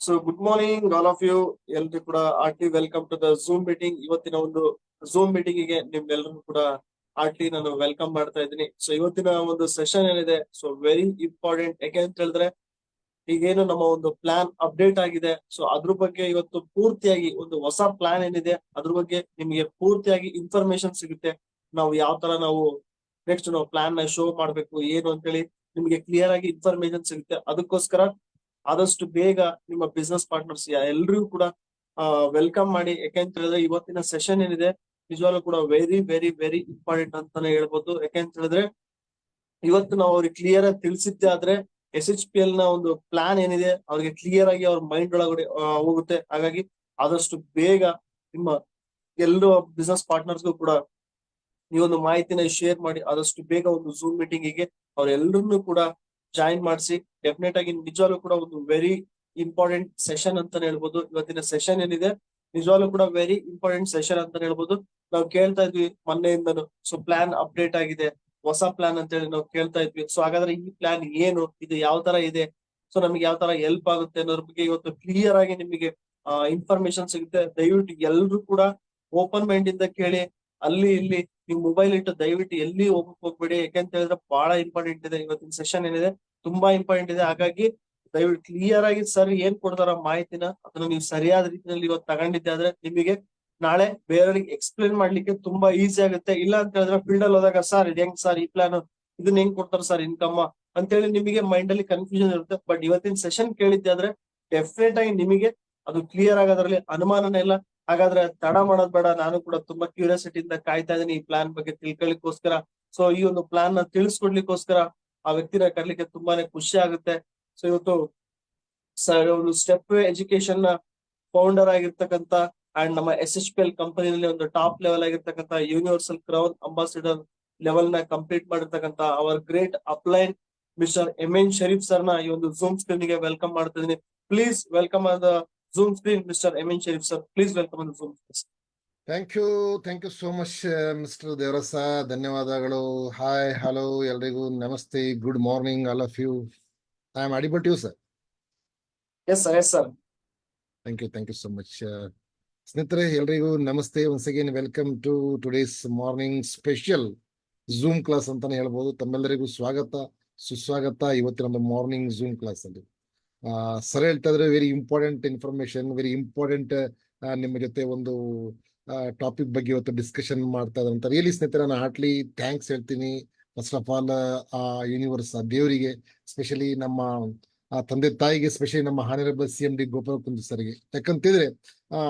So good morning all of you. ಎಲ್ರು ಕೂಡ heartily welcome to the zoom meeting. ಇವತ್ತಿನ ಒಂದು ಝೂಮ್ ಮೀಟಿಂಗ್ ಗೆ ನಿಮ್ಗೆಲ್ಲರೂ ಕೂಡ ಆರ್ಟ್ಲಿ ನಾನು ವೆಲ್ಕಮ್ ಮಾಡ್ತಾ ಇದ್ದೀನಿ. ಸೊ ಇವತ್ತಿನ ಒಂದು ಸೆಷನ್ ಏನಿದೆ, ಸೊ ವೆರಿ ಇಂಪಾರ್ಟೆಂಟ್. ಯಾಕೆ ಅಂತ ಹೇಳಿದ್ರೆ, ಈಗೇನು ನಮ್ಮ ಒಂದು ಪ್ಲಾನ್ ಅಪ್ಡೇಟ್ ಆಗಿದೆ, ಸೊ ಅದ್ರ ಬಗ್ಗೆ ಇವತ್ತು ಪೂರ್ತಿಯಾಗಿ ಒಂದು ಹೊಸ ಪ್ಲಾನ್ ಏನಿದೆ ಅದ್ರ ಬಗ್ಗೆ ನಿಮಗೆ ಪೂರ್ತಿಯಾಗಿ ಇನ್ಫಾರ್ಮೇಶನ್ ಸಿಗುತ್ತೆ. ನಾವು ಯಾವ ತರ ನಾವು ನೆಕ್ಸ್ಟ್ ನಾವು ಪ್ಲಾನ್ ನ ಶೋ ಮಾಡ್ಬೇಕು ಏನು ಅಂತೇಳಿ ನಿಮಗೆ ಕ್ಲಿಯರ್ ಆಗಿ ಇನ್ಫಾರ್ಮೇಶನ್ ಸಿಗುತ್ತೆ. ಅದಕ್ಕೋಸ್ಕರ ಆದಷ್ಟು ಬೇಗ ನಿಮ್ಮ ಬಿಸ್ನೆಸ್ ಪಾರ್ಟ್ನರ್ಸ್ ಎಲ್ರಿಗೂ ಕೂಡ ವೆಲ್ಕಮ್ ಮಾಡಿ. ಯಾಕೆಂತ ಹೇಳಿದ್ರೆ ಇವತ್ತಿನ ಸೆಷನ್ ಏನಿದೆ ನಿಜವಾಗ್ಲೂ ಕೂಡ ವೆರಿ ವೆರಿ ವೆರಿ ಇಂಪಾರ್ಟೆಂಟ್ ಅಂತಾನೆ ಹೇಳ್ಬೋದು. ಯಾಕೆಂತ ಹೇಳಿದ್ರೆ ಇವತ್ತು ನಾವು ಅವ್ರಿಗೆ ಕ್ಲಿಯರ್ ಆಗಿ ತಿಳಿಸಿದ್ದೆ ಆದ್ರೆ SHPL ನ ಒಂದು ಪ್ಲಾನ್ ಏನಿದೆ ಅವ್ರಿಗೆ ಕ್ಲಿಯರ್ ಆಗಿ ಅವ್ರ ಮೈಂಡ್ ಒಳಗಡೆ ಹೋಗುತ್ತೆ. ಹಾಗಾಗಿ ಆದಷ್ಟು ಬೇಗ ನಿಮ್ಮ ಎಲ್ಲರೂ ಬಿಸ್ನೆಸ್ ಪಾರ್ಟ್ನರ್ಸ್ಗೂ ಕೂಡ ಈ ಒಂದು ಮಾಹಿತಿನ ಶೇರ್ ಮಾಡಿ ಆದಷ್ಟು ಬೇಗ ಒಂದು ಝೂಮ್ ಮೀಟಿಂಗ್ ಗೆ ಅವ್ರೆಲ್ಲರನ್ನು ಕೂಡ ಜಾಯಿನ್ ಮಾಡಿಸಿ. ಡೆಫಿನೆಟ್ ಆಗಿ ನಿಜವಾಗ್ಲೂ ಕೂಡ ಒಂದು ವೆರಿ ಇಂಪಾರ್ಟೆಂಟ್ ಸೆಷನ್ ಅಂತಾನೆ ಹೇಳ್ಬೋದು. ಇವತ್ತಿನ ಸೆಷನ್ ಏನಿದೆ ನಿಜವಾಗ್ಲೂ ಕೂಡ ವೆರಿ ಇಂಪಾರ್ಟೆಂಟ್ ಸೆಷನ್ ಅಂತಾನೆ ಹೇಳ್ಬೋದು. ನಾವು ಕೇಳ್ತಾ ಇದ್ವಿ ಮೊನ್ನೆಯಿಂದನು, ಸೊ ಪ್ಲಾನ್ ಅಪ್ಡೇಟ್ ಆಗಿದೆ, ಹೊಸ ಪ್ಲಾನ್ ಅಂತ ಹೇಳಿ ನಾವು ಕೇಳ್ತಾ ಇದ್ವಿ. ಸೊ ಹಾಗಾದ್ರೆ ಈ ಪ್ಲಾನ್ ಏನು, ಇದು ಯಾವ ತರ ಇದೆ, ಸೊ ನಮ್ಗೆ ಯಾವ ತರ ಹೆಲ್ಪ್ ಆಗುತ್ತೆ ಅನ್ನೋದ್ರ ಬಗ್ಗೆ ಇವತ್ತು ಕ್ಲಿಯರ್ ಆಗಿ ನಿಮಗೆ ಇನ್ಫಾರ್ಮೇಶನ್ ಸಿಗುತ್ತೆ. ದಯವಿಟ್ಟು ಎಲ್ರು ಕೂಡ ಓಪನ್ ಮೈಂಡ್ ಇಂದ ಕೇಳಿ. ಅಲ್ಲಿ ಇಲ್ಲಿ ನೀವು ಮೊಬೈಲ್ ಇಟ್ಟು ದಯವಿಟ್ಟು ಎಲ್ಲಿ ಹೋಗಕ್ ಹೋಗ್ಬೇಡಿ. ಯಾಕಂತ ಹೇಳಿದ್ರೆ ಬಹಳ ಇಂಪಾರ್ಟೆಂಟ್ ಇದೆ. ಇವತ್ತಿನ ಸೆಷನ್ ಏನಿದೆ ತುಂಬಾ ಇಂಪಾರ್ಟೆಂಟ್ ಇದೆ. ಹಾಗಾಗಿ ದಯವಿಟ್ಟು ಕ್ಲಿಯರ್ ಆಗಿ ಸರ್ ಏನ್ ಕೊಡ್ತಾರ ಮಾಹಿತಿನ ಅದನ್ನ ನೀವು ಸರಿಯಾದ ರೀತಿಯಲ್ಲಿ ಇವತ್ತು ತಗೊಂಡಿದ್ದೆ ಆದ್ರೆ ನಿಮಗೆ ನಾಳೆ ಬೇರೆಯವ್ರಿಗೆ ಎಕ್ಸ್ಪ್ಲೇನ್ ಮಾಡ್ಲಿಕ್ಕೆ ತುಂಬಾ ಈಸಿ ಆಗುತ್ತೆ. ಇಲ್ಲ ಅಂತ ಹೇಳಿದ್ರೆ ಫೀಲ್ಡ್ ಅಲ್ಲಿ ಹೋದಾಗ ಸರ್ ಇದು ಹೆಂಗ್ ಸರ್ ಈ ಪ್ಲಾನ್, ಇದನ್ನ ಹೆಂಗ್ ಕೊಡ್ತಾರ ಸರ್ ಇನ್ಕಮ್ ಅಂತೇಳಿ ನಿಮಗೆ ಮೈಂಡ್ ಅಲ್ಲಿ ಕನ್ಫ್ಯೂಷನ್ ಇರುತ್ತೆ. ಬಟ್ ಇವತ್ತಿನ ಸೆಷನ್ ಕೇಳಿದ್ದೆ ಆದ್ರೆ ಡೆಫಿನೆಟ್ ಆಗಿ ನಿಮಗೆ ಅದು ಕ್ಲಿಯರ್ ಆಗೋದ್ರಲ್ಲಿ ಅನುಮಾನನೇ ಇಲ್ಲ. ಹಾಗಾದ್ರೆ ತಡ ಮಾಡೋದ್ ಬೇಡ. ನಾನು ಕೂಡ ತುಂಬಾ ಕ್ಯೂರಿಯಾಸಿಟಿ ಇಂದ ಕಾಯ್ತಾ ಇದೀನಿ ಈ ಪ್ಲಾನ್ ಬಗ್ಗೆ ತಿಳ್ಕೊಳ್ಳಿಕ್ಕೋಸ್ಕರ. ಸೊ ಈ ಒಂದು ಪ್ಲಾನ್ ನ ತಿಳಿಸ್ಕೊಡ್ಲಿಕ್ಕೋಸ್ಕರ ಆ ವ್ಯಕ್ತಿನ ಕರ್ಲಿಕ್ಕೆ ತುಂಬಾನೇ ಖುಷಿ ಆಗುತ್ತೆ. ಸೊ ಇವತ್ತು ಒಂದು ಸ್ಟೆಪ್ ಎಜುಕೇಶನ್ ನ ಫೌಂಡರ್ ಆಗಿರ್ತಕ್ಕಂತ ಅಂಡ್ ನಮ್ಮ SHPL ಕಂಪನಿಯಲ್ಲಿ ಒಂದು ಟಾಪ್ ಲೆವೆಲ್ ಆಗಿರ್ತಕ್ಕಂತ ಯೂನಿವರ್ಸಲ್ ಕ್ರೌನ್ ಅಂಬಾಸಿಡರ್ ಲೆವೆಲ್ ನ ಕಂಪ್ಲೀಟ್ ಮಾಡಿರ್ತಕ್ಕಂತ our great upline mister MN Sharif sir ನ ಈ ಒಂದು ಝೂಮ್ ಸ್ಕ್ರೀನ್ ಗೆ ವೆಲ್ಕಮ್ ಮಾಡ್ತಿದ್ದೀನಿ. Please welcome on the zoom screen mister MN Sharif sir. Please welcome on the zoom screen. Thank you so much mister Devarasa. ಧನ್ಯವಾದಗಳು. Hi, hello, ಎಲ್ರಿಗೂ ನಮಸ್ತೆ, good morning all of you. I am audible to you sir. Yes sir, yes sir. Thank you so much. ಸ್ನೇಹಿತರೆ ಎಲ್ರಿಗೂ ನಮಸ್ತೆ. Once again welcome to today's morning special Zoom class ಅಂತಾನೆ ಹೇಳ್ಬೋದು. ತಮ್ಮೆಲ್ಲರಿಗೂ ಸ್ವಾಗತ, ಸುಸ್ವಾಗತ ಇವತ್ತಿನ ಒಂದು ಮಾರ್ನಿಂಗ್ ಝೂಮ್ ಕ್ಲಾಸ್ ಅಲ್ಲಿ. ಸರ್ ಹೇಳ್ತಾ ಇದ್ರೆ very important information, very important ನಿಮ್ಮ ಜೊತೆ ಒಂದು ಟಾಪಿಕ್ ಬಗ್ಗೆ ಇವತ್ತು ಡಿಸ್ಕಷನ್ ಮಾಡ್ತಾ ಇದ್ರಂತ. ರಿಯಲಿ ಸ್ನೇಹಿತರೆ ನಾನು ಹಾರ್ಟ್ಲಿ ಥ್ಯಾಂಕ್ಸ್ ಹೇಳ್ತೀನಿ. ಫಸ್ಟ್ ಆಫ್ ಆಲ್ ಯೂನಿವರ್ಸ್ ದೇವರಿಗೆ, ಸ್ಪೆಷಲಿ ನಮ್ಮ ತಂದೆ ತಾಯಿಗೆ, ಸ್ಪೆಷಲಿ ನಮ್ಮ ಹಾನರಬಲ್ CMD ಗೋಪಾಲಕುಂದ್ರ ಸರ್ಗೆ. ಯಾಕಂತಿದ್ರೆ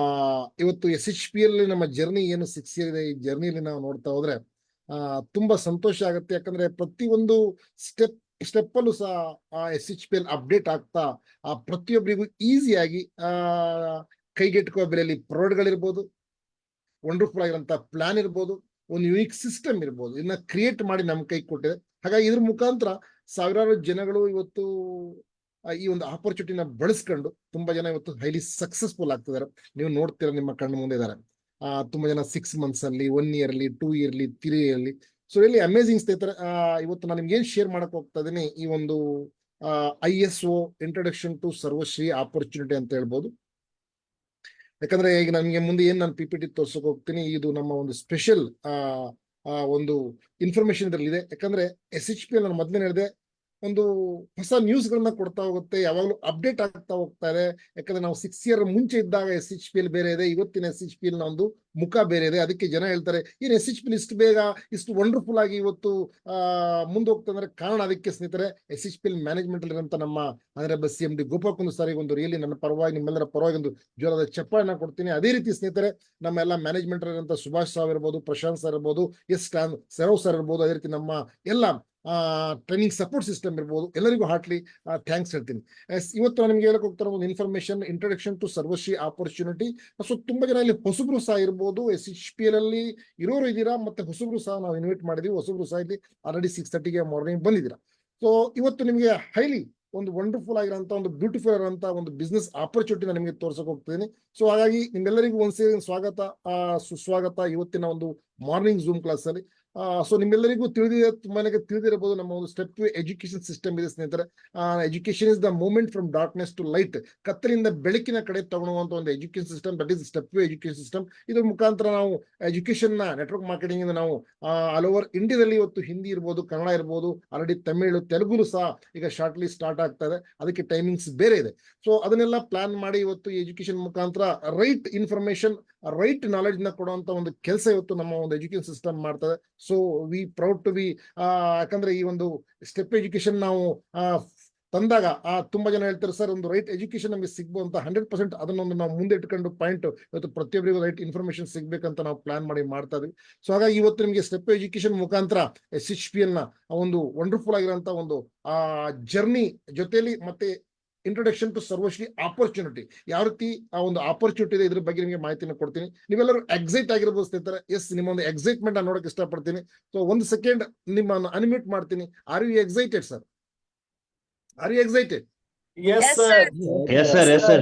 ಇವತ್ತು SHPL ನಮ್ಮ ಜರ್ನಿ ಏನು 6 ಇಯರ್ ಇದೆ, ಈ ಜರ್ನಿಯಲ್ಲಿ ನಾವು ನೋಡ್ತಾ ಹೋದ್ರೆ ತುಂಬಾ ಸಂತೋಷ ಆಗುತ್ತೆ. ಯಾಕಂದ್ರೆ ಪ್ರತಿಯೊಂದು ಸ್ಟೆಪ್ ಅಲ್ಲೂ ಸಹ SHPL ಅಪ್ಡೇಟ್ ಆಗ್ತಾ ಪ್ರತಿಯೊಬ್ಬರಿಗೂ ಈಸಿಯಾಗಿ ಕೈಗೆಟುಕುವ ಬೆಲೆಯಲ್ಲಿ ಪ್ರಾಡಕ್ಟ್ಗಳಿರ್ಬೋದು, ವಂಡರ್ಫುಲ್ ಆಗಿರೋಂಥ ಪ್ಲಾನ್ ಇರ್ಬೋದು, ಒಂದು ಯುನಿಕ್ ಸಿಸ್ಟಮ್ ಇರ್ಬೋದು, ಇದನ್ನ ಕ್ರಿಯೇಟ್ ಮಾಡಿ ನಮ್ಮ ಕೈ ಕೊಟ್ಟಿದೆ. ಹಾಗಾಗಿ ಇದ್ರ ಮುಖಾಂತರ ಸಾವಿರಾರು ಜನಗಳು ಇವತ್ತು ಈ ಒಂದು ಆಪರ್ಚುನಿಟಿನ ಬಳಸ್ಕೊಂಡು ತುಂಬಾ ಜನ ಇವತ್ತು ಹೈಲಿ ಸಕ್ಸಸ್ಫುಲ್ ಆಗ್ತಿದ್ದಾರೆ. ನೀವು ನೋಡ್ತೀರ, ನಿಮ್ಮ ಕಣ್ಣು ಮುಂದೆ ಇದ್ದಾರೆ. ತುಂಬಾ ಜನ 6 ಮಂತ್ಸ್ ಅಲ್ಲಿ, 1 ಇಯರ್ ಅಲ್ಲಿ, 2 yearly, 3 yearly. So really amazing ಸ್ನೇಹಿತರೆ. ಇವತ್ತು ನಾನು ನಿಮ್ಗೆ ಏನ್ ಶೇರ್ ಮಾಡಕ್ ಹೋಗ್ತಾ ಇದ್ದೀನಿ, ಈ ಒಂದು ISO introduction to Sarvashree opportunity ಅಂತ ಹೇಳ್ಬೋದು. ಯಾಕಂದ್ರೆ ಈಗ ನಮಗೆ ಮುಂದೆ ಏನ್ ನಾನು PPT ತೋರ್ಸಕ್ ಹೋಗ್ತೀನಿ, ಇದು ನಮ್ಮ ಒಂದು ಸ್ಪೆಷಲ್ ಒಂದು ಇನ್ಫಾರ್ಮೇಶನ್ ಇದರಲ್ಲಿ ಇದೆ. ಯಾಕಂದ್ರೆ SHPL ನಾನು ಮೊದಲೇ ಹೇಳಿದೆ, ಒಂದು ಹೊಸ ನ್ಯೂಸ್ ಗಳನ್ನ ಕೊಡ್ತಾ ಹೋಗುತ್ತೆ, ಯಾವಾಗಲೂ ಅಪ್ಡೇಟ್ ಆಗ್ತಾ ಹೋಗ್ತಾ ಇದೆ. ಯಾಕಂದ್ರೆ ನಾವು 6 ಇಯರ್ ಮುಂಚೆ ಇದ್ದಾಗ SHPL ಬೇರೆ ಇದೆ, ಇವತ್ತಿನ SHPL ನ ಒಂದು ಮುಖ ಬೇರೆ ಇದೆ. ಅದಕ್ಕೆ ಜನ ಹೇಳ್ತಾರೆ, ಏನ್ SHPL ಇಷ್ಟು ಬೇಗ, ಇಷ್ಟು ವಂಡರ್ಫುಲ್ ಆಗಿ ಇವತ್ತು ಮುಂದೆ ಹೋಗ್ತಾ ಅಂದ್ರೆ ಕಾರಣ ಅದಕ್ಕೆ ಸ್ನೇಹಿತರೆ, SHPL ಮ್ಯಾನೇಜ್ಮೆಂಟ್ ಅಲ್ಲಿರುವಂತ ನಮ್ಮ ಹಾನರಬಲ್ CMD ಗೋಪಾಲಕುಂದ್ರ ಸರಿಗೆ ಒಂದು ರಿಯಲಿ ನನ್ನ ಪರವಾಗಿ, ನಿಮ್ಮೆಲ್ಲರ ಪರವಾಗಿ ಒಂದು ಜೋರಾದ ಚಪ್ಪಾಳನ್ನ ಕೊಡ್ತೀನಿ. ಅದೇ ರೀತಿ ಸ್ನೇಹಿತರೆ, ನಮ್ಮ ಎಲ್ಲ ಮ್ಯಾನೇಜ್ಮೆಂಟ್ ಇರುವಂತ ಸುಭಾಷ್ ಸಾವ್ ಇರ್ಬೋದು, ಪ್ರಶಾಂತ್ ಸರ್ ಇರ್ಬೋದು, ಸರವ್ ಸರ್ ಇರ್ಬೋದು, ಅದೇ ರೀತಿ ನಮ್ಮ ಎಲ್ಲ ಟ್ರೈನಿಂಗ್ ಸಪೋರ್ಟ್ ಸಿಸ್ಟಮ್ ಇರ್ಬೋದು, ಎಲ್ಲರಿಗೂ ಹಾರ್ಟ್ಲಿ ಥ್ಯಾಂಕ್ಸ್ ಹೇಳ್ತೀನಿ. ಇವತ್ತು ನಾನು ನಿಮ್ಗೆ ಹೇಳಕ್ ಹೋಗ್ತಾರ ಒಂದು information, introduction to Sarvashree opportunity. So ತುಂಬಾ ಜನ ಇಲ್ಲಿ ಹೊಸಬ್ರು ಸಹ ಇರ್ಬೋದು, SHPL ಅಲ್ಲಿ ಇರೋರು ಇದ್ದೀರಾ, ಮತ್ತೆ ಹೊಸಬ್ರು ಸಹ ನಾವು ಇನ್ವೈಟ್ ಮಾಡಿದೀವಿ. ಹೊಸಬ್ರು ಸಹ ಇಲ್ಲಿ ಆಲ್ರೆಡಿ 6:30ಗೆ ಮಾರ್ನಿಂಗ್ ಬಂದಿದ್ದೀರಾ. ಸೊ ಇವತ್ತು ನಿಮಗೆ ಹೈಲಿ ಒಂದು ವಂಡರ್ಫುಲ್ ಆಗಿರೋಂಥ, ಒಂದು ಬ್ಯೂಟಿಫುಲ್ ಆಗಿರೋಂಥ ಒಂದು ಬಿಸ್ನೆಸ್ ಆಪರ್ಚುನಿಟಿ ನಿಮಗೆ ತೋರ್ಸಕ್ ಹೋಗ್ತಿದ್ದೀನಿ. ಸೊ ಹಾಗಾಗಿ ನಿಮ್ಮೆಲ್ಲರಿಗೂ ಒಂದ್ಸರಿ ಸ್ವಾಗತ, ಸುಸ್ವಾಗತ ಇವತ್ತಿನ ಒಂದು ಮಾರ್ನಿಂಗ್ ಝೂಮ್ ಕ್ಲಾಸ್ ಅಲ್ಲಿ. ಸೊ ನಿಮ್ಮೆಲ್ಲರಿಗೂ ತಿಳಿದಿರಬಹುದು ನಮ್ಮ ಒಂದು ಸ್ಟೆಪ್ ಎಜುಕೇಶನ್ ಸಿಸ್ಟಮ್ ಇದೆ ಸ್ನೇಹಿತರೆ. Education is the movement from darkness to light. ಕತ್ತಲಿಂದ ಬೆಳಕಿನ ಕಡೆ ತಗೊಳ್ಳುವಂತ ಒಂದು education system, that is step education system. ಇದ್ರ ಮುಖಾಂತರ ನಾವು ಎಜುಕೇಶನ್ ನ ನೆಟ್ವರ್ಕ್ ಮಾರ್ಕೆಟಿಂಗ್ ಇಂದ ನಾವು ಆಲ್ ಓವರ್ ಇಂಡಿಯಾದಲ್ಲಿ ಇವತ್ತು ಹಿಂದಿ ಇರ್ಬೋದು, ಕನ್ನಡ ಇರ್ಬೋದು, ಆಲ್ರೆಡಿ ತಮಿಳು, ತೆಲುಗು ಸಹ ಈಗ ಶಾರ್ಟ್ಲಿ ಸ್ಟಾರ್ಟ್ ಆಗ್ತಾ ಇದೆ. ಅದಕ್ಕೆ ಟೈಮಿಂಗ್ಸ್ ಬೇರೆ ಇದೆ. ಸೊ ಅದನ್ನೆಲ್ಲ ಪ್ಲಾನ್ ಮಾಡಿ ಇವತ್ತು ಎಜುಕೇಶನ್ ಮುಖಾಂತರ ರೈಟ್ ಇನ್ಫಾರ್ಮೇಶನ್, ರೈಟ್ ನಾಲೆಡ್ಜ್ ನ ಕೊಡುವಂತ ಒಂದು ಕೆಲಸ ಇವತ್ತು ನಮ್ಮ ಒಂದು ಎಜುಕೇಶನ್ ಸಿಸ್ಟಮ್ ಮಾಡ್ತದೆ. So we proud to be, ಯಾಕಂದ್ರೆ ಈ ಒಂದು ಸ್ಟೆಪ್ ಎಜುಕೇಶನ್ ನಾವು ತಂದಾಗ ತುಂಬಾ ಜನ ಹೇಳ್ತಾರೆ ಸರ್ ಒಂದು ರೈಟ್ ಎಜುಕೇಶನ್ ನಮಗೆ ಸಿಗ್ಬೋದು ಅಂತ. 100% ಅದನ್ನೊಂದು ನಾವು ಮುಂದೆ ಇಟ್ಕೊಂಡು ಪಾಯಿಂಟ್ ಇವತ್ತು ಪ್ರತಿಯೊಬ್ಬರಿಗೂ ರೈಟ್ ಇನ್ಫಾರ್ಮೇಶನ್ ಸಿಗ್ಬೇಕಂತ ನಾವು ಪ್ಲಾನ್ ಮಾಡಿ ಮಾಡ್ತಾ ಇದ್ವಿ. ಸೊ ಹಾಗಾಗಿ ಇವತ್ತು ನಿಮಗೆ ಸ್ಟೆಪ್ ಎಜುಕೇಶನ್ ಮುಖಾಂತರ SHPL ನ ಒಂದು ವಂಡರ್ಫುಲ್ ಆಗಿರುವಂತ ಒಂದು ಜರ್ನಿ ಜೊತೆಲಿ ಮತ್ತೆ ಇಂಟ್ರೊಡಕ್ಷನ್ ಟು ಸರ್ವಶ್ರೀ ಆಪರ್ಚುನಿಟಿ, ಯಾವ ರೀತಿ ಆ ಒಂದು ಆಪರ್ಚುನಿಟಿ ಇದೆ ಇದ್ರ ಬಗ್ಗೆ ನಿಮಗೆ ಮಾಹಿತಿನ ಕೊಡ್ತೀನಿ. ನೀವೆಲ್ಲರೂ ಎಕ್ಸೈಟ್ ಆಗಿರ್ಬೋದು ಸ್ನೇಹಿತರೆ. ಎಸ್, ನಿಮ್ಮ ಒಂದು ಎಕ್ಸೈಟ್ಮೆಂಟ್ ನೋಡಕ್ ಇಷ್ಟಪಡ್ತೀನಿ. ಸೊ ಒಂದು ಸೆಕೆಂಡ್ ನಿಮ್ಮನ್ನು ಅನ್ಮ್ಯೂಟ್ ಮಾಡ್ತೀನಿ. Are you excited sir? Are you excited? Yes, Yes, sir. Yes, sir. Yes, sir.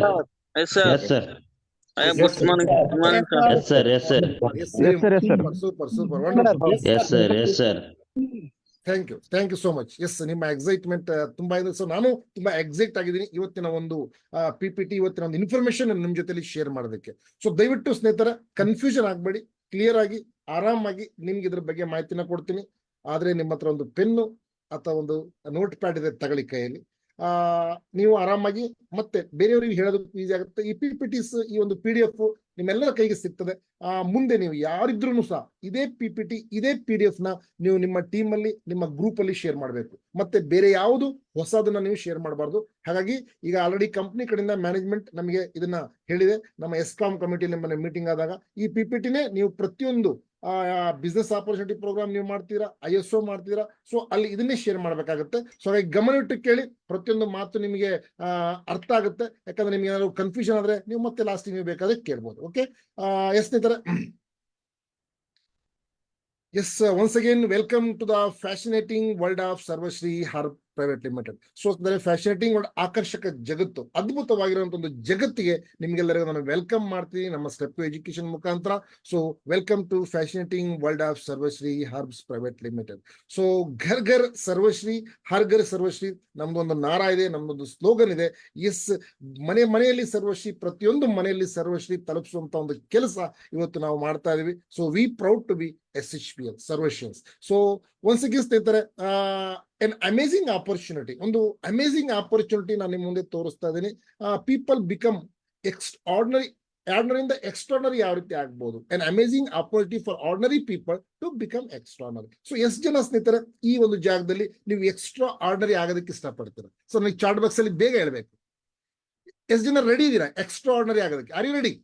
Yes, sir. Yes, sir. Good morning. Good morning, sir. Yes, sir. Yes, sir. Super wonderful. Yes, sir. Yes, sir. Thank you so much. Yes, ನಿಮ್ಮ excitement ತುಂಬಾ ಇದೆ. So ನಾನು ತುಂಬಾ excite ಆಗಿದ್ದೀನಿ ಇವತ್ತಿನ ಒಂದು PPT, ಇವತ್ತಿನ ಒಂದು ಇನ್ಫಾರ್ಮೇಶನ್ ನಿಮ್ ಜೊತೆಲಿ ಶೇರ್ ಮಾಡೋದಕ್ಕೆ. ಸೊ ದಯವಿಟ್ಟು ಸ್ನೇಹಿತರ ಕನ್ಫ್ಯೂಷನ್ ಆಗ್ಬೇಡಿ, ಕ್ಲಿಯರ್ ಆಗಿ ಆರಾಮಾಗಿ ನಿಮ್ಗೆ ಇದ್ರ ಬಗ್ಗೆ ಮಾಹಿತಿನ ಕೊಡ್ತೀನಿ. ಆದ್ರೆ ನಿಮ್ಮ ಹತ್ರ ಒಂದು ಪೆನ್ನು ಅಥವಾ ಒಂದು ನೋಟ್ ಪ್ಯಾಡ್ ಇದೆ ತಗೊಳ್ಳಿ ಕೈಯಲ್ಲಿ. ನೀವು ಆರಾಮಾಗಿ ಮತ್ತೆ ಬೇರೆಯವರಿಗೆ ಹೇಳೋದಕ್ಕೂ ಈಸಿ ಆಗುತ್ತೆ. ಈ PPTs, ಈ ಒಂದು PDF ನಿಮ್ಮೆಲ್ಲರ ಕೈಗೆ ಸಿಗ್ತದೆ. ಮುಂದೆ ನೀವು ಯಾರಿದ್ರು ಸಹ ಇದೇ PPT, ಇದೇ PDF ನ ನೀವು ನಿಮ್ಮ ಟೀಮ್ ಅಲ್ಲಿ, ನಿಮ್ಮ ಗ್ರೂಪ್ ಅಲ್ಲಿ ಶೇರ್ ಮಾಡಬೇಕು. ಮತ್ತೆ ಬೇರೆ ಯಾವುದು ಹೊಸದನ್ನ ನೀವು ಶೇರ್ ಮಾಡಬಾರ್ದು. ಹಾಗಾಗಿ ಈಗ ಆಲ್ರೆಡಿ ಕಂಪ್ನಿ ಕಡೆಯಿಂದ ಮ್ಯಾನೇಜ್ಮೆಂಟ್ ನಮಗೆ ಇದನ್ನ ಹೇಳಿದೆ. ನಮ್ಮ ಎಸ್ಕಾಂ ಕಮಿಟಿ ನಮ್ಮ ಮೀಟಿಂಗ್ ಆದಾಗ ಈ PPTನೇ ನೀವು ಪ್ರತಿಯೊಂದು ಬಿಸ್ನೆಸ್ ಆಪರ್ಚುನಿಟಿ ಪ್ರೋಗ್ರಾಮ್ ನೀವು ಮಾಡ್ತೀರಾ, ISO ಮಾಡ್ತೀರಾ, ಸೊ ಅಲ್ಲಿ ಇದನ್ನೇ ಶೇರ್ ಮಾಡ್ಬೇಕಾಗುತ್ತೆ. ಸೊ ಹಾಗಾಗಿ ಗಮನವಿಟ್ಟು ಕೇಳಿ, ಪ್ರತಿಯೊಂದು ಮಾತು ನಿಮಗೆ ಅರ್ಥ ಆಗುತ್ತೆ. ಯಾಕಂದ್ರೆ ನಿಮ್ಗೆ ಏನಾದ್ರು ಕನ್ಫ್ಯೂಷನ್ ಆದ್ರೆ ನೀವು ಮತ್ತೆ ಲಾಸ್ಟ್ ನೀವು ಬೇಕಾದ್ರೆ ಕೇಳ್ಬೋದು. ಓಕೆ, ಎಸ್ ಸ್ನೇಹಿತರೆ. Yes, once again welcome to the fascinating world of Sarvashree herb private limited. So fascinating world, ಆಕರ್ಷಕ ಜಗತ್ತು, ಅದ್ಭುತವಾಗಿರುವಂತ ಒಂದು ಜಗತ್ತಿಗೆ ನಿಮ್ಗೆಲ್ಲರಿಗೂ ನಾನು ವೆಲ್ಕಮ್ ಮಾಡ್ತೀನಿ ನಮ್ಮ ಸ್ಟೆಪ್ ಎಜುಕೇಶನ್ ಮುಖಾಂತರ. So welcome to fascinating world of Sarvashree herbs private limited. So ಘರ್ ಘರ್ ಸರ್ವಶ್ರೀ, ಹರ್ ಘರ್ ಸರ್ವಶ್ರೀ ನಮ್ದೊಂದು ನಾರಾ ಇದೆ, ನಮ್ದೊಂದು ಸ್ಲೋಗನ್ ಇದೆ. ಎಸ್, ಮನೆಯಲ್ಲಿ ಸರ್ವಶ್ರೀ, ಪ್ರತಿಯೊಂದು ಮನೆಯಲ್ಲಿ ಸರ್ವಶ್ರೀ ತಲುಪಿಸುವಂತ ಒಂದು ಕೆಲಸ ಇವತ್ತು ನಾವು ಮಾಡ್ತಾ ಇದೀವಿ. So we proud to be SHPL Sarvashrees. So once again ಸ್ನೇಹಿತರೆ, ಎನ್ ಅಮೇಸಿಂಗ್ ಆಪರ್ಚುನಿಟಿ, ಒಂದು ಅಮೇಸಿಂಗ್ ಆಪರ್ಚುನಿಟಿ ನಾನು ನಿಮ್ಮ ಮುಂದೆ ತೋರಿಸ್ತಾ ಇದ್ದೀನಿ. ಪೀಪಲ್ ಬಿಕಮ್ ಎಕ್ಸ್ಟ್ರಾರ್ಡಿನರಿ, ಆರ್ಡಿನರಿಯಿಂದ ಎಕ್ಸ್ಟ್ರಾರ್ಡಿನರಿ ಯಾವ ರೀತಿ ಆಗ್ಬೋದು. An amazing opportunity for ordinary people to become extraordinary. So ಎಷ್ಟು ಜನ ಸ್ನೇಹಿತರೆ ಈ ಒಂದು ಜಾಗದಲ್ಲಿ ನೀವು ಎಕ್ಸ್ಟ್ರಾ ಆರ್ಡಿನರಿ ಆಗೋದಕ್ಕೆ ಇಷ್ಟಪಡ್ತೀರಾ? ಸೊ ನೀವು ಚಾರ್ಟ್ ಬಾಕ್ಸ್ ಅಲ್ಲಿ ಬೇಗ ಹೇಳ್ಬೇಕು. ಎಷ್ಟು ಜನ ರೆಡಿ ಇದ್ದೀರಾ ಎಕ್ಸ್ಟ್ರಾ ಆರ್ಡಿನರಿ ಆಗೋದಕ್ಕೆ? Are you ready?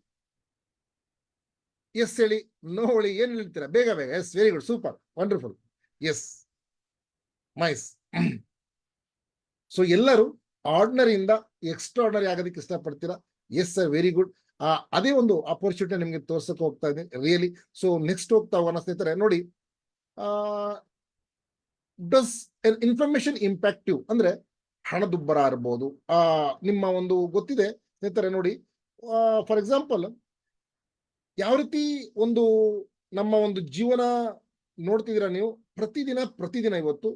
ಎಸ್ ಹೇಳಿ, ನೋ ಹೇಳಿ, ಏನ್ ಹೇಳ್ತೀರಾ? ಬೇಗ ಬೇಗ. Yes, very good, super, wonderful. Yes, nice. So ಎಲ್ಲರೂ ಆರ್ಡಿನರಿಯಿಂದ ಎಕ್ಸ್ಟ್ರಾರ್ಡಿನರಿ ಆಗೋದಕ್ಕೆ ಇಷ್ಟಪಡ್ತೀರಾ? Yes sir, very good. ಅದೇ ಒಂದು ಅಪರ್ಚುನಿಟಿ ನಿಮ್ಗೆ ತೋರ್ಸಕ್ಕೆ ಹೋಗ್ತಾ ಇದ್ದೀನಿ ರಿಯಲಿ. ಸೊ ನೆಕ್ಸ್ಟ್ ಹೋಗ್ತಾ ಹೋಗೋಣ ಸ್ನೇಹಿತರೆ. ನೋಡಿ, ಡಸ್ ಎನ್ ಇನ್ಫಾರ್ಮೇಶನ್ ಇಂಪ್ಯಾಕ್ಟಿವ್ ಅಂದ್ರೆ ಹಣದುಬ್ಬರ ಇರ್ಬೋದು, ನಿಮ್ಮ ಒಂದು ಗೊತ್ತಿದೆ ಸ್ನೇಹಿತರೆ. ನೋಡಿ, ಫಾರ್ ಎಕ್ಸಾಂಪಲ್ ಯಾವ ರೀತಿ ಒಂದು ನಮ್ಮ ಒಂದು ಜೀವನ ನೋಡ್ತಿದ್ದೀರಾ ನೀವು, ಪ್ರತಿದಿನ ಇವತ್ತು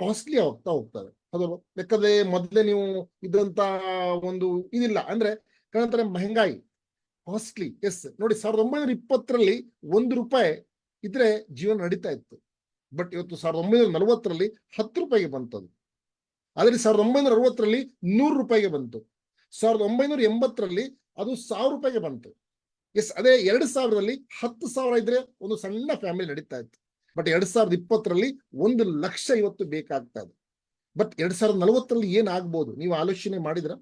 ಕಾಸ್ಟ್ಲಿ ಆಗ್ತಾ ಹೋಗ್ತದೆ. ಹೌದಲ್ವಾ? ಯಾಕಂದ್ರೆ ಮೊದಲೇ ನೀವು ಇದಂತ ಒಂದು ಇದಿಲ್ಲ ಅಂದ್ರೆ ಕಾರಣಂತರ ಮಹಂಗಾಯಿ, ಕಾಸ್ಟ್ಲಿ. ಎಸ್, ನೋಡಿ 1920ರಲ್ಲಿ ₹1 ಇದ್ರೆ ಜೀವನ ನಡೀತಾ ಇತ್ತು. ಬಟ್ ಇವತ್ತು 1940ರಲ್ಲಿ ₹10 ಬಂತದು. ಆದ್ರೆ 1960ರಲ್ಲಿ ₹100 ಬಂತು. 1980ರಲ್ಲಿ ಅದು ₹1000 ಬಂತು. ಎಸ್, ಅದೇ 2000ರಲ್ಲಿ 10,000 ಇದ್ರೆ ಒಂದು ಸಣ್ಣ ಫ್ಯಾಮಿಲಿ ನಡೀತಾ ಇತ್ತು. ಬಟ್ 2020ರಲ್ಲಿ 1 ಲಕ್ಷ ಇವತ್ತು ಬೇಕಾಗ್ತಾ ಇದೆ. ಬಟ್ 2040ರಲ್ಲಿ ಏನಾಗ್ಬೋದು ನೀವು ಆಲೋಚನೆ ಮಾಡಿದ್ರ?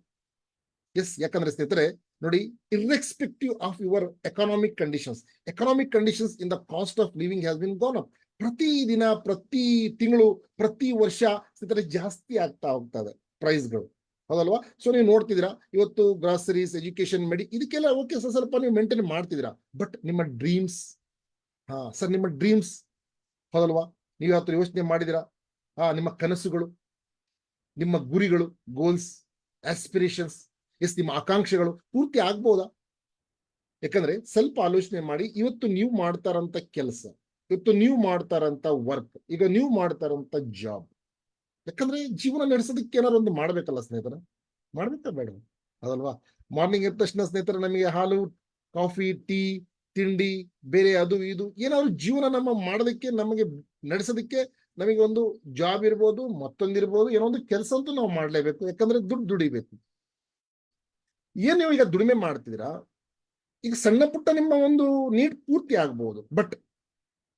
ಎಸ್, ಯಾಕಂದ್ರೆ ಸ್ನೇಹಿತರೆ ನೋಡಿ, irrespective of your economic conditions in the cost of living has been gone up. ಪ್ರತಿದಿನ, ಪ್ರತಿ ತಿಂಗಳು, ಪ್ರತಿ ವರ್ಷ ಸ್ನೇಹಿತರೆ ಜಾಸ್ತಿ ಆಗ್ತಾ ಹೋಗ್ತದೆ ಪ್ರೈಸ್ಗಳು. ಹೌದಲ್ವಾ? ಸೊ ನೀವು ನೋಡ್ತಿದ್ದೀರಾ ಇವತ್ತು ಗ್ರಾಸರೀಸ್, ಎಜುಕೇಶನ್, ಇದಕ್ಕೆಲ್ಲ ಓಕೆ ಸ್ವಲ್ಪ ನೀವು ಮೇಂಟೈನ್ ಮಾಡ್ತಿದ್ದೀರಾ. ಬಟ್ ನಿಮ್ಮ ಡ್ರೀಮ್ಸ್, ಸರ್ ನಿಮ್ಮ ಡ್ರೀಮ್ಸ್, ಹೌದಲ್ವಾ? ನೀವು ಯಾವತ್ತು ಯೋಚನೆ ಮಾಡಿದಿರಾ? ನಿಮ್ಮ ಕನಸುಗಳು, ನಿಮ್ಮ ಗುರಿಗಳು, ಗೋಲ್ಸ್, ಆಸ್ಪಿರೇಷನ್ಸ್, ಎಸ್ ನಿಮ್ಮ ಆಕಾಂಕ್ಷೆಗಳು ಪೂರ್ತಿ ಆಗ್ಬೋದಾ? ಯಾಕಂದ್ರೆ ಸ್ವಲ್ಪ ಆಲೋಚನೆ ಮಾಡಿ, ಇವತ್ತು ನೀವು ಮಾಡ್ತಾರಂತ ಕೆಲಸ, ಇವತ್ತು ನೀವು ಮಾಡ್ತಾರಂತ ವರ್ಕ್, ಈಗ ನೀವು ಮಾಡ್ತಾರಂತ ಜಾಬ್. ಯಾಕಂದ್ರೆ ಜೀವನ ನಡೆಸೋದಕ್ಕೆ ಏನಾದ್ರು ಒಂದು ಮಾಡ್ಬೇಕಲ್ಲ ಸ್ನೇಹಿತರೆ, ಮಾಡ್ಬೇಕಾ ಬೇಡ ಅದಲ್ವಾ? ಮಾರ್ನಿಂಗ್ ಎದ್ದ ತಕ್ಷಣ ಸ್ನೇಹಿತರೆ ನಮಗೆ ಹಾಲು, ಕಾಫಿ, ಟೀ, ತಿಂಡಿ, ಬೇರೆ ಅದು ಇದು ಏನಾದ್ರು ಜೀವನ ನಮ್ಮ ಮಾಡೋದಕ್ಕೆ, ನಮಗೆ ನಡೆಸೋದಕ್ಕೆ ನಮಗೆ ಒಂದು ಜಾಬ್ ಇರ್ಬೋದು, ಮತ್ತೊಂದಿರ್ಬೋದು, ಏನೋ ಒಂದು ಕೆಲಸ ಅಂತೂ ನಾವು ಮಾಡ್ಲೇಬೇಕು. ಯಾಕಂದ್ರೆ ದುಡ್ಡು ದುಡಿಬೇಕು. ಏನ್ ನೀವು ಈಗ ದುಡಿಮೆ ಮಾಡ್ತಿದ್ದೀರಾ, ಈಗ ಸಣ್ಣ ಪುಟ್ಟ ನಿಮ್ಮ ಒಂದು ನೀಡ್ ಪೂರ್ತಿ ಆಗ್ಬಹುದು, ಬಟ್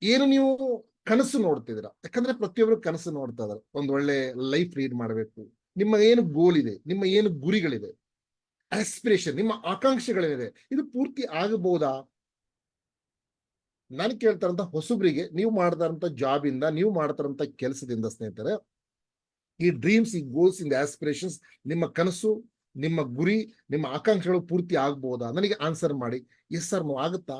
ಏನು ನೀವು ಕನಸು ನೋಡ್ತಿದ್ದೀರಾ, ಯಾಕಂದ್ರೆ ಪ್ರತಿಯೊಬ್ಬರು ಕನಸು ನೋಡ್ತಾ ಇದಾರೆ, ಒಂದು ಒಳ್ಳೆ ಲೈಫ್ ಲೀಡ್ ಮಾಡಬೇಕು. ನಿಮ್ಮ ಏನು ಗೋಲ್ ಇದೆ, ನಿಮ್ಮ ಏನು ಗುರಿಗಳಿದೆ, ಆಸ್ಪಿರೇಷನ್, ನಿಮ್ಮ ಆಕಾಂಕ್ಷೆಗಳೇನಿದೆ, ಇದು ಪೂರ್ತಿ ಆಗಬಹುದಾ? ನಾನು ಕೇಳ್ತಾರಂತ ಹೊಸಬ್ರಿಗೆ, ನೀವು ಮಾಡ್ತಾರಂತ ಜಾಬ್ ಇಂದ, ನೀವು ಮಾಡ್ತಾರಂತ ಕೆಲಸದಿಂದ ಸ್ನೇಹಿತರೆ, ಈ ಡ್ರೀಮ್ಸ್, ಈ ಗೋಲ್ಸ್, ಇಂದ ಆಸ್ಪಿರೇಷನ್ಸ್, ನಿಮ್ಮ ಕನಸು, ನಿಮ್ಮ ಗುರಿ, ನಿಮ್ಮ ಆಕಾಂಕ್ಷೆಗಳು ಪೂರ್ತಿ ಆಗ್ಬಹುದಾ? ನನಗೆ ಆನ್ಸರ್ ಮಾಡಿ. ಎಸ್ ಸರ್, ಆಗುತ್ತಾ?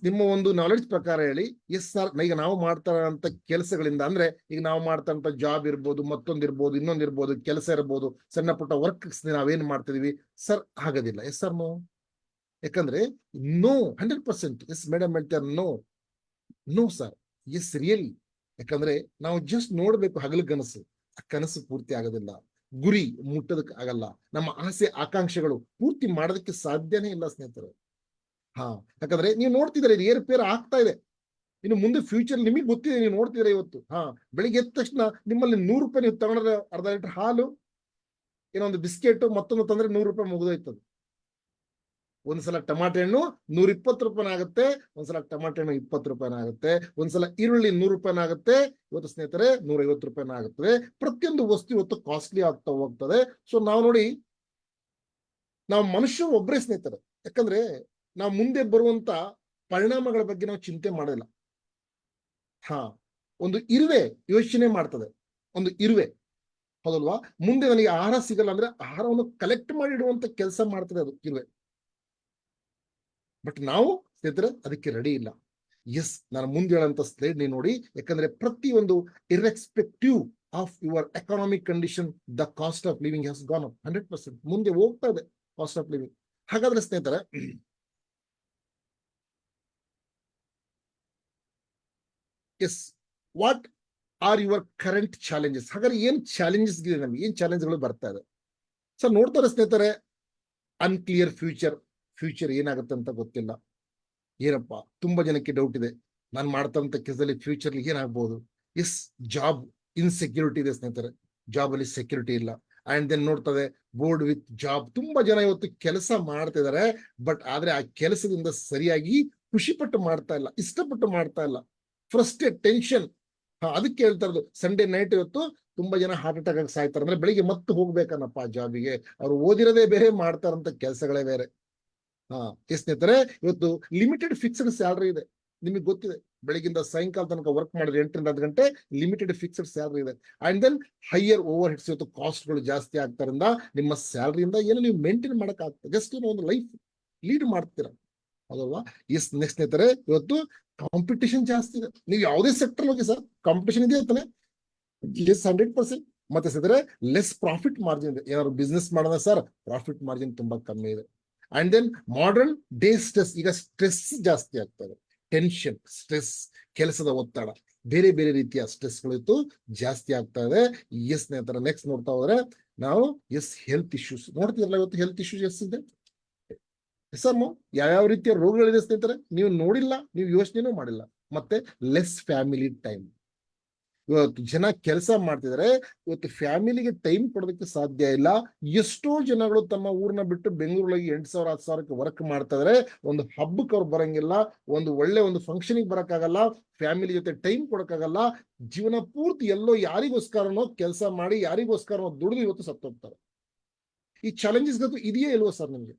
ನಿಮ್ಮ ಒಂದು ನಾಲೆಡ್ಜ್ ಪ್ರಕಾರ ಹೇಳಿ. ಎಸ್ ಸರ್, ಈಗ ನಾವು ಮಾಡ್ತಾರಂತ ಕೆಲಸಗಳಿಂದ, ಅಂದ್ರೆ ಈಗ ನಾವು ಮಾಡ್ತಾರಂತ ಜಾಬ್ ಇರ್ಬೋದು, ಮತ್ತೊಂದಿರ್ಬೋದು, ಇನ್ನೊಂದಿರ್ಬೋದು, ಕೆಲಸ ಇರ್ಬೋದು, ಸಣ್ಣ ಪುಟ್ಟ ವರ್ಕ್ಸ್ ನಾವೇನ್ ಮಾಡ್ತಿದೀವಿ ಸರ್, ಆಗೋದಿಲ್ಲ. Yes sir, no. ಯಾಕಂದ್ರೆ ನೋ, 100%. ಎಸ್ ಮೇಡಮ್ ಹೇಳ್ತಾರೆ, no, no sir, yes really. ಯಾಕಂದ್ರೆ ನಾವು ಜಸ್ಟ್ ನೋಡ್ಬೇಕು ಹಗಲು ಕನಸು, ಆ ಕನಸು ಪೂರ್ತಿ ಆಗೋದಿಲ್ಲ. ಗುರಿ ಮುಟ್ಟೋದಕ್ಕೆ ಆಗಲ್ಲ. ನಮ್ಮ ಆಸೆ ಆಕಾಂಕ್ಷೆಗಳು ಪೂರ್ತಿ ಮಾಡೋದಕ್ಕೆ ಸಾಧ್ಯನೇ ಇಲ್ಲ ಸ್ನೇಹಿತರೆ. ಯಾಕಂದ್ರೆ ನೀವು ನೋಡ್ತಿದ್ರೆ ಇದು ಏರ್ಪೇರ್ ಆಗ್ತಾ ಇದೆ. ಇನ್ನು ಮುಂದೆ ಫ್ಯೂಚರ್ ನಿಮಗೆ ಗೊತ್ತಿದೆ, ನೀವು ನೋಡ್ತಿದ್ರೆ ಇವತ್ತು ಬೆಳಿಗ್ಗೆ ಎದ್ದ ತಕ್ಷಣ ನಿಮ್ಮಲ್ಲಿ 100 ರೂಪಾಯಿ ನೀವು ತಗೊಂಡ್ರೆ, ಅರ್ಧ ಲೀಟರ್ ಹಾಲು, ಏನೊಂದು ಬಿಸ್ಕೆಟ್, ಮತ್ತೊಂದು ತಂದ್ರೆ 100 ರೂಪಾಯಿ ಮುಗಿದೋಯ್ತದೆ. ಒಂದ್ಸಲ ಟಮಾಟೆ ಹಣ್ಣು 120 ರೂಪಾಯಿ ಆಗುತ್ತೆ, ಒಂದ್ಸಲ ಟಮಾಟೆ ಹಣ್ಣು 20 ರೂಪಾಯಿ ಆಗುತ್ತೆ, ಒಂದ್ಸಲ ಈರುಳ್ಳಿ 100 ರೂಪಾಯಿ ಆಗುತ್ತೆ. ಇವತ್ತು ಸ್ನೇಹಿತರೆ 150 ರೂಪಾಯಿ ಆಗುತ್ತದೆ. ಪ್ರತಿಯೊಂದು ವಸ್ತು ಇವತ್ತು ಕಾಸ್ಟ್ಲಿ ಆಗ್ತಾ ಹೋಗ್ತದೆ. ಸೊ ನಾವು ನೋಡಿ, ನಾವು ಮನುಷ್ಯರು ಒಬ್ಬರೇ ಸ್ನೇಹಿತರೆ. ಯಾಕಂದ್ರೆ ನಾವು ಮುಂದೆ ಬರುವಂತ ಪರಿಣಾಮಗಳ ಬಗ್ಗೆ ನಾವು ಚಿಂತೆ ಮಾಡೋದಿಲ್ಲ. ಒಂದು ಇರುವೆ ಯೋಚನೆ ಮಾಡ್ತದೆ, ಒಂದು ಇರುವೆ, ಹೌದಲ್ವಾ? ಮುಂದೆ ನನಗೆ ಆಹಾರ ಸಿಗಲ್ಲ ಅಂದ್ರೆ ಆಹಾರವನ್ನು ಕಲೆಕ್ಟ್ ಮಾಡಿ ಇಡುವಂತ ಕೆಲಸ ಮಾಡ್ತದೆ ಅದು ಇರುವೆ. ಬಟ್ ನಾವು ಸ್ನೇಹಿತರೆ ಅದಕ್ಕೆ ರೆಡಿ ಇಲ್ಲ. ಎಸ್, ನಾನು ಮುಂದೆ ಹೇಳಂತ ಸ್ಲೈಡ್ ನೀವು ನೋಡಿ. ಯಾಕಂದ್ರೆ ಪ್ರತಿಯೊಂದು irrespective of your economic condition, the cost of living has gone up 100%. ಮುಂದೆ ಹೋಗ್ತಾ ಇದೆ ಕಾಸ್ಟ್ ಆಫ್ ಲಿವಿಂಗ್. ಹಾಗಾದ್ರೆ ಸ್ನೇಹಿತರೆ, yes, what are your current challenges? ಹಾಗಾದ್ರೆ ಏನ್ ಚಾಲೆಂಜಸ್ ಇದೆ, ನಮ್ಗೆ ಏನ್ ಚಾಲೆಂಜ್ಗಳು ಬರ್ತಾ ಇದೆ ಸರ್? ನೋಡ್ತಾರೆ ಸ್ನೇಹಿತರೆ, ಅನ್ಕ್ಲಿಯರ್ ಫ್ಯೂಚರ್ ಏನಾಗುತ್ತೆ ಅಂತ ಗೊತ್ತಿಲ್ಲ. ಏನಪ್ಪಾ, ತುಂಬಾ ಜನಕ್ಕೆ ಡೌಟ್ ಇದೆ, ನಾನು ಮಾಡ್ತಂತ ಕೆಲಸದಲ್ಲಿ ಫ್ಯೂಚರ್ ಏನಾಗ್ಬಹುದು. ಎಸ್, ಜಾಬ್ ಇನ್ಸೆಕ್ಯೂರಿಟಿ ಇದೆ ಸ್ನೇಹಿತರೆ, ಜಾಬ್ ಅಲ್ಲಿ ಸೆಕ್ಯೂರಿಟಿ ಇಲ್ಲ. ಅಂಡ್ ದೆನ್ ನೋಡ್ತದೆ ಬೋರ್ಡ್ ವಿತ್ ಜಾಬ್. ತುಂಬಾ ಜನ ಇವತ್ತು ಕೆಲಸ ಮಾಡ್ತಿದ್ದಾರೆ, ಬಟ್ ಆದ್ರೆ ಆ ಕೆಲಸದಿಂದ ಸರಿಯಾಗಿ ಖುಷಿಪಟ್ಟು ಮಾಡ್ತಾ ಇಲ್ಲ, ಇಷ್ಟಪಟ್ಟು ಮಾಡ್ತಾ ಇಲ್ಲ. Frustrate, tension. ಅದಕ್ಕೆ ಹೇಳ್ತಾ ಇರೋದು, ಸಂಡೇ ನೈಟ್ ಇವತ್ತು ತುಂಬಾ ಜನ ಹಾರ್ಟ್ ಅಟ್ಯಾಕ್ ಆಗಿ ಸಾಯ್ತಾರೆ. ಅಂದ್ರೆ ಬೆಳಿಗ್ಗೆ ಮತ್ತೆ ಹೋಗ್ಬೇಕನ್ನಪ್ಪ ಜಾಬಿಗೆ. ಅವ್ರು ಓದಿರೋದೇ ಬೇರೆ, ಮಾಡ್ತಾರಂತ ಕೆಲಸಗಳೇ ಬೇರೆ. ಸ್ನೇಹಿತರೆ, ಇವತ್ತು ಲಿಮಿಟೆಡ್ ಫಿಕ್ಸ್ಡ್ ಸ್ಯಾಲರಿ ಇದೆ. ನಿಮಗೆ ಗೊತ್ತಿದೆ, ಬೆಳಗಿಂದ ಸಾಯಂಕಾಲ ತನಕ ವರ್ಕ್ ಮಾಡಿದ್ರೆ 8 ರಿಂದ 10 ಗಂಟೆ, ಲಿಮಿಟೆಡ್ ಫಿಕ್ಸ್ಡ್ ಸ್ಯಾಲರಿ ಇದೆ. And then higher overheads, ಇವತ್ತು ಕಾಸ್ಟ್ಗಳು ಜಾಸ್ತಿ ಆಗ್ತಾರಿಂದ ನಿಮ್ಮ ಸ್ಯಾಲರಿಯಿಂದ ಏನು ನೀವು ಮೇಂಟೈನ್ ಮಾಡಕ್ ಆಗ್ತದೆ, ಜಸ್ಟ್ ಏನೋ ಒಂದು ಲೈಫ್ ಲೀಡ್ ಮಾಡ್ತೀರಾ, ಹೌದಲ್ವಾ? ನೆಕ್ಸ್ಟ್ ಸ್ನೇಹಿತರೆ, ಇವತ್ತು ಕಾಂಪಿಟೇಷನ್ ಜಾಸ್ತಿ ಇದೆ. ನೀವು ಯಾವುದೇ ಸೆಕ್ಟರ್ ಹೋಗಿ ಸರ್, ಕಾಂಪಿಟೇಷನ್ ಇದೆ ಅಂತಾನೆ. ಎಸ್, 100%. ಮತ್ತೆ ಸ್ನೇಹಿತರೆ, ಲೆಸ್ ಪ್ರಾಫಿಟ್ ಮಾರ್ಜಿನ್ ಇದೆ. ಏನಾದ್ರು ಬಿಸ್ನೆಸ್ ಮಾಡೋಣ ಸರ್, ಪ್ರಾಫಿಟ್ ಮಾರ್ಜಿನ್ ತುಂಬಾ ಕಮ್ಮಿ ಇದೆ. And then modern day stress, ಈಗ ಸ್ಟ್ರೆಸ್ ಜಾಸ್ತಿ ಆಗ್ತದೆ. ಟೆನ್ಷನ್, ಸ್ಟ್ರೆಸ್, ಕೆಲಸದ ಒತ್ತಡ, ಬೇರೆ ಬೇರೆ ರೀತಿಯ ಸ್ಟ್ರೆಸ್ಗಳು ಇವತ್ತು ಜಾಸ್ತಿ ಆಗ್ತಾ ಇದೆ. ಎಸ್ ಸ್ನೇಹಿತರೆ, ನೆಕ್ಸ್ಟ್ ನೋಡ್ತಾ ಹೋದ್ರೆ ನಾವು ಹೆಲ್ತ್ ಇಶ್ಯೂಸ್ ನೋಡ್ತಿದ್ರಲ್ಲ. ಇವತ್ತು ಹೆಲ್ತ್ ಇಶ್ಯೂಸ್ ಎಷ್ಟಿದೆ ಸರ್? ಯಾವ್ಯಾವ ರೀತಿಯ ರೋಗಗಳಿದೆ ಸ್ನೇಹಿತರೆ, ನೀವು ನೋಡಿಲ್ಲ, ನೀವು ಯೋಚನೆನೂ ಮಾಡಿಲ್ಲ. ಮತ್ತೆ ಲೆಸ್ ಫ್ಯಾಮಿಲಿ ಟೈಮ್. ಇವತ್ತು ಜನ ಕೆಲಸ ಮಾಡ್ತಿದ್ದಾರೆ, ಇವತ್ತು ಫ್ಯಾಮಿಲಿಗೆ ಟೈಮ್ ಕೊಡೋದಕ್ಕೆ ಸಾಧ್ಯ ಇಲ್ಲ. ಎಷ್ಟೋ ಜನಗಳು ತಮ್ಮ ಊರ್ನ ಬಿಟ್ಟು ಬೆಂಗಳೂರಿಗೆ 8,000 10,000ಕ್ಕೆ ವರ್ಕ್ ಮಾಡ್ತಾ ಇದಾರೆ. ಒಂದು ಹಬ್ಬಕ್ಕೆ ಅವ್ರು ಬರಂಗಿಲ್ಲ, ಒಂದು ಒಳ್ಳೆ ಒಂದು ಫಂಕ್ಷನಿಗೆ ಬರಕ್ಕಾಗಲ್ಲ, ಫ್ಯಾಮಿಲಿ ಜೊತೆ ಟೈಮ್ ಕೊಡಕ್ಕಾಗಲ್ಲ. ಜೀವನ ಪೂರ್ತಿ ಎಲ್ಲೋ ಯಾರಿಗೋಸ್ಕರನೋ ಕೆಲಸ ಮಾಡಿ, ಯಾರಿಗೋಸ್ಕರನೋ ದುಡಿದು ಇವತ್ತು ಸತ್ತೋಗ್ತಾರೆ. ಈ ಚಾಲೆಂಜಸ್ ಇದೆಯಾ ಇಲ್ವೋ ಸರ್?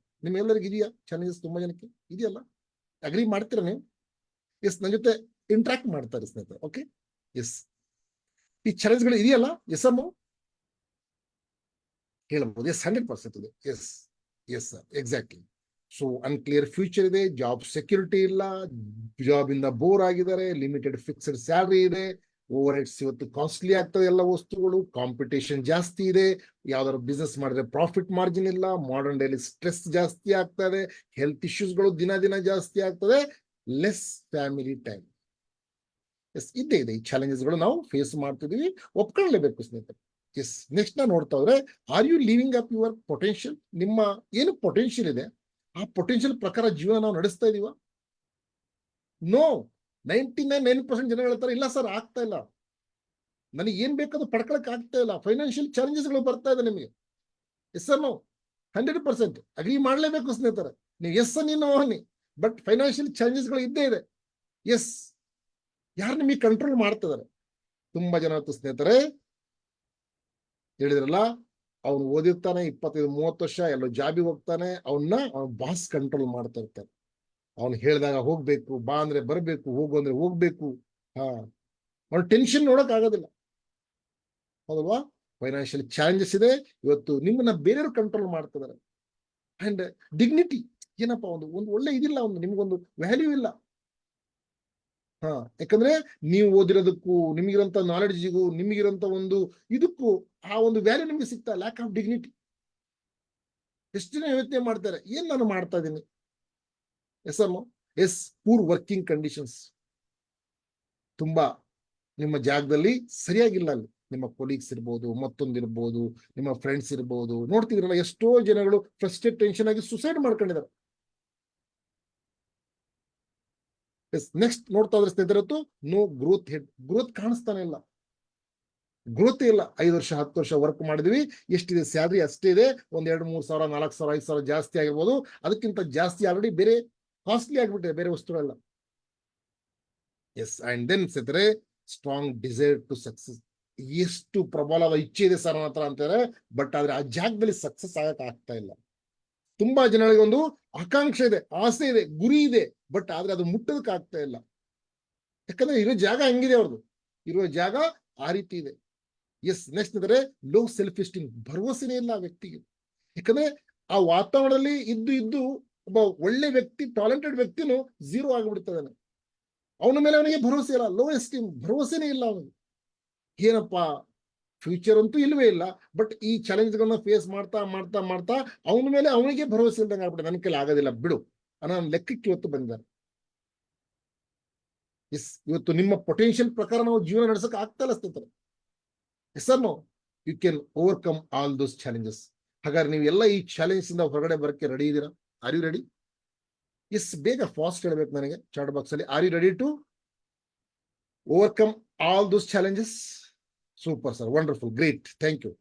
ನಿಮ್ಗೆಲ್ಲರಿಗೂ ಇದೆಯಾ ಚಾಲೆಂಜಸ್? ತುಂಬಾ ಜನಕ್ಕೆ ಇದೆಯಲ್ಲ, ಅಗ್ರಿ ಮಾಡ್ತೀರಾ ನೀವು? ಎಸ್, ನನ್ನ ಜೊತೆ ಇಂಟ್ರಾಕ್ಟ್ ಮಾಡ್ತಾರೆ ಸ್ನೇಹಿತರೆ. ಓಕೆ, ಎಸ್, ಈ ಚಾಲೆಂಜ್ಗಳು ಇದೆಯಲ್ಲ? ಎಸ್ ಅಮ್ಮ ಹೇಳ್ಬೋದು. ಎಸ್, 100% ಇದೆ. Yes sir, exactly. So unclear future ಇದೆ, ಜಾಬ್ ಸೆಕ್ಯೂರಿಟಿ ಇಲ್ಲ, ಜಾಬ್ ಇಂದ ಬೋರ್ ಆಗಿದ್ದಾರೆ, ಲಿಮಿಟೆಡ್ ಫಿಕ್ಸ್ಡ್ ಸ್ಯಾಲರಿ ಇದೆ, ಓವರ್ ಹೆಡ್ಸ್ ಇವತ್ತು ಕಾಸ್ಟ್ಲಿ ಆಗ್ತದೆ, ಎಲ್ಲ ವಸ್ತುಗಳು, ಕಾಂಪಿಟೇಷನ್ ಜಾಸ್ತಿ ಇದೆ, ಯಾವ್ದಾದ್ರು ಬಿಸ್ನೆಸ್ ಮಾಡಿದ್ರೆ ಪ್ರಾಫಿಟ್ ಮಾರ್ಜಿನ್ ಇಲ್ಲ, ಮಾಡರ್ನ್ ಡೇಲಿ ಸ್ಟ್ರೆಸ್ ಜಾಸ್ತಿ ಆಗ್ತದೆ, ಹೆಲ್ತ್ ಇಶ್ಯೂಸ್ಗಳು ದಿನ ದಿನ ಜಾಸ್ತಿ ಆಗ್ತದೆ, ಲೆಸ್ ಫ್ಯಾಮಿಲಿ ಟೈಮ್. ಎಸ್, ಇದ್ದೇ ಇದೆ. ಈ ಚಾಲೆಂಜಸ್ಗಳು ನಾವು ಫೇಸ್ ಮಾಡ್ತಿದೀವಿ, ಒಪ್ಕೊಳ್ಳೇಬೇಕು ಸ್ನೇಹಿತರೆ. ಎಸ್, ನೆಕ್ಸ್ಟ್ ನಾವು ನೋಡ್ತಾ ಹೋದ್ರೆ, are you living up your potential? ನಿಮ್ಮ ಏನು ಪೊಟೆನ್ಷಿಯಲ್ ಇದೆ ಆ ಪೊಟೆನ್ಷಿಯಲ್ ಪ್ರಕಾರ ಜೀವನ ನಾವು ನಡೆಸ್ತಾ ಇದೀವ? ನೋ. 99% ಜನ ಹೇಳ್ತಾರೆ, ಇಲ್ಲ ಸರ್ ಆಗ್ತಾ ಇಲ್ಲ, ನನಗೆ ಏನ್ ಬೇಕಾದ್ರೂ ಪಡ್ಕೊಳಕ್ ಆಗ್ತಾ ಇಲ್ಲ, ಫೈನಾನ್ಷಿಯಲ್ ಚಾಲೆಂಜಸ್ಗಳು ಬರ್ತಾ ಇದೆ ನಿಮಗೆ. Yes sir, no. 100% ಅಗ್ರಿ ಮಾಡ್ಲೇಬೇಕು ಸ್ನೇಹಿತರೆ. ನೀವು ಎಸ್ ಅನ್ನಿ ಅನ್ನಿ, ಬಟ್ ಫೈನಾನ್ಷಿಯಲ್ ಚಾಲೆಂಜಸ್ಗಳು ಇದ್ದೇ ಇದೆ. ಎಸ್, ಯಾರು ನಿಮಗೆ ಕಂಟ್ರೋಲ್ ಮಾಡ್ತಿದ್ದಾರೆ? ತುಂಬಾ ಜನ ಹೊತ್ತು ಸ್ನೇಹಿತರೆ ಹೇಳಿದ್ರಲ್ಲ, ಅವನು ಓದಿರ್ತಾನೆ 25-30 ವರ್ಷ, ಎಲ್ಲೋ ಜಾಬಿಗೆ ಹೋಗ್ತಾನೆ, ಅವನ ಬಾಸ್ ಕಂಟ್ರೋಲ್ ಮಾಡ್ತಾ ಇರ್ತಾನೆ. ಅವನು ಹೇಳಿದಾಗ ಹೋಗ್ಬೇಕು, ಬಾ ಅಂದ್ರೆ ಬರ್ಬೇಕು, ಹೋಗು ಅಂದ್ರೆ ಹೋಗ್ಬೇಕು. ಅವ್ನು ಟೆನ್ಷನ್ ನೋಡಕ್ ಆಗೋದಿಲ್ಲ, ಹೌದಲ್ವಾ? ಫೈನಾನ್ಷಿಯಲ್ ಚಾಲೆಂಜಸ್ ಇದೆ. ಇವತ್ತು ನಿಮ್ಮನ್ನ ಬೇರೆಯವ್ರು ಕಂಟ್ರೋಲ್ ಮಾಡ್ತಿದ್ದಾರೆ. ಅಂಡ್ ಡಿಗ್ನಿಟಿ ಏನಪ್ಪಾ, ಒಂದು ಒಳ್ಳೆ ಇದಿಲ್ಲ, ನಿಮ್ಗೊಂದು ವ್ಯಾಲ್ಯೂ ಇಲ್ಲ. ಯಾಕಂದ್ರೆ ನೀವು ಓದಿರೋದಕ್ಕೂ, ನಿಮಗಿರಂತ ನಾಲೆಡ್ಜಿಗೂ, ನಿಮಗಿರಂತ ಒಂದು ಇದಕ್ಕೂ ಆ ಒಂದು ವ್ಯಾಲ್ಯೂ ನಿಮ್ಗೆ ಸಿಗ್ತಾ, ಲ್ಯಾಕ್ ಆಫ್ ಡಿಗ್ನಿಟಿ. ಎಷ್ಟು ಜನ ಯೋಚನೆ ಮಾಡ್ತಾರೆ, ಏನ್ ನಾನು ಮಾಡ್ತಾ ಇದ್ದೀನಿ? ಎಸ್ ಅಮ್ಮ. ಎಸ್, ಪೂರ್ ವರ್ಕಿಂಗ್ ಕಂಡೀಷನ್ಸ್ ತುಂಬಾ ನಿಮ್ಮ ಜಾಗದಲ್ಲಿ ಸರಿಯಾಗಿಲ್ಲ. ಅಲ್ಲಿ ನಿಮ್ಮ ಕೊಲೀಗ್ಸ್ ಇರ್ಬೋದು, ಮತ್ತೊಂದಿರ್ಬೋದು, ನಿಮ್ಮ ಫ್ರೆಂಡ್ಸ್ ಇರ್ಬೋದು. ನೋಡ್ತಿದ್ರಲ್ಲ, ಎಷ್ಟೋ ಜನಗಳು ಫ್ರಸ್ಟ್ರೇಟ್, ಟೆನ್ಷನ್ ಆಗಿ ಸುಸೈಡ್ ಮಾಡ್ಕೊಂಡಿದ್ದಾರೆ. ನೆಕ್ಸ್ಟ್ ನೋಡ್ತಾ ಇದ್ರೆ ಸ್ನೇಹಿತರೆ, ನೋ ಗ್ರೋತ್ ಹೆಡ್. ಗ್ರೋತ್ ಕಾಣಿಸ್ತಾನೆ ಇಲ್ಲ, ಗ್ರೋತ್ ಇಲ್ಲ. 5 ವರ್ಷ 10 ವರ್ಷ ವರ್ಕ್ ಮಾಡಿದ್ವಿ, ಎಷ್ಟಿದೆ ಸ್ಯಾಲ್ರಿ ಅಷ್ಟೇ ಇದೆ. 1 2 3 ಸಾವಿರ 4 ಸಾವಿರ 5 ಸಾವಿರ ಜಾಸ್ತಿ ಆಗಿರ್ಬೋದು, ಅದಕ್ಕಿಂತ ಜಾಸ್ತಿ ಆಲ್ರೆಡಿ ಬೇರೆ ಕಾಸ್ಟ್ಲಿ ಆಗಿಬಿಟ್ಟಿದೆ ಬೇರೆ ವಸ್ತುಗಳೆಲ್ಲ. ಎಸ್, ಅಂಡ್ ದೆನ್ ಸ್ನೇಹಿತರೆ, ಸ್ಟ್ರಾಂಗ್ ಡಿಸೈರ್ ಟು ಸಕ್ಸಸ್. ಎಷ್ಟು ಪ್ರಬಲವಾದ ಇಚ್ಛೆ ಇದೆ ಸರ್ ಹತ್ರ ಅಂತಾರೆ, ಬಟ್ ಆದ್ರೆ ಆ ಜಾಗದಲ್ಲಿ ಸಕ್ಸಸ್ ಆಗಕ್ ಆಗ್ತಾ ಇಲ್ಲ. ತುಂಬಾ ಜನಗಳಿಗೆ ಒಂದು ಆಕಾಂಕ್ಷೆ ಇದೆ, ಆಸೆ ಇದೆ, ಗುರಿ ಇದೆ, ಬಟ್ ಆದ್ರೆ ಅದು ಮುಟ್ಟೋದಕ್ಕೆ ಆಗ್ತಾ ಇಲ್ಲ. ಯಾಕಂದ್ರೆ ಇರೋ ಜಾಗ ಹಂಗಿದೆ, ಅವ್ರದ್ದು ಇರೋ ಜಾಗ ಆ ರೀತಿ ಇದೆ. ಎಸ್, ನೆಕ್ಸ್ಟ್ ಅಂದ್ರೆ ಲೋ ಸೆಲ್ಫ್ ಎಸ್ಟೀಮ್. ಭರವಸೆನೇ ಇಲ್ಲ ಆ ವ್ಯಕ್ತಿಗೆ. ಯಾಕಂದ್ರೆ ಆ ವಾತಾವರಣದಲ್ಲಿ ಇದ್ದು ಒಬ್ಬ ಒಳ್ಳೆ ವ್ಯಕ್ತಿ, ಟ್ಯಾಲೆಂಟೆಡ್ ವ್ಯಕ್ತಿನೂ ಝೀರೋ ಆಗಿಬಿಡ್ತದಾನೆ. ಅವನ ಮೇಲೆ ಅವನಿಗೆ ಭರವಸೆ ಇಲ್ಲ, ಲೋ ಎಸ್ಟೀಮ್, ಭರವಸೆನೇ ಇಲ್ಲ ಅವನಿಗೆ. ಏನಪ್ಪಾ, ಫ್ಯೂಚರ್ ಅಂತೂ ಇಲ್ವೇ ಇಲ್ಲ, ಬಟ್ ಈ ಚಾಲೆಂಜ್ಗಳನ್ನ ಫೇಸ್ ಮಾಡ್ತಾ ಮಾಡ್ತಾ ಮಾಡ್ತಾ ಅವನ ಮೇಲೆ ಅವನಿಗೆ ಭರವಸೆ ಇಲ್ದಂಗೆ ಆಗ್ಬಿಟ್ಟೆ. ನನ್ನ ಕೈಲಿ ಆಗೋದಿಲ್ಲ ಬಿಡು ಅನ್ನೋ ಲೆಕ್ಕಕ್ಕೆ ಇವತ್ತು ಬಂದಿದ್ದಾರೆ. ಎಸ್, ಇವತ್ತು ನಿಮ್ಮ ಪೊಟೆನ್ಷಿಯಲ್ ಪ್ರಕಾರ ನಾವು ಜೀವನ ನಡೆಸಕ್ ಆಗ್ತಾ ಇಲ್ಲ ಸ್ನೇಹಿತರೆ. Yes sir, no, you can overcome all those challenges. ಹಾಗಾದ್ರೆ ನೀವು ಎಲ್ಲ ಈ ಚಾಲೆಂಜ್ ಇಂದ ಹೊರಗಡೆ ಬರಕ್ಕೆ ರೆಡಿ ಇದ್ದೀರಾ? Are you ready? ಎಸ್, ಬೇಗ ಫಾಸ್ಟ್ ಹೇಳ್ಬೇಕು ನನಗೆ ಚಾಟ್ ಬಾಕ್ಸ್ ಅಲ್ಲಿ. Are you ready to overcome all those challenges? Super sir, wonderful, great, thank you.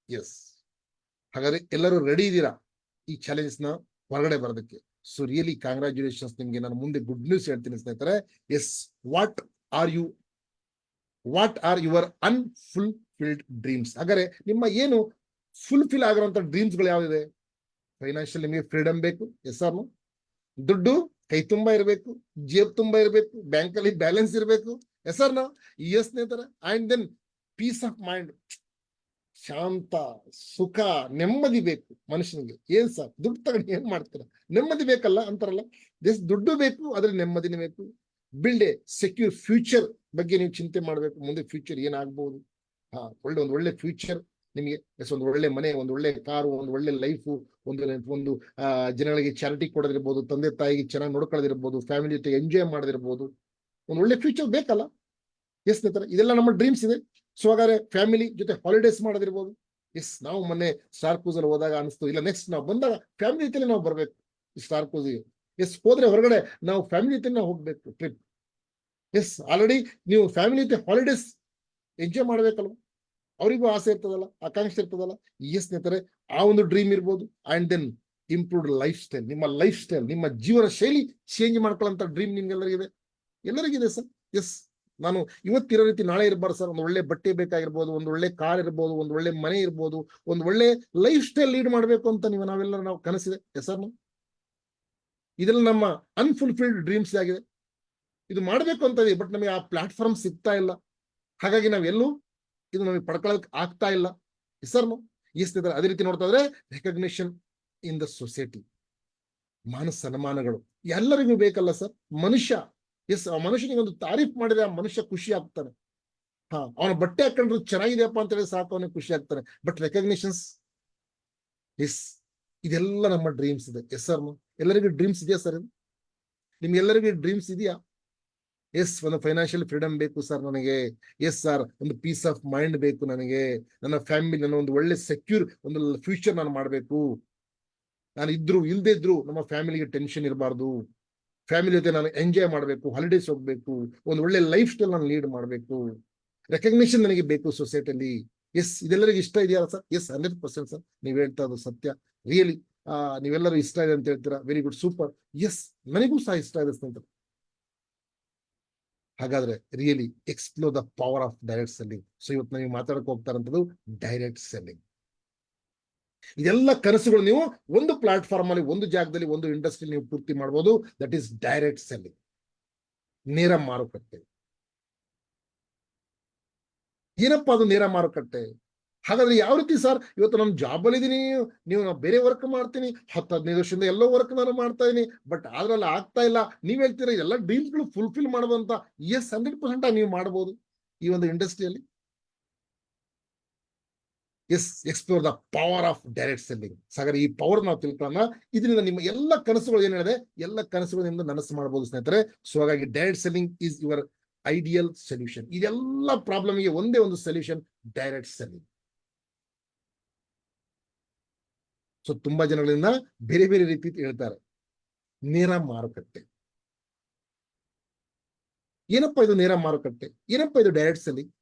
Yes, ಹಾಗಾದ್ರೆ ಎಲ್ಲರೂ ರೆಡಿ ಇದ್ದೀರಾ ಈ ಚಾಲೆಂಜಸ್ ನ ಹೊರಗಡೆ ಬರೋದಕ್ಕೆ? ಸೊ ರಿಯಲಿ ಕಾಂಗ್ರಾಚುಲೇಷನ್ಸ್ ನಿಮ್ಗೆ. ನಾನು ಮುಂದೆ ಗುಡ್ ನ್ಯೂಸ್ ಹೇಳ್ತೀನಿ ಸ್ನೇಹಿತರೆ. Yes, what are your unfulfilled dreams? ಹಾಗಾದ್ರೆ ನಿಮ್ಮ ಏನು ಫುಲ್ಫಿಲ್ ಆಗಿರುವಂತ ಡ್ರೀಮ್ಸ್ ಗಳು ಯಾವ್ದಿದೆ? ಫೈನಾನ್ಷಿಯಲ್ ನಿಮಗೆ ಫ್ರೀಡಮ್ ಬೇಕು, ಎಸ್ ಆರ್ ನೋ? ದುಡ್ಡು ಕೈ ತುಂಬಾ ಇರಬೇಕು, ಜೇಬ್ ತುಂಬಾ ಇರಬೇಕು, ಬ್ಯಾಂಕ್ ಅಲ್ಲಿ ಬ್ಯಾಲೆನ್ಸ್ ಇರಬೇಕು, ಎಸ್ ಆರ್ ನೋ? ಎಸ್ ಸ್ನೇಹಿತರೆ. And then peace of mind, ಶಾಂತ, ಸುಖ, ನೆಮ್ಮದಿ ಬೇಕು ಮನುಷ್ಯನಿಗೆ. ಏನ್ ಸರ್ ದುಡ್ಡು ತಗೊಂಡು ಏನ್ ಮಾಡ್ತೀರಾ? ನೆಮ್ಮದಿ ಬೇಕಲ್ಲ ಅಂತಾರಲ್ಲ, ದುಡ್ಡು ಬೇಕು, ಆದ್ರೆ ನೆಮ್ಮದಿನೇ ಬೇಕು. ಬಿಲ್ಡ್ ಎ ಸೆಕ್ಯೂರ್ ಫ್ಯೂಚರ್ ಬಗ್ಗೆ ನೀವು ಚಿಂತೆ ಮಾಡ್ಬೇಕು. ಮುಂದೆ ಫ್ಯೂಚರ್ ಏನಾಗ್ಬಹುದು? ಒಂದು ಒಳ್ಳೆ ಫ್ಯೂಚರ್ ನಿಮಗೆ. ಎಸ್, ಒಂದು ಒಳ್ಳೆ ಮನೆ, ಒಂದು ಒಳ್ಳೆ ಕಾರು, ಒಂದು ಒಳ್ಳೆ ಲೈಫು, ಒಂದು ಜನಗಳಿಗೆ ಚಾರಿಟಿ ಕೊಡೋದಿರ್ಬೋದು, ತಂದೆ ತಾಯಿಗೆ ಚೆನ್ನಾಗಿ ನೋಡ್ಕೊಳ್ಳೋದಿರ್ಬೋದು, ಫ್ಯಾಮಿಲಿ ಜೊತೆ ಎಂಜಾಯ್ ಮಾಡೋದಿರ್ಬೋದು. ಒಂದು ಒಳ್ಳೆ ಫ್ಯೂಚರ್ ಬೇಕಲ್ಲ? ಎಸ್ ಸ್ನೇಹಿತರೆ, ಇದೆಲ್ಲ ನಮ್ಮ ಡ್ರೀಮ್ಸ್ ಇದೆ. ಸೊ ಹಾಗಾದ್ರೆ ಫ್ಯಾಮಿಲಿ ಜೊತೆ ಹಾಲಿಡೇಸ್ ಮಾಡೋದಿರ್ಬೋದು. ಎಸ್, ನಾವು ಮೊನ್ನೆ ಸ್ಟಾರ್ ಕ್ರೂಸ್ ಅಲ್ಲಿ ಹೋದಾಗ ಅನಿಸ್ತು, ಇಲ್ಲ ನೆಕ್ಸ್ಟ್ ನಾವು ಬಂದಾಗ ಫ್ಯಾಮಿಲಿ ಜೊತೆ ನಾವು ಬರ್ಬೇಕು ಸ್ಟಾರ್ ಕ್ರೂಸ್ಗೆ. ಎಸ್, ಹೋದ್ರೆ ಹೊರಗಡೆ ನಾವು ಫ್ಯಾಮಿಲಿ ಜೊತೆ ಹೋಗ್ಬೇಕು ಟ್ರಿಪ್. ಎಸ್, ಆಲ್ರೆಡಿ ನೀವು ಫ್ಯಾಮಿಲಿ ಜೊತೆ ಹಾಲಿಡೇಸ್ ಎಂಜಾಯ್ ಮಾಡ್ಬೇಕಲ್ವ? ಅವರಿಗೂ ಆಸೆ ಇರ್ತದಲ್ಲ, ಆಕಾಂಕ್ಷೆ ಇರ್ತದಲ್ಲ. ಎಸ್ ಸ್ನೇಹಿತರೆ, ಆ ಒಂದು ಡ್ರೀಮ್ ಇರ್ಬೋದು. And then improved lifestyle, ನಿಮ್ಮ ಲೈಫ್ ಸ್ಟೈಲ್, ನಿಮ್ಮ ಜೀವನ ಶೈಲಿ ಚೇಂಜ್ ಮಾಡ್ಕೊಳ್ಳೋಂಥ ಡ್ರೀಮ್ ನಿಮ್ಗೆಲ್ಲರಿಗಿದೆ, ಎಲ್ಲರಿಗಿದೆ ಸರ್. ಎಸ್, ನಾನು ಇವತ್ತಿರೋ ರೀತಿ ನಾಳೆ ಇರಬಾರ್ದು ಸರ್. ಒಂದು ಒಳ್ಳೆ ಬಟ್ಟೆ ಬೇಕಾಗಿರ್ಬೋದು, ಒಂದು ಒಳ್ಳೆ ಕಾರ್ ಇರ್ಬೋದು, ಒಂದು ಒಳ್ಳೆ ಮನೆ ಇರ್ಬೋದು, ಒಂದು ಒಳ್ಳೆ ಲೈಫ್ ಸ್ಟೈಲ್ ಲೀಡ್ ಮಾಡಬೇಕು ಅಂತ ನಾವು ಕನಸಿದೆ. ಎಸ್ ಸರ್, ಇದೆಲ್ಲ ನಮ್ಮ ಅನ್ಫುಲ್ಫಿಲ್ಡ್ ಡ್ರೀಮ್ಸ್ ಆಗಿದೆ. ಇದು ಮಾಡಬೇಕು ಅಂತ ಇದೆ, ಬಟ್ ನಮಗೆ ಆ ಪ್ಲಾಟ್ಫಾರ್ಮ್ ಸಿಗ್ತಾ ಇಲ್ಲ. ಹಾಗಾಗಿ ನಾವೆಲ್ಲೂ ಇದು ನಮಗೆ ಪಡ್ಕೊಳ್ಳೋಕೆ ಆಗ್ತಾ ಇಲ್ಲ. ಎಸ್ ಸರ್, ಸ್ನೇಹಿತರೆ, ಅದೇ ರೀತಿ ನೋಡ್ತಾ ಇದ್ರೆ ರೆಕಗ್ನಿಷನ್ ಇನ್ ದ ಸೊಸೈಟಿ, ಮಾನ ಸನ್ಮಾನಗಳು ಎಲ್ಲರಿಗೂ ಬೇಕಲ್ಲ ಸರ್. ಮನುಷ್ಯ, ಎಸ್, ಆ ಮನುಷ್ಯನಿಗೆ ಒಂದು ತಾರೀಫ್ ಮಾಡಿದ್ರೆ ಆ ಮನುಷ್ಯ ಖುಷಿ ಆಗ್ತಾನೆ. ಅವನ ಬಟ್ಟೆ ಹಾಕೊಂಡ್ರು ಚೆನ್ನಾಗಿದೆಯಪ್ಪ ಅಂತ ಹೇಳಿ ಸಾಕು, ಅವನಿಗೆ ಖುಷಿ ಆಗ್ತಾನೆ. ಬಟ್ ರೆಕಗ್ನಿಷನ್ಸ್, ಎಸ್, ಇದೆಲ್ಲ ನಮ್ಮ ಡ್ರೀಮ್ಸ್ ಇದೆ. ಎಸ್ ಸರ್, ಎಲ್ಲರಿಗೂ ಡ್ರೀಮ್ಸ್ ಇದೆಯಾ ಸರ್? ನಿಮ್ಗೆಲ್ಲರಿಗೂ ಡ್ರೀಮ್ಸ್ ಇದೆಯಾ? ಎಸ್, ಒಂದು ಫೈನಾನ್ಷಿಯಲ್ ಫ್ರೀಡಮ್ ಬೇಕು ಸರ್ ನನಗೆ. ಎಸ್ ಸರ್, ಒಂದು ಪೀಸ್ ಆಫ್ ಮೈಂಡ್ ಬೇಕು ನನಗೆ. ನನ್ನ ಫ್ಯಾಮಿಲಿ, ನನ್ನ ಒಂದು ಒಳ್ಳೆ ಸೆಕ್ಯೂರ್ ಒಂದು ಫ್ಯೂಚರ್ ನಾನು ಮಾಡಬೇಕು. ನಾನು ಇದ್ರು ಇಲ್ದೇ ಇದ್ರು ನಮ್ಮ ಫ್ಯಾಮಿಲಿಗೆ ಟೆನ್ಷನ್ ಇರಬಾರ್ದು. ಫ್ಯಾಮಿಲಿ ಜೊತೆ ನಾನು ಎಂಜಾಯ್ ಮಾಡಬೇಕು, ಹಾಲಿಡೇಸ್ ಹೋಗ್ಬೇಕು, ಒಂದು ಒಳ್ಳೆ ಲೈಫ್ ಸ್ಟೈಲ್ ನಾನು ಲೀಡ್ ಮಾಡಬೇಕು. ರೆಕಗ್ನಿಷನ್ ನನಗೆ ಬೇಕು ಸೊಸೈಟಿಯಲ್ಲಿ. ಎಸ್, ಇದೆಲ್ಲರಿಗೂ ಇಷ್ಟ ಇದೆಯಾ ಸರ್? ಎಸ್, 100% ಸರ್, ನೀವು ಹೇಳ್ತಾ ಇರೋದು ಸತ್ಯ. ರಿಯಲಿ ನೀವೆಲ್ಲರೂ ಇಷ್ಟ ಇದೆ ಅಂತ ಹೇಳ್ತೀರಾ. Very good, super. ಎಸ್, ನನಗೂ ಸಹ ಇಷ್ಟ ಇದೆ ಸ್ನೇಹಿತರೆ. ಹಾಗಾದ್ರೆ really explore the power of direct selling. So ಇವತ್ತು ನೀವು ಮಾತಾಡಕ್ಕೆ ಹೋಗ್ತಾರಂಥದ್ದು ಡೈರೆಕ್ಟ್ ಸೆಲ್ಲಿಂಗ್. ಇದೆಲ್ಲ ಕನಸುಗಳು ನೀವು ಒಂದು ಪ್ಲಾಟ್ಫಾರ್ಮ್ ಅಲ್ಲಿ, ಒಂದು ಜಾಗದಲ್ಲಿ, ಒಂದು ಇಂಡಸ್ಟ್ರಿ ನೀವು ಪೂರ್ತಿ ಮಾಡಬಹುದು. ದಟ್ ಈಸ್ ಡೈರೆಕ್ಟ್ ಸೆಲ್ಲಿಂಗ್, ನೇರ ಮಾರುಕಟ್ಟೆ. ಏನಪ್ಪಾ ಅದು ನೇರ ಮಾರುಕಟ್ಟೆ? ಹಾಗಾದ್ರೆ ಯಾವ ರೀತಿ ಸರ್? ಇವತ್ತು ನಾನು ಜಾಬ್ ಅಲ್ಲಿ ಇದೀನಿ, ನೀವು ಬೇರೆ ವರ್ಕ್ ಮಾಡ್ತೀನಿ, 10-15 ವರ್ಷದಿಂದ ಎಲ್ಲೋ ವರ್ಕ್ ನಾನು ಮಾಡ್ತಾ ಇದೀನಿ, ಬಟ್ ಅದ್ರಲ್ಲಿ ಆಗ್ತಾ ಇಲ್ಲ. ನೀವ್ ಹೇಳ್ತೀರಾ ಎಲ್ಲ ಡ್ರೀಮ್ಸ್ ಗಳು ಫುಲ್ಫಿಲ್ ಮಾಡುವಂತ. ಎಸ್, 100% ನೀವು ಮಾಡಬಹುದು ಈ ಒಂದು ಇಂಡಸ್ಟ್ರಿಯಲ್ಲಿ. Yes, explore the power of direct selling. ಹಾಗಾದ್ರೆ ಈ ಪವರ್ ನಾವು ತಿಳ್ಕೊಳ್ಳೋಣ. ಇದರಿಂದ ನಿಮ್ಮ ಎಲ್ಲ ಕನಸುಗಳು ಏನ್ ಹೇಳಿದೆ, ಎಲ್ಲ ಕನಸುಗಳು ನಿಮ್ದು ನನಸು ಮಾಡಬಹುದು ಸ್ನೇಹಿತರೆ. ಸೊ ಹಾಗಾಗಿ direct selling is your ideal solution. ಇದೆಲ್ಲ ಪ್ರಾಬ್ಲಮ್ಗೆ ಒಂದೇ ಒಂದು ಸೊಲ್ಯೂಷನ್, ಡೈರೆಕ್ಟ್ ಸೆಲ್ಲಿಂಗ್. ಸೊ ತುಂಬಾ ಜನಗಳಿಂದ ಬೇರೆ ಬೇರೆ ರೀತಿ ಹೇಳ್ತಾರೆ. ನೇರ ಮಾರುಕಟ್ಟೆ, ಏನಪ್ಪಾ ಇದು ನೇರ ಮಾರುಕಟ್ಟೆ? ಏನಪ್ಪಾ ಇದು ಡೈರೆಕ್ಟ್ ಸೆಲ್ಲಿಂಗ್?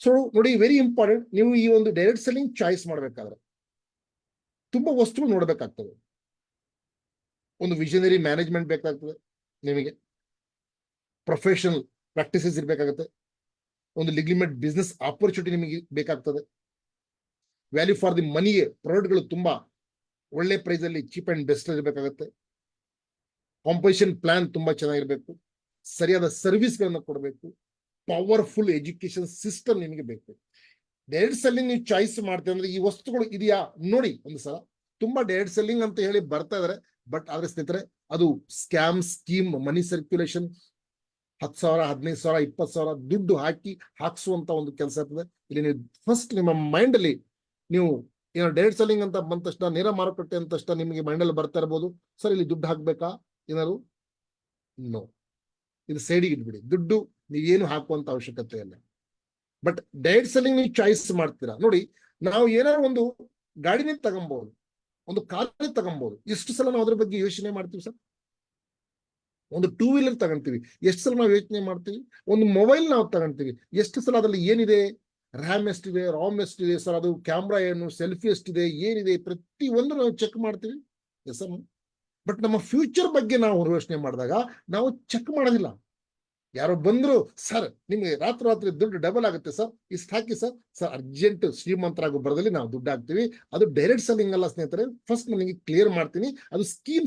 ಸೊ ನೋಡಿ, ವೆರಿ ಇಂಪಾರ್ಟೆಂಟ್. ನೀವು ಈ ಒಂದು ಡೈರೆಕ್ಟ್ ಸೆಲ್ಲಿಂಗ್ ಚಾಯ್ಸ್ ಮಾಡ್ಬೇಕಾದ್ರೆ ತುಂಬಾ ವಸ್ತುಗಳು ನೋಡ್ಬೇಕಾಗ್ತದೆ. ಒಂದು ವಿಷನರಿ ಮ್ಯಾನೇಜ್ಮೆಂಟ್ ಬೇಕಾಗ್ತದೆ ನಿಮಗೆ, ಪ್ರೊಫೆಷನಲ್ ಪ್ರಾಕ್ಟೀಸಸ್ ಇರ್ಬೇಕಾಗತ್ತೆ, ಒಂದು ಲಿಗ್ಲಿಮೆಂಟ್ ಬಿಸ್ನೆಸ್ ಆಪರ್ಚುನಿಟಿ ನಿಮಗೆ ಬೇಕಾಗ್ತದೆ, ವ್ಯಾಲ್ಯೂ ಫಾರ್ ದಿ ಮನಿಗೆ ಪ್ರಾಡಕ್ಟ್ಗಳು ತುಂಬಾ ಒಳ್ಳೆ ಪ್ರೈಸ್ ಅಲ್ಲಿ ಚೀಪ್ ಅಂಡ್ ಬೆಸ್ಟ್ ಇರಬೇಕಾಗತ್ತೆ, ಕಾಂಪೋಸಿಷನ್ ಪ್ಲಾನ್ ತುಂಬಾ ಚೆನ್ನಾಗಿರ್ಬೇಕು, ಸರಿಯಾದ ಸರ್ವಿಸ್ಗಳನ್ನ ಕೊಡಬೇಕು, ಪವರ್ಫುಲ್ ಎಜುಕೇಶನ್ ಸಿಸ್ಟಮ್ ನಿಮಗೆ ಬೇಕು. ಡೈರೆಕ್ಟ್ ಸೆಲ್ಲಿಂಗ್ ನೀವು ಚಾಯ್ಸ್ ಮಾಡ್ತೀವಿ ಅಂದ್ರೆ ಈ ವಸ್ತುಗಳು ಇದೆಯಾ ನೋಡಿ ಒಂದು ಸಲ. ತುಂಬಾ ಡೈರೆಕ್ಟ್ ಸೆಲ್ಲಿಂಗ್ ಅಂತ ಹೇಳಿ ಬರ್ತಾ ಇದಾರೆ, ಬಟ್ ಆದ್ರೆ ಸ್ನೇಹಿತರೆ ಅದು ಸ್ಕ್ಯಾಮ್, ಸ್ಕೀಮ್, ಮನಿ ಸರ್ಕ್ಯುಲೇಷನ್, 10,000, 15,000, 20,000 ದುಡ್ಡು ಹಾಕಿಸುವಂತ ಒಂದು ಕೆಲಸ ಇರ್ತದೆ. ಇಲ್ಲಿ ನೀವು ಫಸ್ಟ್ ನಿಮ್ಮ ಮೈಂಡ್ ಅಲ್ಲಿ ನೀವು ಏನೋ ಡೈರೆಕ್ಟ್ ಸೆಲ್ಲಿಂಗ್ ಅಂತ ಬಂದ ತಕ್ಷಣ, ನೇರ ಮಾರುಕಟ್ಟೆ ಅಂದ ತಕ್ಷಣ ನಿಮಗೆ ಮೈಂಡ್ ಅಲ್ಲಿ ಬರ್ತಾ ಇರ್ಬೋದು, ಸರ್ ಇಲ್ಲಿ ದುಡ್ಡು ಹಾಕ್ಬೇಕಾ ಏನಾದ್ರು? ನೋ, ಇದು ಸೈಡಿಗೆ ಇಟ್ಬಿಡಿ. ದುಡ್ಡು ನೀವೇನು ಹಾಕುವಂತ ಅವಶ್ಯಕತೆ ಇಲ್ಲ. ಬಟ್ ಡೈರೆಕ್ಟ್ ಸೆಲ್ಲಿಂಗ್ ನೀವು ಚಾಯ್ಸ್ ಮಾಡ್ತೀರಾ ನೋಡಿ. ನಾವು ಏನಾದ್ರು ಒಂದು ಗಾಡಿನೇ ತಗೊಬಹುದು, ಒಂದು ಕಾರೇ ತಗೊಬಹುದು. ಎಷ್ಟು ಸಲ ನಾವು ಅದ್ರ ಬಗ್ಗೆ ಯೋಚನೆ ಮಾಡ್ತೀವಿ ಸರ್? ಒಂದು 2 ವೀಲರ್ ತಗೊಂತೀವಿ, ಎಷ್ಟು ಸಲ ನಾವು ಯೋಚನೆ ಮಾಡ್ತೀವಿ? ಒಂದು ಮೊಬೈಲ್ ನಾವು ತಗೊಂತೀವಿ, ಎಷ್ಟು ಸಲ ಅದ್ರಲ್ಲಿ ಏನಿದೆ, ರ್ಯಾಮ್ ಎಷ್ಟಿದೆ, ರಾಮ್ ಎಷ್ಟಿದೆ ಸರ್, ಅದು ಕ್ಯಾಮ್ರಾ ಏನು, ಸೆಲ್ಫಿ ಎಷ್ಟಿದೆ, ಏನಿದೆ, ಪ್ರತಿ ಒಂದು ನಾವು ಚೆಕ್ ಮಾಡ್ತೀವಿ. Yes sir. ಬಟ್ ನಮ್ಮ ಫ್ಯೂಚರ್ ಬಗ್ಗೆ ನಾವು ಯೋಚನೆ ಮಾಡಿದಾಗ ನಾವು ಚೆಕ್ ಮಾಡೋದಿಲ್ಲ. ಯಾರೋ ಬಂದ್ರು, ಸರ್ ನಿಮ್ಗೆ ರಾತ್ರಿ ದುಡ್ಡು ಡಬಲ್ ಆಗುತ್ತೆ ಸರ್, ಇಷ್ಟು ಹಾಕಿ ಸರ್, ಸರ್ ಅರ್ಜೆಂಟ್ ಶ್ರೀಮಂತರಾಗೋ ಬರದಲ್ಲಿ ನಾವು ದುಡ್ಡು ಹಾಕ್ತೀವಿ. ಅದು ಡೈರೆಕ್ಟ್ ಸೆಲ್ಲಿಂಗ್ ಅಲ್ಲ ಸ್ನೇಹಿತರೆ. ಫಸ್ಟ್ ನನಗೆ ಕ್ಲಿಯರ್ ಮಾಡ್ತೀನಿ, ಅದು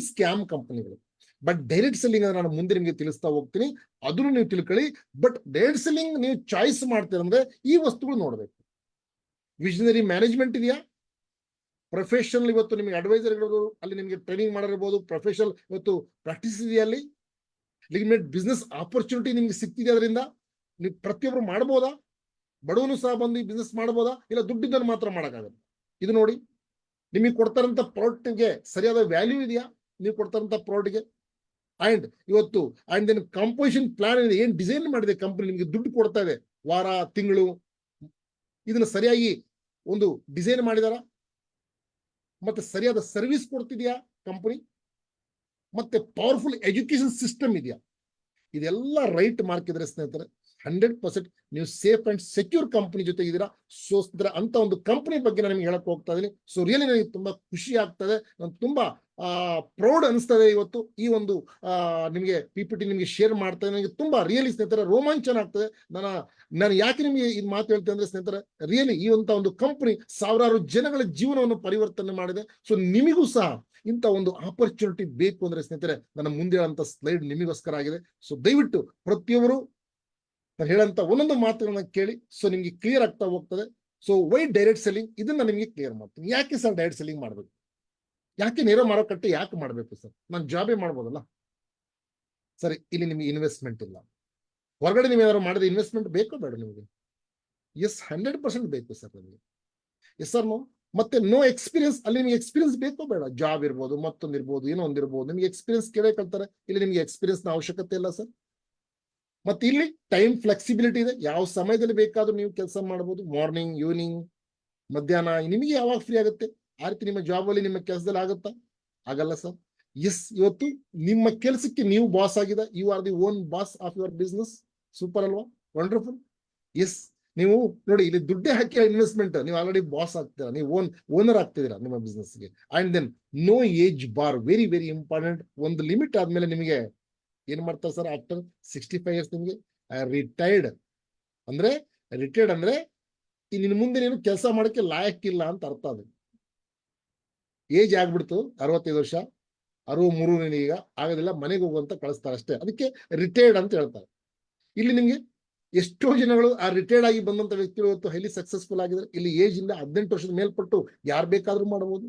ಸ್ಕ್ಯಾಮ್ ಕಂಪನಿಗಳು. ಬಟ್ ಡೈರೆಕ್ಟ್ ಸೆಲ್ಲಿಂಗ್ ಅಂದ್ರೆ ನಾನು ಮುಂದೆ ನಿಮಗೆ ತಿಳಿಸ್ತಾ ಹೋಗ್ತೀನಿ, ಅದನ್ನು ನೀವು ತಿಳ್ಕೊಳ್ಳಿ. ಬಟ್ ಡೈರೆಕ್ಟ್ ಸೆಲ್ಲಿಂಗ್ ನೀವು ಚಾಯ್ಸ್ ಮಾಡ್ತೀರಂದ್ರೆ ಈ ವಸ್ತುಗಳು ನೋಡ್ಬೇಕು. ವಿಷನರಿ ಮ್ಯಾನೇಜ್ಮೆಂಟ್ ಇದೆಯಾ? ಪ್ರೊಫೆಷನಲ್ ಇವತ್ತು ನಿಮಗೆ ಅಡ್ವೈಸರ್ ಇರ್ಬೋದು, ಅಲ್ಲಿ ನಿಮಗೆ ಟ್ರೈನಿಂಗ್ ಮಾಡಿರ್ಬೋದು. ಪ್ರೊಫೆಷನಲ್ ಇವತ್ತು ಪ್ರಾಕ್ಟೀಸ್ ಇದೆಯಾ? ಅಲ್ಲಿ ಲಿಮಿಟೆಡ್ ಬಿಸ್ನೆಸ್ ಆಪರ್ಚುನಿಟಿ ನಿಮ್ಗೆ ಸಿಗ್ತಿದೆ. ಅದರಿಂದ ನೀವು ಪ್ರತಿಯೊಬ್ಬರು ಮಾಡ್ಬೋದಾ? ಬಡವನು ಸಹ ಬಂದು ಈ ಬಿಸ್ನೆಸ್ ಮಾಡ್ಬೋದಾ? ಇಲ್ಲ ದುಡ್ಡಿದ್ದನ್ನು ಮಾತ್ರ ಮಾಡೋಕ್ಕಾಗತ್ತೆ? ಇದು ನೋಡಿ, ನಿಮಗೆ ಕೊಡ್ತಾರಂತ ಪ್ರಾಡಕ್ಟ್ಗೆ ಸರಿಯಾದ ವ್ಯಾಲ್ಯೂ ಇದೆಯಾ? ನೀವು ಕೊಡ್ತಾರಂತ ಪ್ರಾಡಕ್ಟ್ಗೆ ಅಂಡ್ ಇವತ್ತು ಅಂಡ್ ದೆನ್ ಕಾಂಪೋಸಿಷನ್ ಪ್ಲಾನ್ ಇದೆ, ಏನ್ ಡಿಸೈನ್ ಮಾಡಿದೆ ಕಂಪನಿ, ನಿಮಗೆ ದುಡ್ಡು ಕೊಡ್ತಾ ಇದೆ ವಾರ ತಿಂಗಳು, ಇದನ್ನ ಸರಿಯಾಗಿ ಒಂದು ಡಿಸೈನ್ ಮಾಡಿದಾರ? ಮತ್ತೆ ಸರಿಯಾದ ಸರ್ವಿಸ್ ಕೊಡ್ತಿದ್ಯಾ ಕಂಪನಿ? ಮತ್ತೆ ಪವರ್ಫುಲ್ ಎಜುಕೇಶನ್ ಸಿಸ್ಟಮ್ ಇದೆಯಾ? ಇದೆಲ್ಲ ರೈಟ್ ಮಾರ್ಕ್ ಇದ್ರೆ ಸ್ನೇಹಿತರೆ 100% ನೀವು ಸೇಫ್ ಅಂಡ್ ಸೆಕ್ಯೂರ್ ಕಂಪನಿ ಜೊತೆ ಇದ್ದೀರಾ. ಸೊ ಅಂತ ಒಂದು ಕಂಪನಿ ಬಗ್ಗೆ ನಾನು ನಿಮ್ಗೆ ಹೇಳಕ್ ಹೋಗ್ತಾ ಇದೀನಿ. ಸೊ ರಿಯಲಿ ನನಗೆ ತುಂಬಾ ಖುಷಿ ಆಗ್ತದೆ, ನಾನು ತುಂಬಾ ಪ್ರೌಡ್ ಅನಿಸ್ತದೆ ಇವತ್ತು ಈ ಒಂದು ನಿಮಗೆ PPT ನಿಮಗೆ ಶೇರ್ ಮಾಡ್ತಾ ಇದ್ದೀನಿ. ನನಗೆ ತುಂಬಾ ರಿಯಲಿ ಸ್ನೇಹಿತರೆ ರೋಮಾಂಚನ ಆಗ್ತದೆ. ನಾನು ಯಾಕೆ ನಿಮಗೆ ಇದು ಮಾತು ಹೇಳ್ತೇನೆ ಅಂದ್ರೆ ಸ್ನೇಹಿತರೆ, ರಿಯಲಿ ಈ ಒಂದು ಕಂಪನಿ ಸಾವಿರಾರು ಜನಗಳ ಜೀವನವನ್ನು ಪರಿವರ್ತನೆ ಮಾಡಿದೆ. ಸೊ ನಿಮಗೂ ಸಹ ಇಂಥ ಒಂದು ಆಪರ್ಚುನಿಟಿ ಬೇಕು ಅಂದ್ರೆ ಸ್ನೇಹಿತರೆ, ನನ್ನ ಮುಂದೆ ಹೇಳಂತ ಸ್ಲೈಡ್ ನಿಮಗೋಸ್ಕರ ಆಗಿದೆ. ಸೊ ದಯವಿಟ್ಟು ಪ್ರತಿಯೊಬ್ಬರು ನಾನು ಹೇಳಂತ ಒಂದೊಂದು ಮಾತುಗಳನ್ನ ಕೇಳಿ, ಸೊ ನಿಮ್ಗೆ ಕ್ಲಿಯರ್ ಆಗ್ತಾ ಹೋಗ್ತದೆ. ಸೊ ವೈ ಡೈರೆಕ್ಟ್ ಸೆಲ್ಲಿಂಗ್, ಇದನ್ನ ನಿಮಗೆ ಕ್ಲಿಯರ್ ಮಾಡ್ತೀನಿ. ಯಾಕೆ ಸರ್ ಡೈರೆಕ್ಟ್ ಸೆಲ್ಲಿಂಗ್ ಮಾಡ್ಬೇಕು? ಯಾಕೆ ನೇರ ಮಾರುಕಟ್ಟೆ ಯಾಕೆ ಮಾಡ್ಬೇಕು ಸರ್? ನಾನು ಜಾಬೇ ಮಾಡ್ಬೋದಲ್ಲ? ಸರಿ, ಇಲ್ಲಿ ನಿಮಗೆ ಇನ್ವೆಸ್ಟ್ಮೆಂಟ್ ಇಲ್ಲ, ಹೊರಗಡೆ ನೀವು ಏನಾದ್ರು ಮಾಡಿದ ಇನ್ವೆಸ್ಟ್ಮೆಂಟ್ ಬೇಕೋ ಬೇಡ ನಿಮಗೆ? ಎಸ್, 100% ಬೇಕು ಸರ್ ನಿಮಗೆ. Yes sir no. ಮತ್ತೆ ನೋ ಎಕ್ಸ್ಪೀರಿಯನ್ಸ್, ಅಲ್ಲಿ ನಿಮಗೆ ಎಕ್ಸ್ಪೀರಿಯನ್ಸ್ ಬೇಕೋ ಬೇಡ? ಜಾಬ್ ಇರ್ಬೋದು, ಮತ್ತೊಂದು ಇರ್ಬೋದು, ಏನೋ ಒಂದಿರ್ಬೋದು, ನಿಮಗೆ ಎಕ್ಸ್ಪೀರಿಯನ್ಸ್ ಕೇಳೇ ಕಳ್ತಾರೆ. ಇಲ್ಲಿ ನಿಮಗೆ ಎಕ್ಸ್ಪೀರಿಯನ್ಸ್ ನ ಅವಶ್ಯಕತೆ ಇಲ್ಲ ಸರ್. ಮತ್ತೆ ಇಲ್ಲಿ ಟೈಮ್ ಫ್ಲೆಕ್ಸಿಬಿಲಿಟಿ ಇದೆ, ಯಾವ ಸಮಯದಲ್ಲಿ ಬೇಕಾದ್ರೂ ನೀವು ಕೆಲಸ ಮಾಡಬಹುದು. ಮಾರ್ನಿಂಗ್, ಈವ್ನಿಂಗ್, ಮಧ್ಯಾಹ್ನ, ನಿಮಗೆ ಯಾವಾಗ ಫ್ರೀ ಆಗುತ್ತೆ ಆ ರೀತಿ ನಿಮ್ಮ ಜಾಬ್ ಅಲ್ಲಿ, ನಿಮ್ಮ ಕೆಲಸದಲ್ಲಿ ಆಗುತ್ತಾ? ಆಗಲ್ಲ ಸರ್. ಎಸ್, ಇವತ್ತು ನಿಮ್ಮ ಕೆಲಸಕ್ಕೆ ನೀವು ಬಾಸ್ ಆಗಿದೆ. You are the own boss of your business. Super ಅಲ್ವಾ? ವಂಡರ್ಫುಲ್. ಎಸ್, ನೀವು ನೋಡಿ, ಇಲ್ಲಿ ದುಡ್ಡೇ ಹಾಕಿ ಇನ್ವೆಸ್ಟ್ಮೆಂಟ್, ನೀವು ಆಲ್ರೆಡಿ ಬಾಸ್ ಆಗ್ತೀರಾ, ನೀವು ಓನರ್ ಆಗ್ತಿದ್ದೀರಾ ನಿಮ್ಮ ಬಿಸ್ನೆಸ್ಗೆ. And then no age bar, very very important. ಒಂದು ಲಿಮಿಟ್ ಆದ್ಮೇಲೆ ನಿಮಗೆ ಏನ್ ಮಾಡ್ತಾರೆ ಸರ್? ಆಫ್ಟರ್ 65 ಇಯರ್ಸ್ ನಿಮಗೆ ರಿಟೈರ್ಡ್ ಅಂದ್ರೆ, ರಿಟೈರ್ಡ್ ಅಂದ್ರೆ ಇನ್ನು ಮುಂದೆ ನೀನು ಕೆಲಸ ಮಾಡಕ್ಕೆ ಲಾಯಕ್ಕಿಲ್ಲ ಅಂತ ಅರ್ಥ. ಅದು ಏಜ್ ಆಗ್ಬಿಡ್ತು, 65 ವರ್ಷ, 63 ಈಗ ಆಗೋದಿಲ್ಲ, ಮನೆಗೆ ಹೋಗುವಂತ ಕಳಿಸ್ತಾರೆ ಅಷ್ಟೇ. ಅದಕ್ಕೆ ರಿಟೈರ್ಡ್ ಅಂತ ಹೇಳ್ತಾರೆ. ಇಲ್ಲಿ ನಿಮ್ಗೆ ಎಷ್ಟೋ ಜನಗಳು ಆ ರಿಟೈರ್ಡ್ ಆಗಿ ಬಂದಂತ ವ್ಯಕ್ತಿಗಳು ಇವತ್ತು ಹೈಲಿ ಸಕ್ಸಸ್ಫುಲ್ ಆಗಿದ್ದಾರೆ. ಇಲ್ಲಿ ಏಜ್ ಇಲ್ಲ, 18 ವರ್ಷದ ಮೇಲ್ಪಟ್ಟು ಯಾರು ಬೇಕಾದ್ರೂ ಮಾಡಬಹುದು.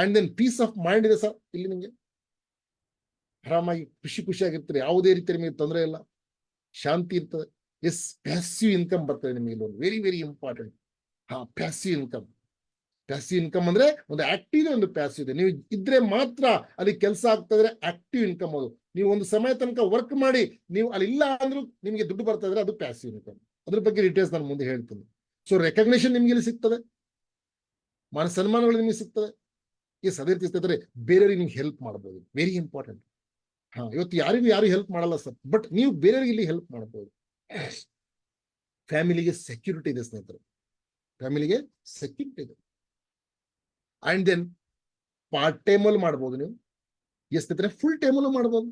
And then peace of mind ಇದೆ ಸರ್. ಇಲ್ಲಿ ನಿಮ್ಗೆ ಆರಾಮಾಗಿ ಖುಷಿಯಾಗಿರ್ತೀರಿ, ಯಾವುದೇ ರೀತಿ ನಿಮಗೆ ತೊಂದರೆ ಇಲ್ಲ, ಶಾಂತಿ ಇರ್ತದೆ. ಎಸ್, ಪ್ಯಾಸಿವ್ ಇನ್ಕಮ್ ಬರ್ತದೆ ನಿಮಗೆ. ಇಲ್ಲಿ very very important. Passive income. Passive income ಅಂದ್ರೆ ಒಂದು ಆಕ್ಟಿವ್ ಇದೆ, ಒಂದು ಪ್ಯಾಸಿವ್ ಇದೆ. ನೀವು ಇದ್ರೆ ಮಾತ್ರ ಅಲ್ಲಿ ಕೆಲಸ ಆಗ್ತಾ ಇದ್ರೆ ಆಕ್ಟಿವ್ ಇನ್ಕಮ್. ಅದು ನೀವು ಒಂದು ಸಮಯ ತನಕ ವರ್ಕ್ ಮಾಡಿ ನೀವು ಅಲ್ಲಿ ಇಲ್ಲ ಅಂದ್ರೂ ನಿಮಗೆ ದುಡ್ಡು ಬರ್ತಾ ಇದ್ರೆ ಅದು ಪ್ಯಾಸಿವ್ ಇನ್ಕಮ್. ಅದ್ರ ಬಗ್ಗೆ ಡೀಟೇಲ್ಸ್ ನಾನು ಮುಂದೆ ಹೇಳ್ತೀನಿ. ಸೊ ರೆಕಗ್ನೇಷನ್ ನಿಮ್ಗೆ ಇಲ್ಲಿ ಸಿಗ್ತದೆ, ಮಾನ ಸನ್ಮಾನಗಳು ನಿಮಗೆ ಸಿಗ್ತದೆ. ಎಸ್, ಅದೇ ರೀತಿ ಇರ್ತದೆ, ಬೇರೆಯವ್ರಿಗೆ ನೀವು ಹೆಲ್ಪ್ ಮಾಡಬಹುದು. Very important. ಇವತ್ತು ಯಾರು ಹೆಲ್ಪ್ ಮಾಡಲ್ಲ ಸರ್, ಬಟ್ ನೀವು ಬೇರೆಯವ್ರಿಗೆ ಇಲ್ಲಿ ಹೆಲ್ಪ್ ಮಾಡಬಹುದು. ಫ್ಯಾಮಿಲಿಗೆ ಸೆಕ್ಯೂರಿಟಿ ಇದೆ ಸ್ನೇಹಿತರೆ, ಫ್ಯಾಮಿಲಿಗೆ ಸೆಕ್ಯೂರಿಟಿ ಇದೆ. ಅಂಡ್ ದೆನ್ ಪಾರ್ಟ್ ಟೈಮ್ ಅಲ್ಲಿ ಮಾಡ್ಬೋದು ನೀವು. ಸ್ನೇಹಿತರೆ, ಫುಲ್ ಟೈಮ್ ಅಲ್ಲೂ ಮಾಡ್ಬೋದು.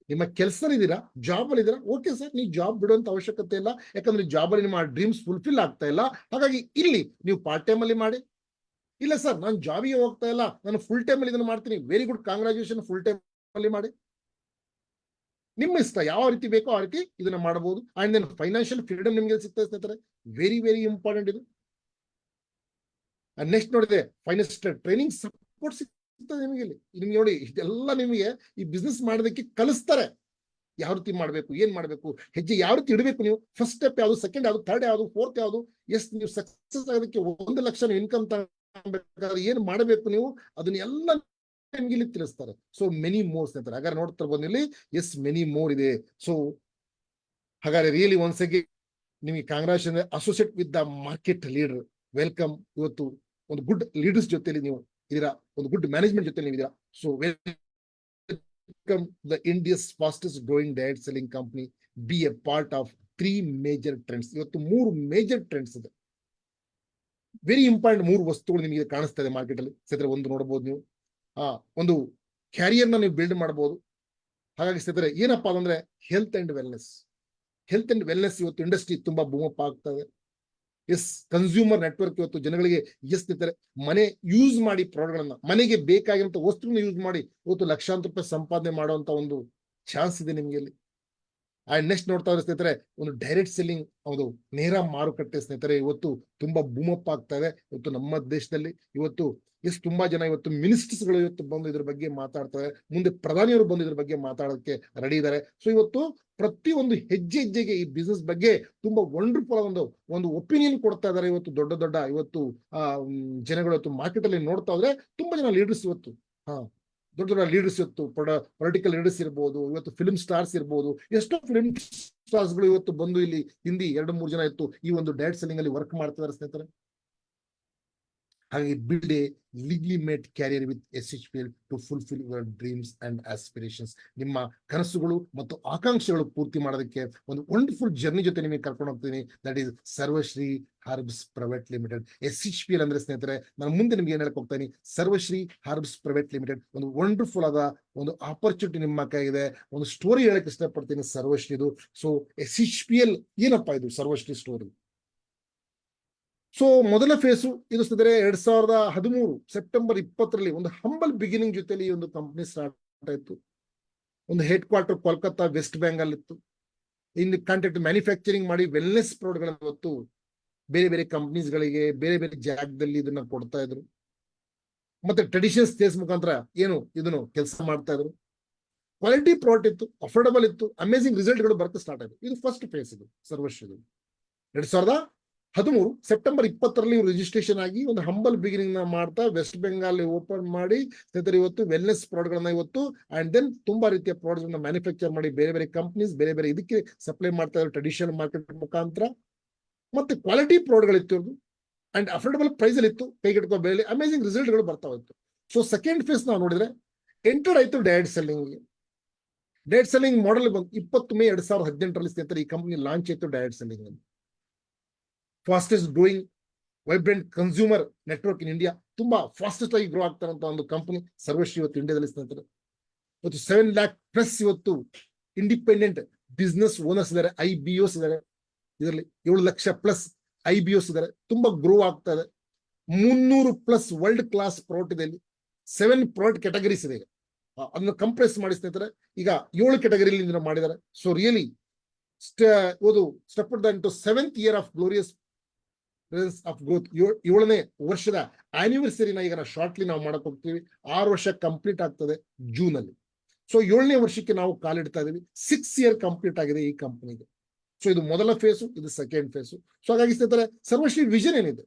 ನಿಮ್ಮ ಕೆಲಸ ಇದ್ದೀರಾ, ಜಾಬ್ ಅಲ್ಲಿ ಇದ್ದೀರಾ, ಓಕೆ ಸರ್, ನೀವು ಜಾಬ್ ಬಿಡುವಂತ ಅವಶ್ಯಕತೆ ಇಲ್ಲ. ಯಾಕಂದ್ರೆ ಜಾಬ್ ಅಲ್ಲಿ ನಿಮ್ಮ ಡ್ರೀಮ್ಸ್ ಫುಲ್ಫಿಲ್ ಆಗ್ತಾ ಇಲ್ಲ. ಹಾಗಾಗಿ ಇಲ್ಲಿ ನೀವು ಪಾರ್ಟ್ ಟೈಮ್ ಅಲ್ಲಿ ಮಾಡಿ. ಇಲ್ಲ ಸರ್, ನಾನು ಜಾಬಿಗೆ ಹೋಗ್ತಾ ಇಲ್ಲ, ನಾನು ಫುಲ್ ಟೈಮ್ ಅಲ್ಲಿ ಇದನ್ನು ಮಾಡ್ತೀನಿ, very good, congratulation, full time ಅಲ್ಲಿ ಮಾಡಿ. ನಿಮ್ಮ ಇಷ್ಟ, ಯಾವ ರೀತಿ ಬೇಕೋ ಆ ರೀತಿ ಇದನ್ನ ಮಾಡಬಹುದು. ಅಂಡ್ ದೆನ್ ಫೈನಾನ್ಷಿಯಲ್ ಫ್ರೀಡಮ್ ನಿಮಗೆ ಸಿಗ್ತದೆ ಸ್ನೇಹಿತರೆ, ವೆರಿ ವೆರಿ ಇಂಪಾರ್ಟೆಂಟ್ ಇದು. ನೆಕ್ಸ್ಟ್ ನೋಡಿದ್ರೆ ಫೈನಾನ್ಷಿಯಲ್ ಟ್ರೈನಿಂಗ್ ಸಪೋರ್ಟ್ ಸಿಗ್ತದೆ ನಿಮಗೆ. ನಿಮ್ಗೆ ನೋಡಿ, ಇದೆಲ್ಲ ನಿಮಗೆ ಈ ಬಿಸ್ನೆಸ್ ಮಾಡೋದಕ್ಕೆ ಕಲಿಸ್ತಾರೆ. ಯಾವ ರೀತಿ ಮಾಡ್ಬೇಕು, ಏನ್ ಮಾಡ್ಬೇಕು, ಹೆಜ್ಜೆ ಯಾವ ರೀತಿ ಇಡಬೇಕು, ನೀವು ಫಸ್ಟ್ ಸ್ಟೆಪ್ ಯಾವುದು, ಸೆಕೆಂಡ್ ಯಾವುದು, ಥರ್ಡ್ ಯಾವುದು, ಫೋರ್ತ್ ಯಾವುದು. ಎಸ್, ನೀವು ಸಕ್ಸಸ್ ಆಗೋದಕ್ಕೆ 1 ಲಕ್ಷ ಇನ್ಕಮ್ ತಗೋಬೇಕಾದ್ರೆ ಏನ್ ಮಾಡಬೇಕು ನೀವು, ಅದನ್ನೆಲ್ಲ ನಿಮ್ಗೆ ಇಲ್ಲಿ ತಿಳಿಸ್ತಾರೆ. ಸೊ ಮೆನಿ ಮೋರ್ ಸ್ನೇಹಿತರೆ, ಹಾಗಾದ್ರೆ ನೋಡ್ತಾ ಇರ್ಬೋದು ಇಲ್ಲಿ. ಎಸ್, ಮೆನಿ ಮೋರ್ ಇದೆ. ಸೊ ಹಾಗಾದ್ರೆ ರಿಯಲಿ ಒನ್ಸ್ ಅಗೇನ್ ನಿಮಗೆ congratulation, associate with the market leader. Welcome. ಇವತ್ತು ಒಂದು ಗುಡ್ ಲೀಡರ್ಸ್ ಜೊತೆಲಿ ನೀವು ಇದೀರಾ, ಒಂದು ಗುಡ್ ಮ್ಯಾನೇಜ್ಮೆಂಟ್ ಜೊತೆ ನೀವು ಇದೀರಾ. So welcome the India's fastest growing direct selling company. B A part of 3 major trends. ಇವತ್ತು 3 ಮೇಜರ್ ಟ್ರೆಂಡ್ಸ್ ಇದೆ, ವೆರಿ ಇಂಪಾರ್ಟೆಂಟ್. 3 ವಸ್ತುಗಳು ನಿಮಗೆ ಕಾಣಿಸ್ತಾ ಇದೆ ಮಾರ್ಕೆಟ್ ಅಲ್ಲಿ. ಸ್ನೇಹಿತರೆ, ಒಂದು ನೋಡಬಹುದು ನೀವು, ಒಂದು ಕ್ಯಾರಿಯರ್ ನ ನೀವು ಬಿಲ್ಡ್ ಮಾಡಬಹುದು. ಹಾಗಾಗಿ ಸ್ನೇಹಿತರೆ, ಏನಪ್ಪಾ ಅಂದ್ರೆ health and wellness. Health and wellness ಇವತ್ತು ಇಂಡಸ್ಟ್ರಿ ತುಂಬಾ ಬೂಮಪ್ ಆಗ್ತದೆ. ಎಸ್, ಕನ್ಸ್ಯೂಮರ್ ನೆಟ್ವರ್ಕ್ ಇವತ್ತು ಜನಗಳಿಗೆ ಸ್ನೇಹಿತರೆ ಮನೆ ಯೂಸ್ ಮಾಡಿ ಪ್ರಾಡಕ್ಟ್ಗಳನ್ನ, ಮನೆಗೆ ಬೇಕಾಗಿರುವಂತ ವಸ್ತುಗಳನ್ನ ಯೂಸ್ ಮಾಡಿ ಇವತ್ತು ಲಕ್ಷಾಂತರ ರೂಪಾಯಿ ಸಂಪಾದನೆ ಮಾಡುವಂತ ಒಂದು ಚಾನ್ಸ್ ಇದೆ ನಿಮ್ಗೆ ಇಲ್ಲಿ. ಅಂಡ್ ನೆಕ್ಸ್ಟ್ ನೋಡ್ತಾ ಇದ್ರೆ ಸ್ನೇಹಿತರೆ, ಒಂದು ಡೈರೆಕ್ಟ್ ಸೆಲ್ಲಿಂಗ್, ಒಂದು ನೇರ ಮಾರುಕಟ್ಟೆ ಸ್ನೇಹಿತರೆ ಇವತ್ತು ತುಂಬಾ ಬೂಮಪ್ ಆಗ್ತಾ ಇದೆ ಇವತ್ತು ನಮ್ಮ ದೇಶದಲ್ಲಿ. ಇವತ್ತು ತುಂಬಾ ಜನ ಇವತ್ತು ಮಿನಿಸ್ಟರ್ಸ್ ಗಳು ಇವತ್ತು ಬಂದು ಇದ್ರ ಬಗ್ಗೆ ಮಾತಾಡ್ತಾರೆ, ಮುಂದೆ ಪ್ರಧಾನಿಯವರು ಬಂದು ಇದ್ರ ಬಗ್ಗೆ ಮಾತಾಡೋದಕ್ಕೆ ರೆಡಿ ಇದ್ದಾರೆ. ಸೊ ಇವತ್ತು ಪ್ರತಿಯೊಂದು ಹೆಜ್ಜೆಗೆ ಈ ಬಿಸ್ನೆಸ್ ಬಗ್ಗೆ ತುಂಬಾ ವಂಡರ್ಫುಲ್ ಒಂದು ಒಪಿನಿಯನ್ ಕೊಡ್ತಾ ಇದ್ದಾರೆ. ಇವತ್ತು ದೊಡ್ಡ ಇವತ್ತು ಜನಗಳು ಇವತ್ತು ಮಾರ್ಕೆಟ್ ಅಲ್ಲಿ ನೋಡ್ತಾ ಇದ್ರೆ ತುಂಬಾ ಜನ ಲೀಡರ್ಸ್ ಇವತ್ತು ದೊಡ್ಡ ಲೀಡರ್ಸ್ ಇವತ್ತು ಪೊಲಿಟಿಕಲ್ ಲೀಡರ್ಸ್ ಇರ್ಬೋದು, ಇವತ್ತು ಫಿಲ್ಮ್ ಸ್ಟಾರ್ಸ್ ಇರ್ಬೋದು, ಎಷ್ಟೋ ಫಿಲ್ಮ್ ಸ್ಟಾರ್ಸ್ ಗಳು ಇವತ್ತು ಬಂದು ಇಲ್ಲಿ ಹಿಂದಿ 2-3 ಜನ ಇತ್ತು ಈ ಒಂದು ಡೈರೆಕ್ಟ್ ಸೆಲ್ಲಿಂಗ್ ಅಲ್ಲಿ ವರ್ಕ್ ಮಾಡ್ತಿದ್ದಾರೆ ಸ್ನೇಹಿತರೆ. ಹಾಗಾಗಿ build A legally made career with SHPL to fulfill your dreams and aspirations. ನಿಮ್ಮ ಕನಸುಗಳು ಮತ್ತು ಆಕಾಂಕ್ಷೆಗಳು ಪೂರ್ತಿ ಮಾಡೋದಕ್ಕೆ ಒಂದು ವಂಡರ್ಫುಲ್ ಜರ್ನಿ ಜೊತೆ ನಿಮಗೆ ಕರ್ಕೊಂಡು ಹೋಗ್ತೀನಿ. That is Sarvashree herbs private limited. SHPL ಅಂದ್ರೆ ಸ್ನೇಹಿತರೆ, ನಾನು ಮುಂದೆ ನಿಮ್ಗೆ ಏನ್ ಹೇಳಕ್ ಹೋಗ್ತೀನಿ, ಸರ್ವಶ್ರೀ ಹರ್ಬ್ಸ್ ಪ್ರೈವೇಟ್ ಲಿಮಿಟೆಡ್ ಒಂದು ವಂಡರ್ಫುಲ್ ಆದ ಒಂದು ಆಪರ್ಚುನಿಟಿ ನಿಮ್ಮ ಕೈಗಿದೆ. ಒಂದು ಸ್ಟೋರಿ ಹೇಳಕ್ ಇಷ್ಟಪಡ್ತೀನಿ ಸರ್ವಶ್ರೀದು. ಸೊ SHPL ಏನಪ್ಪಾ ಇದು ಸರ್ವಶ್ರೀ ಸ್ಟೋರಿ. ಸೊ ಮೊದಲ ಫೇಸು ಇದು ಸ್ನೇಹಿತರೆ 2013 ಸೆಪ್ಟೆಂಬರ್ 20 ಒಂದು ಹಂಬಲ್ ಬಿಗಿನಿಂಗ್ ಜೊತೆಲಿ ಈ ಒಂದು ಕಂಪನಿ ಸ್ಟಾರ್ಟ್ ಆಯ್ತು. ಒಂದು ಹೆಡ್ ಕ್ವಾರ್ಟರ್ ಕೋಲ್ಕತ್ತಾ ವೆಸ್ಟ್ ಬೆಂಗಾಲ್ ಇತ್ತು. ಇನ್ನು ಕಾಂಟ್ರಾಕ್ಟ್ ಮ್ಯಾನುಫ್ಯಾಕ್ಚರಿಂಗ್ ಮಾಡಿ ವೆಲ್ನೆಸ್ ಪ್ರಾಡಕ್ಟ್ ಗಳನ್ನ ಇವತ್ತು ಬೇರೆ ಕಂಪನೀಸ್ ಗಳಿಗೆ ಬೇರೆ ಜಾಗದಲ್ಲಿ ಇದನ್ನ ಕೊಡ್ತಾ ಇದ್ರು. ಮತ್ತೆ ಟ್ರೆಡಿಷನಲ್ ಸ್ಟೇಜ್ ಮುಖಾಂತರ ಏನು ಇದನ್ನು ಕೆಲಸ ಮಾಡ್ತಾ ಇದ್ರು. ಕ್ವಾಲಿಟಿ ಪ್ರಾಡಕ್ಟ್ ಇತ್ತು, ಅಫೋರ್ಡಬಲ್ ಇತ್ತು, ಅಮೇಸಿಂಗ್ ರಿಸಲ್ಟ್ಗಳು ಬರುತ್ತೆ ಸ್ಟಾರ್ಟ್ ಆಯಿತು. ಇದು ಫಸ್ಟ್ ಫೇಸ್. ಇದು ಸರ್ವಶ್ರೀ 2013 ಸೆಪ್ಟೆಂಬರ್ 20ರಲ್ಲಿ ರಿಜಿಸ್ಟ್ರೇಷನ್ ಆಗಿ ಒಂದು ಹಂಬಲ್ ಬಿಗಿನಿಂಗ್ ಮಾಡ್ತಾ ವೆಸ್ಟ್ ಬೆಂಗಾಲ್ ಓಪನ್ ಮಾಡಿ ಇವತ್ತು ವೆಲ್ನೆಸ್ ಪ್ರಾಡಕ್ಟ್ ಗಳನ್ನ ಇವತ್ತು ಅಂಡ್ ದೆನ್ ತುಂಬಾ ರೀತಿಯ ಪ್ರಾಡಕ್ಟ್ ಗಳನ್ನ ಮ್ಯಾನುಫ್ಯಾಕ್ಚರ್ ಮಾಡಿ ಬೇರೆ ಬೇರೆ ಕಂಪನೀಸ್ ಬೇರೆ ಬೇರೆ ಇದಕ್ಕೆ ಸಪ್ಲೈ ಮಾಡ್ತಾ ಇದ್ದಾರೆ ಟ್ರೆಡಿಷನಲ್ ಮಾರ್ಕೆಟ್ ಮುಖಾಂತರ. ಮತ್ತೆ ಕ್ವಾಲಿಟಿ ಪ್ರಾಡಕ್ಟ್ ಗಳಿತ್ತು ಇವ್ರದ್ದು ಅಂಡ್ ಅಫೋರ್ಡಬಲ್ ಪ್ರೈಸ್ ಅಲ್ಲಿ ಇತ್ತು, ಕೈಗೆಟುಕೋ ಬೆಲೆ, ಅಮೇಸಿಂಗ್ ರಿಸಲ್ಟ್ ಗಳು ಬರ್ತಾ ಇತ್ತು. ಸೊ ಸೆಕೆಂಡ್ ಫೇಸ್ ನಾವು ನೋಡಿದ್ರೆ ಎಂಟರ್ಡ್ ಆಯ್ತು direct selling. Direct selling model ಬಂದು 20 ಮೇ 2018ರಲ್ಲಿ ಸ್ನೇಹಿತರೆ ಈ ಕಂಪನಿ ಲಾಂಚ್ ಆಯ್ತು direct selling. Fastest growing vibrant consumer network in India, ತುಂಬಾ ಫಾಸ್ಟೆಸ್ಟ್ ಆಗಿ ಗ್ರೋ ಆಗ್ತಾರಂತ ಒಂದು ಕಂಪನಿ ಸರ್ವಶ್ರೀ ಇವತ್ತು ಇಂಡಿಯಾದಲ್ಲಿ ಸ್ನೇಹಿತರೆ. ಇವತ್ತು 7 lakh ಪ್ಲಸ್ ಇವತ್ತು ಇಂಡಿಪೆಂಡೆಂಟ್ ಬಿಸ್ನೆಸ್ ಓನರ್ಸ್ ಇದ್ದಾರೆ, IBOs ಇದ್ದಾರೆ. ಇದರಲ್ಲಿ 7 ಲಕ್ಷ ಪ್ಲಸ್ IBOs ಇದ್ದಾರೆ. ತುಂಬಾ ಗ್ರೋ ಆಗ್ತಾ ಇದೆ. 300+ ವರ್ಲ್ಡ್ ಕ್ಲಾಸ್ ಪ್ರಾಡಕ್ಟ್ ಇದೆ. ಇಲ್ಲಿ 7 ಪ್ರಾಡಕ್ಟ್ ಕ್ಯಾಟಗರೀಸ್ ಇದೆ. ಅದನ್ನು ಕಂಪ್ರೆಸ್ ಮಾಡಿ ಸ್ನೇಹಿತರೆ ಈಗ 7 ಕ್ಯಾಟಗರಿಯಲ್ಲಿ ಮಾಡಿದ್ದಾರೆ. So really step into 7th year of glorious of growth. 7ನೇ ವರ್ಷದ ಆನಿವರ್ಸರಿನ ಈಗ ಶಾರ್ಟ್ಲಿ ನಾವು ಮಾಡಕ್ ಹೋಗ್ತೀವಿ. 6 ವರ್ಷ ಕಂಪ್ಲೀಟ್ ಆಗ್ತದೆ ಜೂನ್ ಅಲ್ಲಿ. ಸೊ 7ನೇ ವರ್ಷಕ್ಕೆ ನಾವು ಕಾಲಿಡ್ತಾ ಇದೀವಿ. 6 year ಕಂಪ್ಲೀಟ್ ಆಗಿದೆ ಈ ಕಂಪನಿಗೆ. ಸೊ ಇದು ಮೊದಲ ಫೇಸು, ಇದು ಸೆಕೆಂಡ್ ಫೇಸು. ಸೊ ಹಾಗಾಗಿ ಸ್ನೇಹಿತರೆ ಸರ್ವಶ್ರೀ ವಿಷನ್ ಏನಿದೆ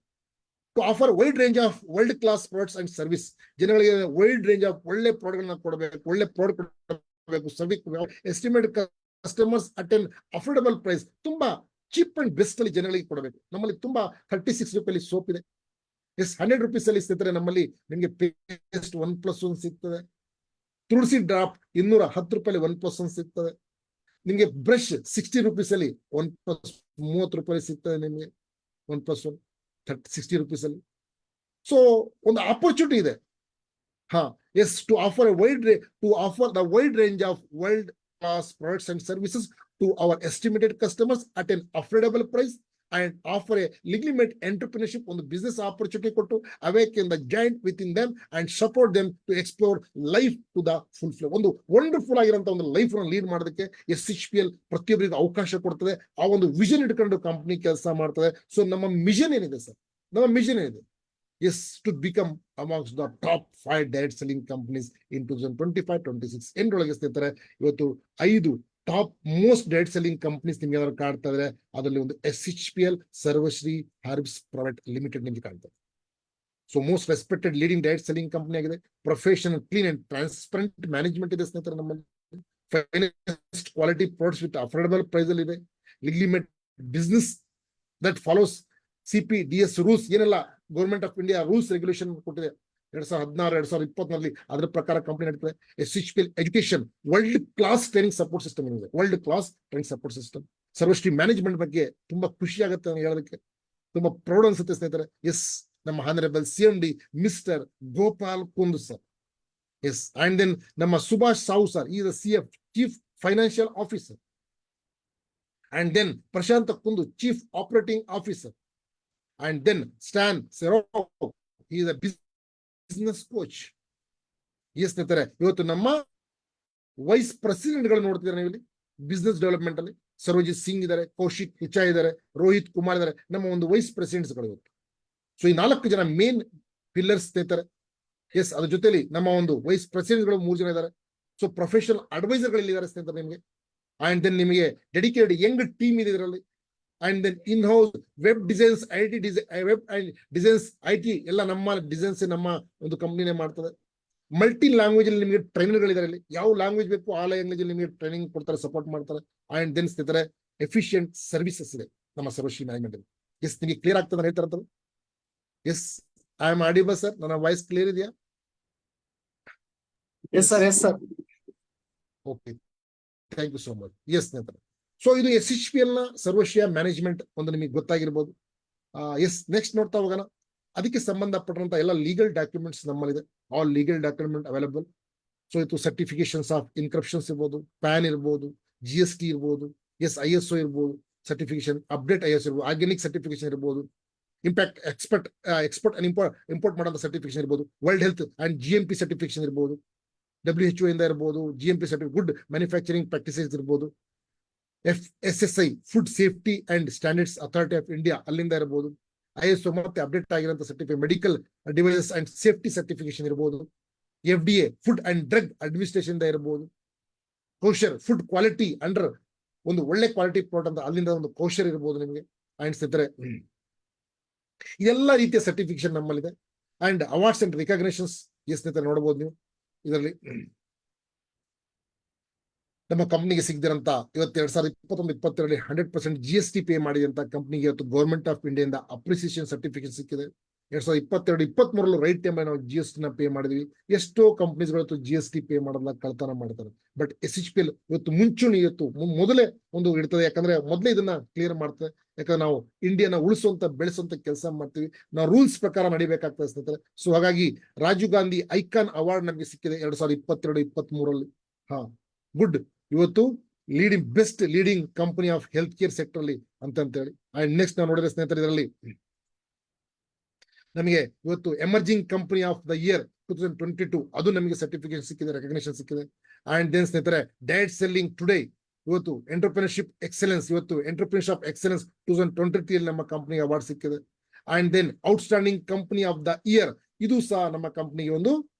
to offer wide range of world class products and service. ಜನಗಳಿಗೆ ವೈಡ್ ರೇಂಜ್ ಆಫ್ ಒಳ್ಳೆ ಪ್ರಾಡಕ್ಟ್ ಕೊಡಬೇಕು, ಒಳ್ಳೆ ಪ್ರಾಡಕ್ಟ್ ಕೊಡಬೇಕು, service estimate customers at an affordable price, ತುಂಬಾ ಚೀಪ್ ಅಂಡ್ ಬೆಸ್ಟ್ ಅಲ್ಲಿ ಜನಗಳಿಗೆ ಕೊಡಬೇಕು. ನಮ್ಮಲ್ಲಿ ತುಂಬಾ 36 ರೂಪಾಯಿ ಸೋಪ್ ಇದೆ. 100 rupees ಅಲ್ಲಿ ಸಿಗ್ತಾರೆ. ನಮ್ಮಲ್ಲಿ ನಿಮಗೆ ಪೇಸ್ಟ್ 1+1 ಸಿಗ್ತದೆ. ತುಳಸಿ ಡ್ರಾಪ್ 210 ರೂಪಾಯಿ 1+1 ಸಿಗ್ತದೆ. ನಿಮಗೆ ಬ್ರಷ್ 60 rupees ಅಲ್ಲಿ 1+30 ರೂಪಾಯಿ ಸಿಗ್ತದೆ. ನಿಮಗೆ 1+1 60 rupees ಅಲ್ಲಿ. ಸೊ ಒಂದು ಆಪರ್ಚುನಿಟಿ ಇದೆ. To offer the wide range of world class products and services to our estimated customers at an affordable price and offer a legitimate entrepreneurship, ಒಂದು business opportunity ಕೊಟ್ಟು awaken the giant within them and support them to explore life to the full flow. ಒಂದು wonderful ಆಗಿರುವಂತ ಒಂದು life ನ lead ಮಾಡೋದಕ್ಕೆ SHPL ಪ್ರತಿಯೊಬ್ಬರಿಗೂ ಅವಕಾಶ ಕೊಡ್ತದೆ. ಆ ಒಂದು ವಿಷನ್ ಇಟ್ಕೊಂಡು ಕಂಪನಿ ಕೆಲಸ ಮಾಡ್ತದೆ. ಸೊ ನಮ್ಮ ಮಿಷನ್ ಏನಿದೆ ಸರ್, ನಮ್ಮ ಮಿಷನ್ ಏನಿದೆ to become amongst the top 5 direct selling companies in 2025-26. ಎಂದ್ರೊಳಗೆ ಸ್ನೇಹಿತರೆ ಇವತ್ತು 5 top most direct selling companies ನಿಮ್ಗೆ ಯಾರು ಕಾಡ್ತಾ ಇದ್ರೆ ಅದರಲ್ಲಿ ಒಂದು SHPL Sarvashree herbs private limited ನಿಮ್ಗೆ ಕಾಣ್ತದೆ. So most respected leading direct selling company ಆಗಿದೆ. Professional clean and transparent management ಇದೆ ಸ್ನೇಹಿತರೆ. ನಮ್ಮಲ್ಲಿ finance quality products with affordable price ಅಲ್ಲಿ ಇದೆ. Legitimate business that follows CPDS rules, ಏನೆಲ್ಲ government of India rules regulation ಕೊಟ್ಟಿದೆ 2016-2024 ಅದರ ಪ್ರಕಾರ ಕಂಪನಿ ನಡೀತದೆ. SHPL education world class training support system ಏನಿದೆ, world class training support system. Sarvashree management ಬಗ್ಗೆ ತುಂಬಾ ಖುಷಿ ಆಗುತ್ತೆ ಹೇಳೋದಕ್ಕೆ, ತುಂಬಾ ಪ್ರೌಡ್ ಅನ್ಸುತ್ತೆ ಸ್ನೇಹಿತರೆ. ನಮ್ಮ ಹಾನರೇಬಲ್ CMD ಮಿಸ್ಟರ್ ಗೋಪಾಲ್ ಕುಂದು ಸರ್. ಅಂಡ್ ದೆನ್ ನಮ್ಮ ಸುಭಾಷ್ ಸಾವು ಸರ್, ಈ CF chief financial officer. And then Prashanth Kundu chief operating officer. And then Stan Serov, he is a business coach. ಸ್ನೇಹಿತರೆ ಇವತ್ತು ನಮ್ಮ ವೈಸ್ ಪ್ರೆಸಿಡೆಂಟ್ ಗಳು ನೋಡ್ತಿದ್ದಾರೆ ನೀವು ಇಲ್ಲಿ ಬಿಸ್ನೆಸ್ ಡೆವಲಪ್ಮೆಂಟ್ ಅಲ್ಲಿ. ಸರ್ವಜಿತ್ ಸಿಂಗ್ ಇದ್ದಾರೆ, ಕೌಶಿಕ್ ಪಿಚಾ ಇದ್ದಾರೆ, ರೋಹಿತ್ ಕುಮಾರ್ ಇದ್ದಾರೆ, ನಮ್ಮ ಒಂದು ವೈಸ್ ಪ್ರೆಸಿಡೆಂಟ್ಸ್ ಗಳು ಇವತ್ತು. ಸೊ ಈ 4 ಜನ ಮೇನ್ ಪಿಲ್ಲರ್ಸ್ ಸ್ನೇಹಿತರೆ. ಅದ್ರ ಜೊತೆಲಿ ನಮ್ಮ ಒಂದು ವೈಸ್ ಪ್ರೆಸಿಡೆಂಟ್ ಗಳು 3 ಜನ ಇದ್ದಾರೆ. ಸೊ ಪ್ರೊಫೆಷನಲ್ ಅಡ್ವೈಸರ್ ಗಳು ಇದ್ದಾರೆ ಸ್ನೇಹಿತರೆ ನಿಮಗೆ. ಅಂಡ್ ದೆನ್ ನಿಮಗೆ ಡೆಡಿಕೇಟೆಡ್ ಯಂಗ್ ಟೀಮ್ ಇದೆ ಇದರಲ್ಲಿ. And then in house web designs, web designs, IT ಎಲ್ಲ ನಮ್ಮ ಡಿಸೈನ್ಸ್ ನಮ್ಮ ಒಂದು ಕಂಪ್ನಿನೇ ಮಾಡ್ತದೆ. ಮಲ್ಟಿ ಲ್ಯಾಂಗ್ವೇಜ್ ಅಲ್ಲಿ ನಿಮಗೆ ಟ್ರೈನರ್ಗಳಿದ್ದಾರೆ. ಇಲ್ಲಿ ಯಾವ ಲ್ಯಾಂಗ್ವೇಜ್ ಬೇಕು ಆ ಲ್ಯಾಂಗ್ವೇಜ್ ಅಲ್ಲಿ ನಿಮಗೆ ಟ್ರೈನಿಂಗ್ ಕೊಡ್ತಾರೆ, ಸಪೋರ್ಟ್ ಮಾಡ್ತಾರೆ. ಅಂಡ್ ದೆನ್ ಸ್ನೇಹಿತರೆ ಎಫಿಷಿಯಂಟ್ ಸರ್ವಿಸಸ್ ಇದೆ ನಮ್ಮ ಸರ್ವಶ್ರೀ ಮ್ಯಾನೇಜ್ಮೆಂಟ್ ಅಲ್ಲಿ. ನಿಮಗೆ ಕ್ಲಿಯರ್ ಆಗ್ತದೆ ಹೇಳ್ತಾರಂತ. ಐ ಆಮ್ ಆಡಿಬಲ್ ಸರ್, ನನ್ನ ವಾಯ್ಸ್ ಕ್ಲಿಯರ್ ಇದೆಯಾ? Yes sir. Okay, thank you so much. ಸ್ನೇಹಿತರೆ ಸೊ ಇದು SHPL ನ ಸರ್ವಶ್ರೀಯ ಮ್ಯಾನೇಜ್ಮೆಂಟ್ ಒಂದು ನಿಮಗೆ ಗೊತ್ತಾಗಿರ್ಬೋದು. ನೆಕ್ಸ್ಟ್ ನೋಡ್ತಾ ಹೋಗೋಣ. ಅದಕ್ಕೆ ಸಂಬಂಧಪಟ್ಟಂತ ಎಲ್ಲ ಲೀಗಲ್ ಡಾಕ್ಯುಮೆಂಟ್ಸ್ ನಮ್ಮಲ್ಲಿದೆ. All legal document available. So ಇದು ಸರ್ಟಿಫಿಕೇಶನ್ಸ್ ಆಫ್ ಇನ್ಕ್ರಿಪ್ಷನ್ಸ್ ಇರ್ಬೋದು, ಪ್ಯಾನ್ ಇರ್ಬೋದು, GST ಇರ್ಬೋದು, ISO ಇರ್ಬೋದು, ಸರ್ಟಿಫಿಕೇಶನ್ ಅಪ್ಡೇಟ್ ISO ಇರ್ಬೋದು, ಆರ್ಗ್ಯಾನಿಕ್ ಸರ್ಟಿಫಿಕೇಶನ್ ಇರ್ಬೋದು, ಇಂಪ್ಯಾಕ್ಟ್ ಎಕ್ಸ್ಪೋರ್ಟ್ ಅಂಡ್ ಇಂಪೋರ್ಟ್ ಮಾಡೋಂಥ ಸರ್ಟಿಫಿಕೇಶನ್ ಇರ್ಬೋದು, world health and GMP certification ಇರ್ಬೋದು, WHO ಇಂದ ಇರ್ಬೋದು, GMP certificate, good manufacturing practices ಇರ್ಬೋದು, FSSI food safety and standards authority of India ಅಲ್ಲಿಂದ ಇರಬಹುದು, ISO ಮತ್ತೆ ಅಪ್ಡೇಟ್ ಆಗಿರುವಂತಹ certificate, medical devices and safety certification ಇರಬಹುದು, FDA food and drug administration ಇರಬಹುದು, ಕೌಶರ್ ಫುಡ್ ಕ್ವಾಲಿಟಿ ಅಂಡರ್ ಒಂದು ಒಳ್ಳೆ ಕ್ವಾಲಿಟಿ ಪ್ರಾಡಕ್ಟ್ ಅಂತ ಅಲ್ಲಿಂದ ಒಂದು ಕೌಶರ್ ಇರ್ಬೋದು ನಿಮಗೆ. ಅಂಡ್ ಸ್ನೇಹಿತರೆ ಇದೆಲ್ಲ ರೀತಿಯ ಸರ್ಟಿಫಿಕೇಶನ್ ನಮ್ಮಲ್ಲಿದೆ. ಅಂಡ್ ಅವಾರ್ಡ್ಸ್ ಅಂಡ್ ರಿಕಗ್ನೇಷನ್ಸ್ ಸ್ನೇಹಿತರೆ ನೋಡಬಹುದು ನೀವು ಇದರಲ್ಲಿ. ನಮ್ಮ ಕಂಪ್ನಿಗೆ ಸಿಗದಿರಂತ ಇವತ್ತು 2021-22 100% GST ಪೇ ಮಾಡಿದಂತ ಕಂಪ್ನಿಗೆ ಇವತ್ತು ಗೌರ್ಮೆಂಟ್ ಆಫ್ ಇಂಡಿಯಾದಿಂದ ಅಪ್ರಿಸಿಯೇಷನ್ ಸರ್ಟಿಫಿಕೇಟ್ ಸಿಕ್ಕಿದೆ. 2022-23 ರೈಟ್ ಟೈಮ್ ನಾವು GST ನ ಪೇ ಮಾಡಿದ್ವಿ. ಎಷ್ಟೋ ಕಂಪ್ನೀಸ್ಗಳು GST ಪೇ ಮಾಡೋದನ್ನ ಕಳ್ತನ ಮಾಡ್ತಾರೆ. ಬಟ್ SHPL ಇವತ್ತು ಮುಂಚೂಣಿ ಇವತ್ತು ಮೊದಲೇ ಒಂದು ಇರ್ತದೆ. ಯಾಕಂದ್ರೆ ಮೊದಲೇ ಇದನ್ನ ಕ್ಲಿಯರ್ ಮಾಡ್ತದೆ. ಯಾಕಂದ್ರೆ ನಾವು ಇಂಡಿಯಾನ ಉಳಿಸುವಂತ ಬೆಳೆಸುವಂತ ಕೆಲಸ ಮಾಡ್ತೀವಿ. ನಾವು ರೂಲ್ಸ್ ಪ್ರಕಾರ ನಡಿಬೇಕಾಗ್ತದೆ ಸ್ನೇಹಿತರೆ. ಸೊ ಹಾಗಾಗಿ ರಾಜೀವ್ ಗಾಂಧಿ ಐಕಾನ್ ಅವಾರ್ಡ್ ನಮಗೆ ಸಿಕ್ಕಿದೆ 2022-23. ಗುಡ್. ಇವತ್ತು best leading company of health care sector ಅಲ್ಲಿ ಅಂತ ಹೇಳಿ. ಅಂಡ್ ನೆಕ್ಸ್ಟ್ ನಾವು ನೋಡಿದ್ರೆ ಸ್ನೇಹಿತರೆ ಇದರಲ್ಲಿ ನಮಗೆ ಇವತ್ತು emerging company of the year 2022 ಅದು ನಮಗೆ ಸರ್ಟಿಫಿಕೇಟ್ ಸಿಕ್ಕಿದೆ, ರೆಕಗ್ನೇಷನ್ ಸಿಕ್ಕಿದೆ. ಅಂಡ್ ದೆನ್ ಸ್ನೇಹಿತರೆ ಡೈರೆಕ್ಟ್ ಸೆಲ್ಲಿಂಗ್ ಟುಡೇ ಇವತ್ತು ಎಂಟರ್ಪ್ರಿನರ್ಶಿಪ್ ಎಕ್ಸಲೆನ್ಸ್ ಇವತ್ತು ಎಂಟರ್ಪ್ರಿನರ್ಶಿಪ್ ಎಕ್ಸಲೆನ್ಸ್ 2023 ಅಲ್ಲಿ ನಮ್ಮ ಕಂಪನಿಗೆ ಅವಾರ್ಡ್ ಸಿಕ್ಕಿದೆ. And then outstanding company of the year ಇದು ಸಹ ನಮ್ಮ ಕಂಪನಿಗೆ ಒಂದು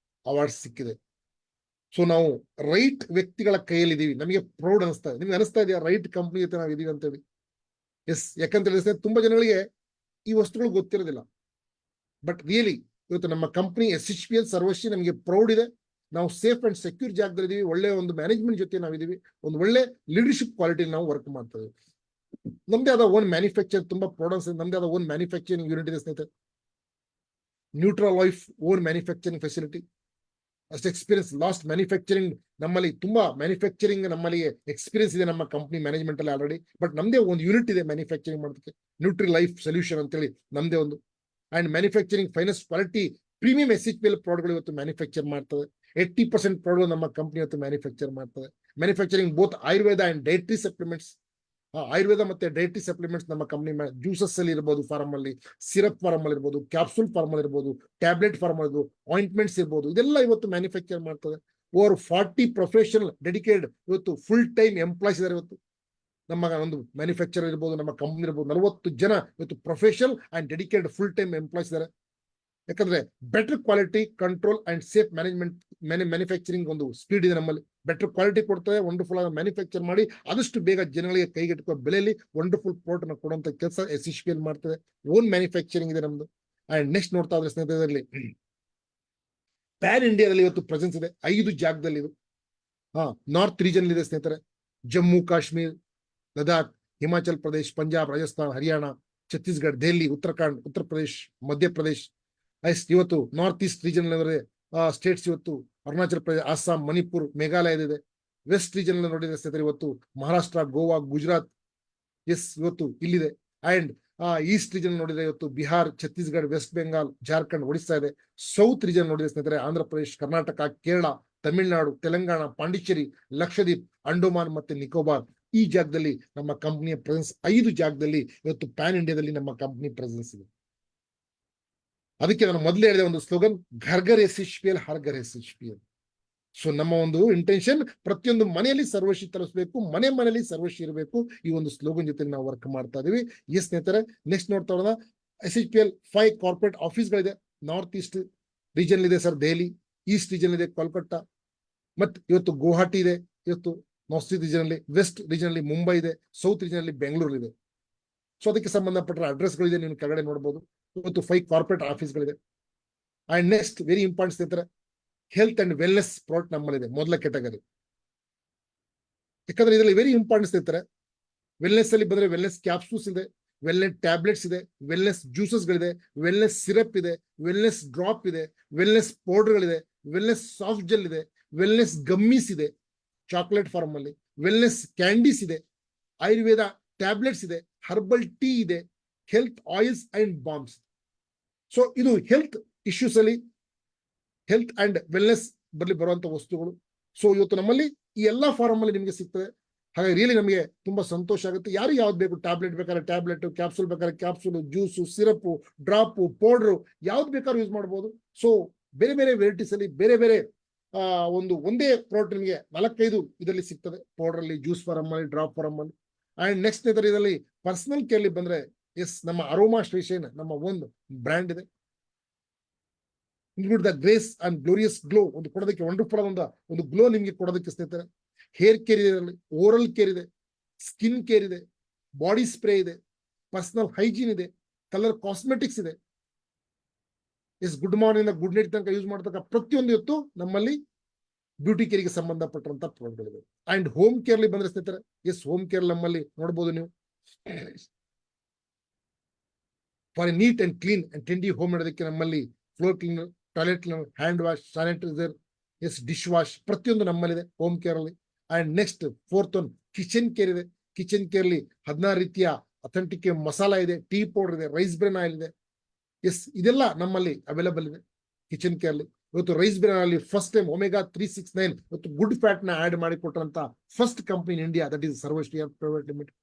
ಅವಾರ್ಡ್ ಸಿಕ್ಕಿದೆ. ಸೊ ನಾವು ರೈಟ್ ವ್ಯಕ್ತಿಗಳ ಕೈಯಲ್ಲಿ ಇದೀವಿ. ನಮಗೆ ಪ್ರೌಡ್ ಅನಿಸ್ತಾ ಇದೆ. ನಿಮ್ಗೆ ಅನಿಸ್ತಾ ಇದೆಯಾ ರೈಟ್ ಕಂಪ್ನಿ ಜೊತೆ ನಾವು ಇದೀವಿ ಅಂತೇಳಿ? ಎಸ್. ಯಾಕಂತ ಹೇಳಿದ್ರೆ ತುಂಬಾ ಜನಗಳಿಗೆ ಈ ವಸ್ತುಗಳು ಗೊತ್ತಿರೋದಿಲ್ಲ. ಬಟ್ ರಿಯಲಿ ಇವತ್ತು ನಮ್ಮ ಕಂಪ್ನಿ SHPL ಸರ್ವಶ್ರೀ ನಮಗೆ ಪ್ರೌಡ್ ಇದೆ. ನಾವು ಸೇಫ್ ಅಂಡ್ ಸೆಕ್ಯೂರ್ ಜಾಗದಲ್ಲಿ ಇದೀವಿ. ಒಳ್ಳೆ ಒಂದು ಮ್ಯಾನೇಜ್ಮೆಂಟ್ ಜೊತೆ ನಾವಿದೀವಿ. ಒಂದು ಒಳ್ಳೆ ಲೀಡರ್ಶಿಪ್ ಕ್ವಾಲಿಟಿ ನಾವು ವರ್ಕ್ ಮಾಡ್ತಾ ಇದೀವಿ. ನಮ್ದೇ ಆದ ಓನ್ ಮ್ಯಾನುಫ್ಯಾಕ್ಚರ್ ತುಂಬಾ ಪ್ರೌಡ್. ನಮ್ದೇ ಆದ ಓನ್ ಮ್ಯಾನುಫ್ಯಾಕ್ಚರಿಂಗ್ ಯೂನಿಟ್ ಇದೆ ಸ್ನೇಹಿತರೆ. Neutral life own manufacturing facility. ಅಷ್ಟು ಎಕ್ಸ್ಪೀರಿಯನ್ಸ್ ಲಾಸ್ಟ್ ಮ್ಯಾನುಫ್ಯಾಕ್ಚರಿಂಗ್ ನಮ್ಮಲ್ಲಿ ತುಂಬಾ ಮ್ಯಾನುಫ್ಯಾಕ್ಚರಿಂಗ್ ನಮ್ಮಲ್ಲಿ ಎಕ್ಸ್ಪೀರಿಯನ್ಸ್ ಇದೆ ನಮ್ಮ ಕಂಪ್ನಿ ಮ್ಯಾನೇಜ್ಮೆಂಟ್ ಅಲ್ಲಿ ಆಲ್ರೆಡಿ. ಬಟ್ ನಮ್ದೇ ಒಂದು ಯೂನಿಟ್ ಇದೆ ಮ್ಯಾನುಫ್ಯಾಕ್ಚರಿಂಗ್ ಮಾಡೋದಕ್ಕೆ, ನ್ಯೂಟ್ರಿ ಲೈಫ್ ಸೊಲ್ಯೂಷನ್ ಅಂತೇಳಿ ನಮ್ದೇ ಒಂದು. And manufacturing finance quality premium SHPL ಪ್ರಾಡಕ್ಟ್ಗಳು ಇವತ್ತು ಮ್ಯಾನುಫ್ಯಾಕ್ಚರ್ ಮಾಡ್ತದೆ. 80% ಪ್ರಾಡಕ್ಟ್ ನಮ್ಮ ಕಂಪ್ನಿ ಇವತ್ತು ಮ್ಯಾನುಫ್ಯಾಕ್ಚರ್ ಮಾಡ್ತದೆ. Manufacturing both Ayurveda and dietary supplements. Ayurveda ಮತ್ತೆ ಡೈಟ್ರಿ ಸಪ್ಲಿಮೆಂಟ್ಸ್ ನಮ್ಮ ಕಂಪ್ನಿ ಜ್ಯೂಸಸ್ ಅಲ್ಲಿ ಇರ್ಬೋದು, ಫಾರ್ಮ್ ಅಲ್ಲಿ ಸಿರಪ್ ಫಾರ್ಮ್ ಅಲ್ಲಿ ಇರ್ಬೋದು, ಕ್ಯಾಪ್ಸೂಲ್ ಫಾರ್ಮ್ ಅಲ್ಲಿ ಇರ್ಬೋದು, ಟ್ಯಾಬ್ಲೆಟ್ ಫಾರ್ಮ್ ಅಲ್ಲಿ ಆಯಿಂಟ್ಮೆಂಟ್ಸ್ ಇರ್ಬೋದು, ಇದೆಲ್ಲ ಇವತ್ತು ಮ್ಯಾನುಫ್ಯಾಕ್ಚರ್ ಮಾಡ್ತದೆ. ಓವರ್ 40 ಪ್ರೊಫೆಷನಲ್ ಡೆಡಿಕೇಟೆಡ್ ಇವತ್ತು ಫುಲ್ ಟೈಮ್ ಎಂಪ್ಲಾಯ್ಸ್ ಇದ್ದಾರೆ. ಇವತ್ತು ನಮ್ಮ ಒಂದು ಮ್ಯಾನುಫ್ಯಾಕ್ಚರ್ ಇರ್ಬೋದು, ನಮ್ಮ ಕಂಪ್ನಿ ಇರ್ಬೋದು, 40 ಜನ ಇವತ್ತು professional and dedicated full time employees ಇದ್ದಾರೆ. ಯಾಕಂದ್ರೆ better quality control and safe management manufacturing ಒಂದು ಸ್ಪೀಡ್ ಇದೆ ನಮ್ಮಲ್ಲಿ. ಬೆಟರ್ ಕ್ವಾಲಿಟಿ ಕೊಡ್ತದೆ, ವಂಡರ್ಫುಲ್ ಆಗಿ ಮ್ಯಾನುಫ್ಯಾಕ್ಚರ್ ಮಾಡಿ ಆದಷ್ಟು ಬೇಗ ಜನಗಳಿಗೆ ಕೈಗೆಟುಕುವ ಬೆಲೆಯಲ್ಲಿ ವಂಡರ್ಫುಲ್ ಪ್ರಾಡಕ್ಟ್ ನ ಕೊಡುವಂತ ಕೆಲಸ SHPL ಮಾಡ್ತದೆ. ಓನ್ ಮ್ಯಾನುಫ್ಯಾಕ್ಚರಿಂಗ್ ಇದೆ ನಮ್ದು. ಅಂಡ್ ನೆಕ್ಸ್ಟ್ ನೋಡ್ತಾ ಇದ್ರೆ ಸ್ನೇಹಿತರಲ್ಲಿ ಪ್ಯಾನ್ ಇಂಡಿಯಾದಲ್ಲಿ ಇವತ್ತು ಪ್ರೆಸೆನ್ಸ್ ಇದೆ 5 ಜಾಗದಲ್ಲಿ. ಇದು ನಾರ್ತ್ ರೀಜನ್ ಇದೆ ಸ್ನೇಹಿತರೆ. ಜಮ್ಮು ಕಾಶ್ಮೀರ್, ಲದಾಖ್, ಹಿಮಾಚಲ್ ಪ್ರದೇಶ್, ಪಂಜಾಬ್, ರಾಜಸ್ಥಾನ್, ಹರಿಯಾಣ, ಛತ್ತೀಸ್ಗಢ, ದೆಹಲಿ, ಉತ್ತರಾಖಂಡ್, ಉತ್ತರ ಪ್ರದೇಶ್, ಮಧ್ಯಪ್ರದೇಶ್. ಇವತ್ತು ನಾರ್ತ್ ಈಸ್ಟ್ ರೀಜನ್ ಸ್ಟೇಟ್ಸ್ ಇವತ್ತು ಅರುಣಾಚಲ್ ಪ್ರದೇಶ್, ಅಸ್ಸಾಂ, ಮಣಿಪುರ್, ಮೇಘಾಲಯ ಇದೆ. ವೆಸ್ಟ್ ರೀಜನ್ ನೋಡಿದ್ರೆ ಸ್ನೇಹಿತರೆ ಇವತ್ತು ಮಹಾರಾಷ್ಟ್ರ, ಗೋವಾ, ಗುಜರಾತ್ ಇವತ್ತು ಇಲ್ಲಿದೆ. ಅಂಡ್ ಈಸ್ಟ್ ರೀಜನ್ ನೋಡಿದ್ರೆ ಇವತ್ತು ಬಿಹಾರ್, ಛತ್ತೀಸ್ಗಢ, ವೆಸ್ಟ್ ಬೆಂಗಾಲ್, ಜಾರ್ಖಂಡ್, ಒಡಿಸ್ಸಾ ಇದೆ. ಸೌತ್ ರೀಜನ್ ನೋಡಿದ್ರೆ ಸ್ನೇಹಿತರೆ ಆಂಧ್ರ ಪ್ರದೇಶ್, ಕರ್ನಾಟಕ, ಕೇರಳ, ತಮಿಳುನಾಡು, ತೆಲಂಗಾಣ, ಪಾಂಡಿಚೇರಿ, ಲಕ್ಷದ್ವೀಪ್, ಅಂಡೋಮಾನ್ ಮತ್ತೆ ನಿಕೋಬಾರ್. ಈ ಜಾಗದಲ್ಲಿ ನಮ್ಮ ಕಂಪ್ನಿಯ ಪ್ರೆಸೆನ್ಸ್ 5 ಜಾಗದಲ್ಲಿ ಇವತ್ತು ಪ್ಯಾನ್ ಇಂಡಿಯಾದಲ್ಲಿ ನಮ್ಮ ಕಂಪ್ನಿ ಪ್ರೆಸೆನ್ಸ್ ಇದೆ. ಅದಕ್ಕೆ ನಾನು ಮೊದಲೇ ಹೇಳಿದೆ ಒಂದು ಸ್ಲೋಗನ್, ಘರ್ SHPL Har Ghar SHPL. So ನಮ್ಮ ಒಂದು ಇಂಟೆನ್ಷನ್ ಪ್ರತಿಯೊಂದು ಮನೆಯಲ್ಲಿ ಸರ್ವಶ್ರೀ ತಲುಪಿಸಬೇಕು, ಮನೆಯಲ್ಲಿ ಸರ್ವಶ್ರೀ ಇರಬೇಕು. ಈ ಒಂದು ಸ್ಲೋಗನ್ ಜೊತೆ ನಾವು ವರ್ಕ್ ಮಾಡ್ತಾ ಇದೀವಿ. ಸ್ನೇಹಿತರೆ ನೆಕ್ಸ್ಟ್ ನೋಡ್ತಾ ಇರೋಣ SHPL 5 ಕಾರ್ಪೊರೇಟ್ ಆಫೀಸ್ಗಳಿದೆ. ನಾರ್ತ್ ಈಸ್ಟ್ ರೀಜನ್ ಇದೆ ಸರ್ ದೆಹಲಿ, ಈಸ್ಟ್ ರೀಜನ್ ಇದೆ ಕೋಲ್ಕತ್ತಾ, ಮತ್ತೆ ಇವತ್ತು ಗುವಾಹಟಿ ಇದೆ. ಇವತ್ತು ನಾರ್ತ್ ಈಸ್ಟ್ ರೀಜನ್ ಅಲ್ಲಿ, ವೆಸ್ಟ್ ರೀಜನ್ ಅಲ್ಲಿ ಮುಂಬೈ ಇದೆ, ಸೌತ್ ರೀಜನ್ ಅಲ್ಲಿ ಬೆಂಗಳೂರು ಇದೆ. ಸೊ ಅದಕ್ಕೆ ಸಂಬಂಧಪಟ್ಟ ಅಡ್ರೆಸ್ಗಳಿದೆ, ನೀವು ಕೆಳಗಡೆ ನೋಡಬಹುದು. ಇವತ್ತು 5 ಕಾರ್ಪೊರೇಟ್ ಆಫೀಸ್ಗಳಿದೆ. ಅಂಡ್ ನೆಕ್ಸ್ಟ್ ವೆರಿ ಇಂಪಾರ್ಟೆಂಟ್ ಸ್ನೇಹಿತರೆ, ಹೆಲ್ತ್ ಅಂಡ್ ವೆಲ್ನೆಸ್ ಪ್ರಾಡಕ್ಟ್ ನಮ್ಮಲ್ಲಿದೆ ಮೊದಲ ಕೆಟಗರಿ. ಯಾಕಂದ್ರೆ ಇದರಲ್ಲಿ ವೆರಿ ಇಂಪಾರ್ಟೆಂಟ್ ಸ್ನೇಹಿತರೆ, ವೆಲ್ನೆಸ್ ಅಲ್ಲಿ ಬಂದ್ರೆ ವೆಲ್ನೆಸ್ ಕ್ಯಾಪ್ಸೂಲ್ಸ್ ಇದೆ, ವೆಲ್ನೆಸ್ ಟ್ಯಾಬ್ಲೆಟ್ಸ್ ಇದೆ, ವೆಲ್ನೆಸ್ ಜ್ಯೂಸಸ್ಗಳಿದೆ, ವೆಲ್ನೆಸ್ ಸಿರಪ್ ಇದೆ, ವೆಲ್ನೆಸ್ ಡ್ರಾಪ್ ಇದೆ, ವೆಲ್ನೆಸ್ ಪೌಡರ್ಗಳಿದೆ, ವೆಲ್ನೆಸ್ ಸಾಫ್ಟ್ ಜೆಲ್ ಇದೆ, ವೆಲ್ನೆಸ್ ಗಮ್ಮೀಸ್ ಇದೆ ಚಾಕ್ಲೇಟ್ ಫಾರ್ಮ್ ಅಲ್ಲಿ, ವೆಲ್ನೆಸ್ ಕ್ಯಾಂಡೀಸ್ ಇದೆ, ಆಯುರ್ವೇದ ಟ್ಯಾಬ್ಲೆಟ್ಸ್ ಇದೆ, ಹರ್ಬಲ್ ಟೀ ಇದೆ, health oils and bombs. So ಇದು ಹೆಲ್ತ್ ಇಶ್ಯೂಸ್ ಅಲ್ಲಿ ಹೆಲ್ತ್ ಅಂಡ್ ವೆಲ್ನೆಸ್ ಬರಲಿ ಬರುವಂತ ವಸ್ತುಗಳು. ಸೊ ಇವತ್ತು ನಮ್ಮಲ್ಲಿ ಈ ಎಲ್ಲಾ ಫಾರ್ಮ್ ಅಲ್ಲಿ ನಿಮಗೆ ಸಿಗ್ತದೆ. ಹಾಗಾಗಿ ರಿಯಲಿ ನಮಗೆ ತುಂಬಾ ಸಂತೋಷ ಆಗುತ್ತೆ. ಯಾರು ಯಾವ್ದು ಬೇಕು, ಟ್ಯಾಬ್ಲೆಟ್ ಬೇಕಾದ್ರೆ ಟ್ಯಾಬ್ಲೆಟ್, ಕ್ಯಾಪ್ಸೂಲ್ ಬೇಕಾದ್ರೆ capsule, juice, syrup, drop, powder ಯಾವ್ದು ಬೇಕಾದ್ರೂ ಯೂಸ್ ಮಾಡಬಹುದು. ಸೊ ಬೇರೆ ಬೇರೆ ವೆರೈಟೀಸ್ ಅಲ್ಲಿ ಬೇರೆ ಬೇರೆ ಒಂದೇ ಪ್ರಾಡಕ್ಟ್ ನಿಮಗೆ 4-5 ಇದರಲ್ಲಿ ಸಿಗ್ತದೆ. ಪೌಡರ್ ಅಲ್ಲಿ, ಜ್ಯೂಸ್ ಫಾರ್ಮ್ ಅಲ್ಲಿ, ಡ್ರಾಪ್ ಫಾರ್ಮ್ ಅಲ್ಲಿ. ಅಂಡ್ ನೆಕ್ಸ್ಟ್ ಇದರಲ್ಲಿ ಪರ್ಸನಲ್ ಕೇರ್ ಅಲ್ಲಿ ಬಂದ್ರೆ ನಮ್ಮ ಅರೋಮಾ ಸ್ಟೇಷನ್ ನಮ್ಮ ಒಂದು ಬ್ರ್ಯಾಂಡ್ ಇದೆ. Include the grace and glorious glow, ಒಂದು ಕೊಡೋದಕ್ಕೆ ವಂಡರ್ಫುಲ್ ಆದ ಒಂದು ಗ್ಲೋ ನಿಮಗೆ ಕೊಡೋದಕ್ಕೆ ಸ್ನೇಹಿತರೆ. ಹೇರ್ ಕೇರ್ ಇದೆ, ಓರಲ್ ಕೇರ್ ಇದೆ, ಸ್ಕಿನ್ ಕೇರ್ ಇದೆ, ಬಾಡಿ ಸ್ಪ್ರೇ ಇದೆ, ಪರ್ಸನಲ್ ಹೈಜೀನ್ ಇದೆ, ಕಲರ್ ಕಾಸ್ಮೆಟಿಕ್ಸ್ ಇದೆ. Yes, good morning good night ತನಕ ಯೂಸ್ ಮಾಡತಕ್ಕ ಪ್ರತಿಯೊಂದು ಇವತ್ತು ನಮ್ಮಲ್ಲಿ ಬ್ಯೂಟಿ ಕೇರ್ಗೆ ಸಂಬಂಧಪಟ್ಟಂತ ಪ್ರಾಡಕ್ಟ್ಗಳಿವೆ. ಅಂಡ್ ಹೋಮ್ ಕೇರ್ಲಿ ಬಂದ್ರೆ ಸ್ನೇಹಿತರೆ, ಎಸ್, ಹೋಮ್ ಕೇರ್ ನಮ್ಮಲ್ಲಿ ನೋಡಬಹುದು ನೀವು. For a neat and clean and trendy home ಮಾಡೋದಕ್ಕೆ ನಮ್ಮಲ್ಲಿ floor cleaner, toilet cleaner, hand wash, sanitiser, yes, dish wash ಪ್ರತಿಯೊಂದು ನಮ್ಮಲ್ಲಿದೆ ಹೋಮ್ ಕೇರ್ ಅಲ್ಲಿ. And next fourth one kitchen care ಇದೆ. ಕಿಚನ್ ಕೇರ್ ಅಲ್ಲಿ 16 ರೀತಿಯ ಅಥೆಂಟಿಕ್ ಮಸಾಲಾ ಇದೆ, ಟೀ ಪೌಡರ್ ಇದೆ, ರೈಸ್ ಬ್ರೇನ್ ಆಯಿಲ್ ಇದೆ. ಎಸ್, ಇದೆಲ್ಲ ನಮ್ಮಲ್ಲಿ ಅವೈಲೇಬಲ್ ಇದೆ ಕಿಚನ್ ಕೇರ್ ಅಲ್ಲಿ. ಇವತ್ತು ರೈಸ್ ಬ್ರೇನ್ ಅಲ್ಲಿ ಫಸ್ಟ್ ಟೈಮ್ ಒಮೆಗಾ 369 ಇವತ್ತು ಗುಡ್ ಫ್ಯಾಟ್ ನ ಆಡ್ ಮಾಡಿ ಕೊಟ್ಟಂತ first company in India, that is Sarvashree private limited.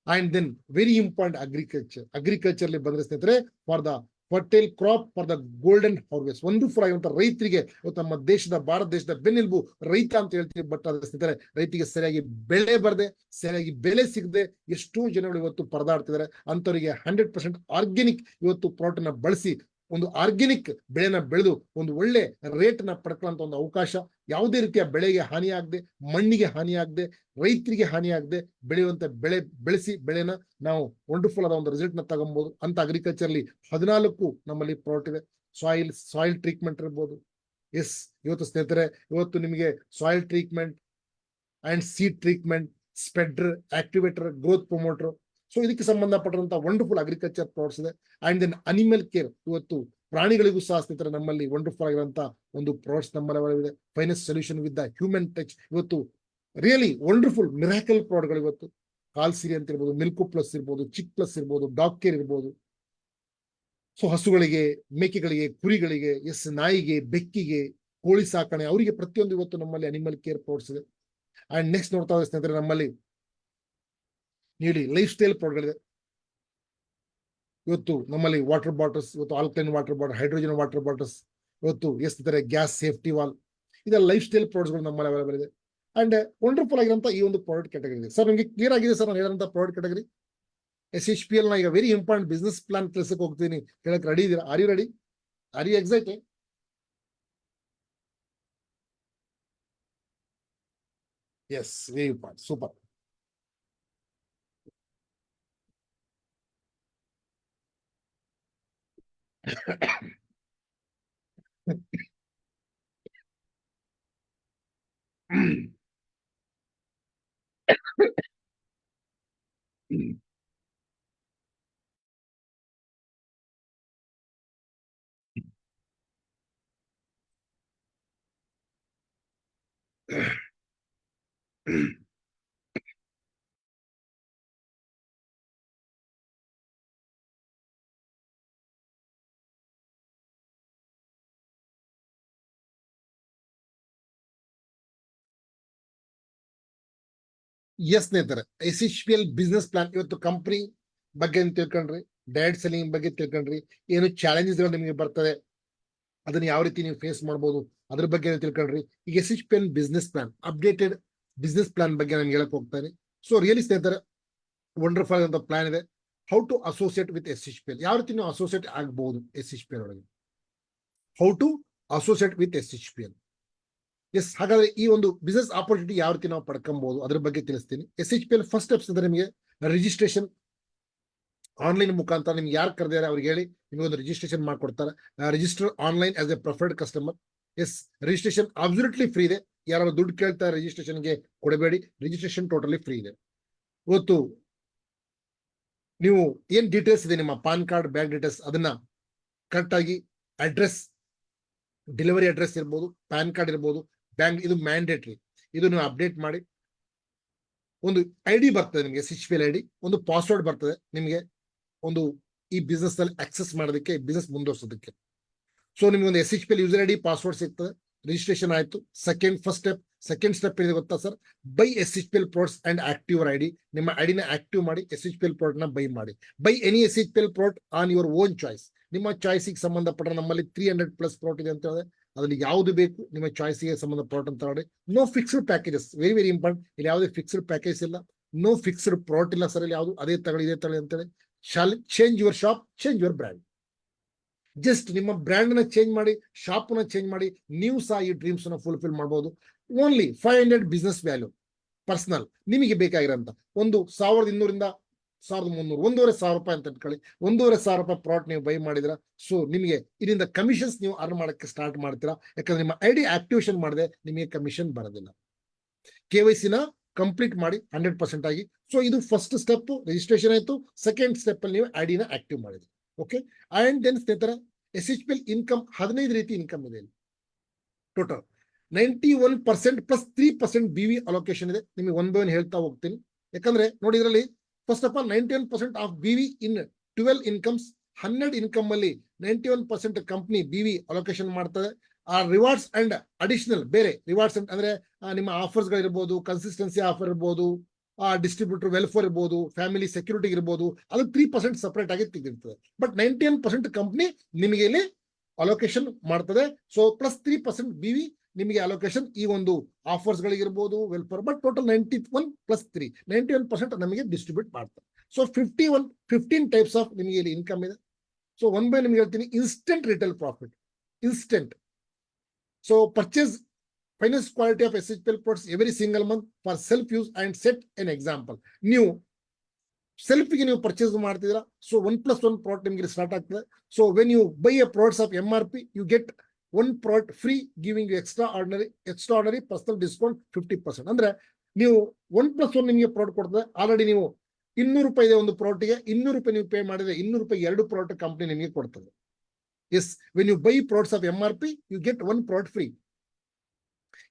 And then very important agriculture ಬಂದ್ರೆ ಸ್ನೇಹಿತರೆ, for the fertile crop, for the golden harvest. Wonderful ಆಗಿರುವಂತ ರೈತರಿಗೆ ಇವತ್ತು ನಮ್ಮ ದೇಶದ, ಭಾರತ ದೇಶದ ಬೆನ್ನೆಲುಬು ರೈತ ಅಂತ ಹೇಳ್ತೀವಿ. ಬಟ್ ಅದ್ರ ಸ್ನೇಹಿತರೆ, ರೈತಿಗೆ ಸರಿಯಾಗಿ ಬೆಳೆ ಬರದೆ, ಸರಿಯಾಗಿ ಬೆಲೆ ಸಿಗದೆ ಎಷ್ಟೋ ಜನಗಳು ಇವತ್ತು ಪರದಾಡ್ತಿದ್ದಾರೆ. ಅಂತವರಿಗೆ 100% ಆರ್ಗ್ಯಾನಿಕ್ ಇವತ್ತು ಪ್ರಾಡಕ್ಟ್ ನ ಬಳಸಿ ಒಂದು ಆರ್ಗ್ಯಾನಿಕ್ ಬೆಳೆನ ಬೆಳೆದು ಒಂದು ಒಳ್ಳೆ ರೇಟ್ ನ ಪಡ್ಕೊಳ್ಳುವಂತ ಒಂದು ಅವಕಾಶ, ಯಾವುದೇ ರೀತಿಯ ಬೆಳೆಗೆ ಹಾನಿಯಾಗದೆ, ಮಣ್ಣಿಗೆ ಹಾನಿಯಾಗದೆ, ರೈತರಿಗೆ ಹಾನಿಯಾಗದೆ ಬೆಳೆಯುವಂತ ಬೆಳೆಸಿ ಬೆಳೆನ ನಾವು ವಂಡರ್ಫುಲ್ ಆದ ಒಂದು ರಿಸಲ್ಟ್ ನ ತಗೊಬಹುದು ಅಂತ ಅಗ್ರಿಕಲ್ಚರ್ ಅಲ್ಲಿ 14 ನಮ್ಮಲ್ಲಿ ಪ್ರಾಡಕ್ಟ್ ಇದೆ. ಸಾಯಿಲ್ ಟ್ರೀಟ್ಮೆಂಟ್ ಇರ್ಬೋದು. ಎಸ್, ಇವತ್ತು ಸ್ನೇಹಿತರೆ, ಇವತ್ತು ನಿಮಗೆ soil treatment and seed treatment, spreader, activator, growth promoter, so ಇದಕ್ಕೆ ಸಂಬಂಧಪಟ್ಟಂತ ವಂಡರ್ಫುಲ್ ಅಗ್ರಿಕಲ್ಚರ್ ಪ್ರಾಡಕ್ಟ್ಸ್ ಇದೆ. ಅಂಡ್ ದೆನ್ ಅನಿಮಲ್ ಕೇರ್, ಇವತ್ತು ಪ್ರಾಣಿಗಳಿಗೂ ಸಹ ಸ್ನೇಹಿತರೆ ನಮ್ಮಲ್ಲಿ ವಂಡರ್ಫುಲ್ ಆಗಿರುವಂತ ಒಂದು ಪ್ರಾಡಕ್ಟ್ಸ್ ನಮ್ಮಲ್ಲಿ ಇದೆ. Finance solution with the human touch, ಇವತ್ತು ರಿಯಲಿ ವಂಡರ್ಫುಲ್ ಮಿರಾಕಲ್ ಪ್ರಾಡಕ್ಟ್ಗಳು ಇವತ್ತು ಕಾಲ್ಸಿರಿ ಅಂತ ಇರ್ಬೋದು, ಮಿಲ್ಕೋ ಪ್ಲಸ್ ಇರ್ಬೋದು, ಚಿಕ್ ಪ್ಲಸ್ ಇರ್ಬೋದು, ಡಾಗ್ ಕೇರ್ ಇರ್ಬೋದು. ಸೊ ಹಸುಗಳಿಗೆ, ಮೇಕೆಗಳಿಗೆ, ಕುರಿಗಳಿಗೆ, ಎಸ್, ನಾಯಿಗೆ, ಬೆಕ್ಕಿಗೆ, ಕೋಳಿ ಸಾಕಣೆ, ಅವರಿಗೆ ಪ್ರತಿಯೊಂದು ಇವತ್ತು ನಮ್ಮಲ್ಲಿ ಅನಿಮಲ್ ಕೇರ್ ಪ್ರಾಡಕ್ಟ್ಸ್ ಇದೆ. ಅಂಡ್ ನೆಕ್ಸ್ಟ್ ನೋಡ್ತಾ ಇದ್ದಾರೆ ಸ್ನೇಹಿತರೆ, ನಮ್ಮಲ್ಲಿ ನೀಡಿ ಲೈಫ್ ಸ್ಟೈಲ್ ಪ್ರಾಡಕ್ಟ್ಗಳಿದೆ. ಇವತ್ತು ನಮ್ಮಲ್ಲಿ ವಾಟರ್ ಬಾಟಲ್ಸ್, ಇವತ್ತು alkaline water bottle, hydrogen water bottles, ಇವತ್ತು ಎಸ್ತಾರೆ ಗ್ಯಾಸ್ ಸೇಫ್ಟಿ ವಾಲ್, ಇದೆಲ್ಲ ಲೈಫ್ ಸ್ಟೈಲ್ ಪ್ರಾಡಕ್ಟ್ಸ್ಗಳು ನಮ್ಮಲ್ಲಿ ಅವೈಲೇಬಲ್ ಇದೆ. ಅಂಡ್ ವಂಡರ್ಫುಲ್ ಆಗಿರೋಂಥ ಈ ಒಂದು ಪ್ರಾಡಕ್ಟ್ ಕ್ಯಾಟಗರಿ ಇದೆ. ಸರ್, ನಿಮಗೆ ಕ್ಲಿಯರ್ ಆಗಿದೆ ಸರ್ ನಾನು ಹೇಳಿದಂಥ ಪ್ರಾಡಕ್ಟ್ ಕ್ಯಾಟಗರಿ? SHPL ನ ಈಗ ವೆರಿ ಇಂಪಾರ್ಟೆಂಟ್ ಬಿಸ್ನೆಸ್ ಪ್ಲಾನ್ ಕೆಲಸಕ್ಕೆ ಹೋಗ್ತೀನಿ ಹೇಳಕ್ ರೆಡಿ ಇದೀರಾ? Are you ready? Are you excited? Yes, very important, super. Yes ಸ್ನೇಹಿತರೆ, SHPL ಬಿಸ್ನೆಸ್ ಪ್ಲಾನ್ ಇವತ್ತು ಕಂಪನಿ ಬಗ್ಗೆ ತಿಳ್ಕೊಂಡ್ರಿ, ಡೈರೆಕ್ಟ್ ಸೆಲ್ಲಿಂಗ್ ಬಗ್ಗೆ ತಿಳ್ಕೊಂಡ್ರಿ, ಏನು ಚಾಲೆಂಜಸ್ ನಿಮಗೆ ಬರ್ತದೆ, ಅದನ್ನ ಯಾವ ರೀತಿ ನೀವು ಫೇಸ್ ಮಾಡಬಹುದು ಅದ್ರ ಬಗ್ಗೆ ತಿಳ್ಕೊಂಡ್ರಿ. ಈಗ SHPL business plan, updated business plan ಬಗ್ಗೆ ನಾನು ಹೇಳಕ್ ಹೋಗ್ತಾನೆ. ಸೊ ರಿಯಲಿ ಸ್ನೇಹಿತರೆ, ವಂಡರ್ಫುಲ್ ಅಂತ ಪ್ಲಾನ್ ಇದೆ. How to associate with SHPL, ಯಾವ ರೀತಿ ನೀವು ಅಸೋಸಿಯೇಟ್ ಆಗಬಹುದು SHPL ಒಳಗೆ, how to associate with SHPL. Yes, ಹಾಗಾದ್ರೆ ಈ ಒಂದು ಬಿಸ್ನೆಸ್ ಆಪರ್ಚುನಿಟಿ ಯಾವ ರೀತಿ ನಾವು ಪಡ್ಕೊಬಹುದು ಅದ್ರ ಬಗ್ಗೆ ತಿಳಿಸ್ತೀನಿ. SHPL ಫಸ್ಟ್ ಸ್ಟೆಪ್ಸ್ ಅಂದ್ರೆ ನಿಮಗೆ ರಿಜಿಸ್ಟ್ರೇಷನ್ ಆನ್ಲೈನ್ ಮುಖಾಂತರ, ನಿಮ್ಗೆ ಯಾರು ಕರೆದಿದ್ದಾರೆ ಅವ್ರಿಗೆ ಹೇಳಿ ನಿಮಗೆ ಒಂದು ರಿಜಿಸ್ಟ್ರೇಷನ್ ಮಾಡ್ಕೊಡ್ತಾರೆ. Register online as a preferred customer. Yes, registration absolutely free ಇದೆ. ಯಾರು ದುಡ್ಡು ಕೇಳ್ತಾರೆ ರಿಜಿಸ್ಟ್ರೇಷನ್ಗೆ ಕೊಡಬೇಡಿ, ರಿಜಿಸ್ಟ್ರೇಷನ್ ಟೋಟಲಿ ಫ್ರೀ ಇದೆ. ಇವತ್ತು ನೀವು ಏನ್ ಡೀಟೇಲ್ಸ್ ಇದೆ, ನಿಮ್ಮ ಪಾನ್ ಕಾರ್ಡ್, ಬ್ಯಾಂಕ್ ಡೀಟೇಲ್ಸ್, ಅದನ್ನ ಕರೆಕ್ಟ್ ಆಗಿ ಅಡ್ರೆಸ್, ಡೆಲಿವರಿ ಅಡ್ರೆಸ್ ಇರ್ಬೋದು, ಪ್ಯಾನ್ ಕಾರ್ಡ್ ಇರ್ಬೋದು, ಬ್ಯಾಂಕ್, ಇದು ಮ್ಯಾಂಡೇಟ್ರಿ, ಇದು ನೀವು ಅಪ್ಡೇಟ್ ಮಾಡಿ. ಒಂದು ID ಬರ್ತದೆ ನಿಮಗೆ, SHPL ID, ಒಂದು ಪಾಸ್ವರ್ಡ್ ಬರ್ತದೆ ನಿಮಗೆ, ಒಂದು ಈ ಬಿಸ್ನೆಸ್ ನಲ್ಲಿ ಆಕ್ಸೆಸ್ ಮಾಡೋದಕ್ಕೆ, ಬಿಸ್ನೆಸ್ ಮುಂದುವರ್ಸೋದಕ್ಕೆ. ಸೊ ನಿಮ್ಗೆ ಒಂದು SHPL ಯೂಸರ್ ID, ಪಾಸ್ವರ್ಡ್ ಸಿಗ್ತದೆ, ರಿಜಿಸ್ಟ್ರೇಷನ್ ಆಯ್ತು. ಸೆಕೆಂಡ್ ಸ್ಟೆಪ್ ಇದೆ ಗೊತ್ತಾ sir? By SHPL products and active ID. ನಿಮ್ಮ ಐಡಿನ ಆಕ್ಟಿವ್ ಮಾಡಿ SHPL ಪ್ರಾಡಕ್ಟ್ ನ ಬೈ ಮಾಡಿ. By any SHPL product on your own choice. ನಿಮ್ಮ ಚಾಯ್ಸಿಗೆ ಸಂಬಂಧಪಟ್ಟ ನಮ್ಮಲ್ಲಿ 300+ ಪ್ರಾಡಕ್ಟ್ ಇದೆ ಅಂತ ಹೇಳಿದ್ರೆ ಅದ್ರಲ್ಲಿ ಯಾವ್ದು ಬೇಕು ನಿಮ್ಮ ಚಾಯ್ಸಿಗೆ ಸಂಬಂಧ ಪ್ರಾಡಕ್ಟ್ ಅಂತ ನೋಡಿ. No fixed packages, very very important. ಇಲ್ಲಿ ಯಾವುದೇ ಫಿಕ್ಸ್ಡ್ ಪ್ಯಾಕೇಜ್ ಇಲ್ಲ, ನೋ ಫಿಕ್ಸ್ಡ್ ಪ್ರಾಡಕ್ಟ್ ಇಲ್ಲ ಸರ್. ಇಲ್ಲಿ ಯಾವುದು ಅದೇ ತಗೊಳ್ಳಿ ಇದೇ ತಗೊಳ್ಳಿ ಅಂತೇಳಿ. Shall change your shop, change your brand. Just ನಿಮ್ಮ ಬ್ರ್ಯಾಂಡ್ ನ ಚೇಂಜ್ ಮಾಡಿ, ಶಾಪ್ ನ ಚೇಂಜ್ ಮಾಡಿ, ನೀವು ಸಹ ಈ ಡ್ರೀಮ್ಸ್ ನ ಫುಲ್ಫಿಲ್ ಮಾಡಬಹುದು. ಓನ್ಲಿ 500 ಬಿಸ್ನೆಸ್ ವ್ಯಾಲ್ಯೂ ಪರ್ಸನಲ್ ನಿಮಗೆ ಬೇಕಾಗಿರೋಂಥ 1,200 1,300 1,500 ಅಂತ ಇಟ್ಕೊಳ್ಳಿ. 1,500 ಪ್ರಾಡಕ್ಟ್ ನೀವು ಬೈ ಮಾಡಿದ್ರ, ಸೊ ನಿಮಗೆ ಇದರಿಂದ ಕಮಿಷನ್ಸ್ ನೀವು ಅರ್ನ್ ಮಾಡಕ್ಕೆ ಸ್ಟಾರ್ಟ್ ಮಾಡ್ತೀರಾ. ಯಾಕಂದ್ರೆ ನಿಮ್ಮ ಐಡಿ ಆಕ್ಟಿವೇಶನ್ ಮಾಡದೆ ನಿಮಗೆ ಕಮಿಷನ್ ಬರೋದಿಲ್ಲ. KYC ನ ಕಂಪ್ಲೀಟ್ ಮಾಡಿ 100% ಆಗಿ. ಸೊ ಇದು ಫಸ್ಟ್ ಸ್ಟೆಪ್, ರಿಜಿಸ್ಟ್ರೇಷನ್ ಆಯ್ತು. ಸೆಕೆಂಡ್ ಸ್ಟೆಪ್ ಅಲ್ಲಿ ನೀವು ಐಡಿನ ಆಕ್ಟಿವ್ ಮಾಡಿದ್ರಿ. ಓಕೆ, ಅಂಡ್ ದೆನ್ ಸ್ನೇಹಿತರೆ SHPL ಇನ್ಕಮ್ 15 ರೀತಿ ಇನ್ಕಮ್ ಇದೆ. ಟೋಟಲ್ 91% ಪ್ಲಸ್ 3% BV ಅಲೋಕೇಶನ್ ಇದೆ. ನಿಮಗೆ ಒನ್ ಬೈ ಒನ್ ಹೇಳ್ತಾ ಹೋಗ್ತೀನಿ. ಯಾಕಂದ್ರೆ ನೋಡಿ ಇದರಲ್ಲಿ first of all 91% of BV in 12 incomes. 12 income ಅಲ್ಲಿ 91% ಕಂಪ್ನಿ BV ಅಲೋಕೇಶನ್ ಮಾಡ್ತದೆ. ಆ ರಿವಾರ್ಡ್ಸ್ ಅಂಡ್ ಅಡಿಷನಲ್ ಬೇರೆ ರಿವಾರ್ಡ್ಸ್ ಅಂದ್ರೆ ನಿಮ್ಮ ಆಫರ್ಸ್ ಗಳಿರ್ಬೋದು, ಕನ್ಸಿಸ್ಟೆನ್ಸಿ ಆಫರ್ ಇರ್ಬೋದು, ಡಿಸ್ಟ್ರಿಬ್ಯೂಟರ್ ವೆಲ್ಫೇರ್ ಇರ್ಬೋದು, ಫ್ಯಾಮಿಲಿ ಸೆಕ್ಯೂರಿಟಿ ಇರ್ಬೋದು, ಅದು 3% ಸಪರೇಟ್ ಆಗಿ ತೆಗೆದಿರ್ತದೆ. ಬಟ್ 91% ಕಂಪ್ನಿ ನಿಮಗೆ ಇಲ್ಲಿ ಅಲೋಕೇಶನ್ ಮಾಡ್ತದೆ. ಸೊ ಪ್ಲಸ್ 3% BV ನಿಮಗೆ ಅಲೋಕೇಶನ್ ಈ ಒಂದು ಆಫರ್ಸ್ ಗಳಿಗಿರ್ಬೋದು, ವೆಲ್ಫೇರ್. ಬಟ್ ಟೋಟಲ್ 91 ಪ್ಲಸ್ 3 91% ನಮಗೆ ಡಿಸ್ಟ್ರಿಬ್ಯೂಟ್ ಮಾಡ್ತಾರೆ. ಸೊ 15 ಟೈಪ್ಸ್ ಆಫ್ ನಿಮಗೆ ಇಲ್ಲಿ ಇನ್ಕಮ್ ಇದೆ. ಸೊ ಒನ್ ಬೈ ನಿಮ್ಗೆ ಹೇಳ್ತೀನಿ. Instant retail profit, instant. So purchase finance quality of SHPL products every single month for self use and set an example. ನೀವು ಸೆಲ್ಫಿಗೆ ನೀವು purchase ಮಾಡ್ತಿದ್ದೀರಾ, ಸೊ 1+1 ಪ್ರಾಡಕ್ಟ್ ನಿಮಗೆ start ಆಗ್ತದೆ. So when you buy a products of MRP you get 1 product free, giving you extraordinary personal discount 50%. ಅಂದ್ರೆ ನೀವು 1+1 ನಿಮಗೆ product ಕೊಡ್ತದೆ. Already ನೀವು 200 ರೂಪಾಯಿ ಇದೆ ಒಂದು ಪ್ರಾಡಕ್ಟ್ಗೆ, 200 ರೂಪಾಯಿ ನೀವು ಪೇ ಮಾಡಿದ್ರೆ 200 ರೂಪಾಯಿ 2 ಪ್ರಾಡಕ್ಟ್ ಕಂಪ್ನಿ ನಿಮಗೆ ಕೊಡ್ತದೆ. Yes, when you buy products of MRP you get 1 product free,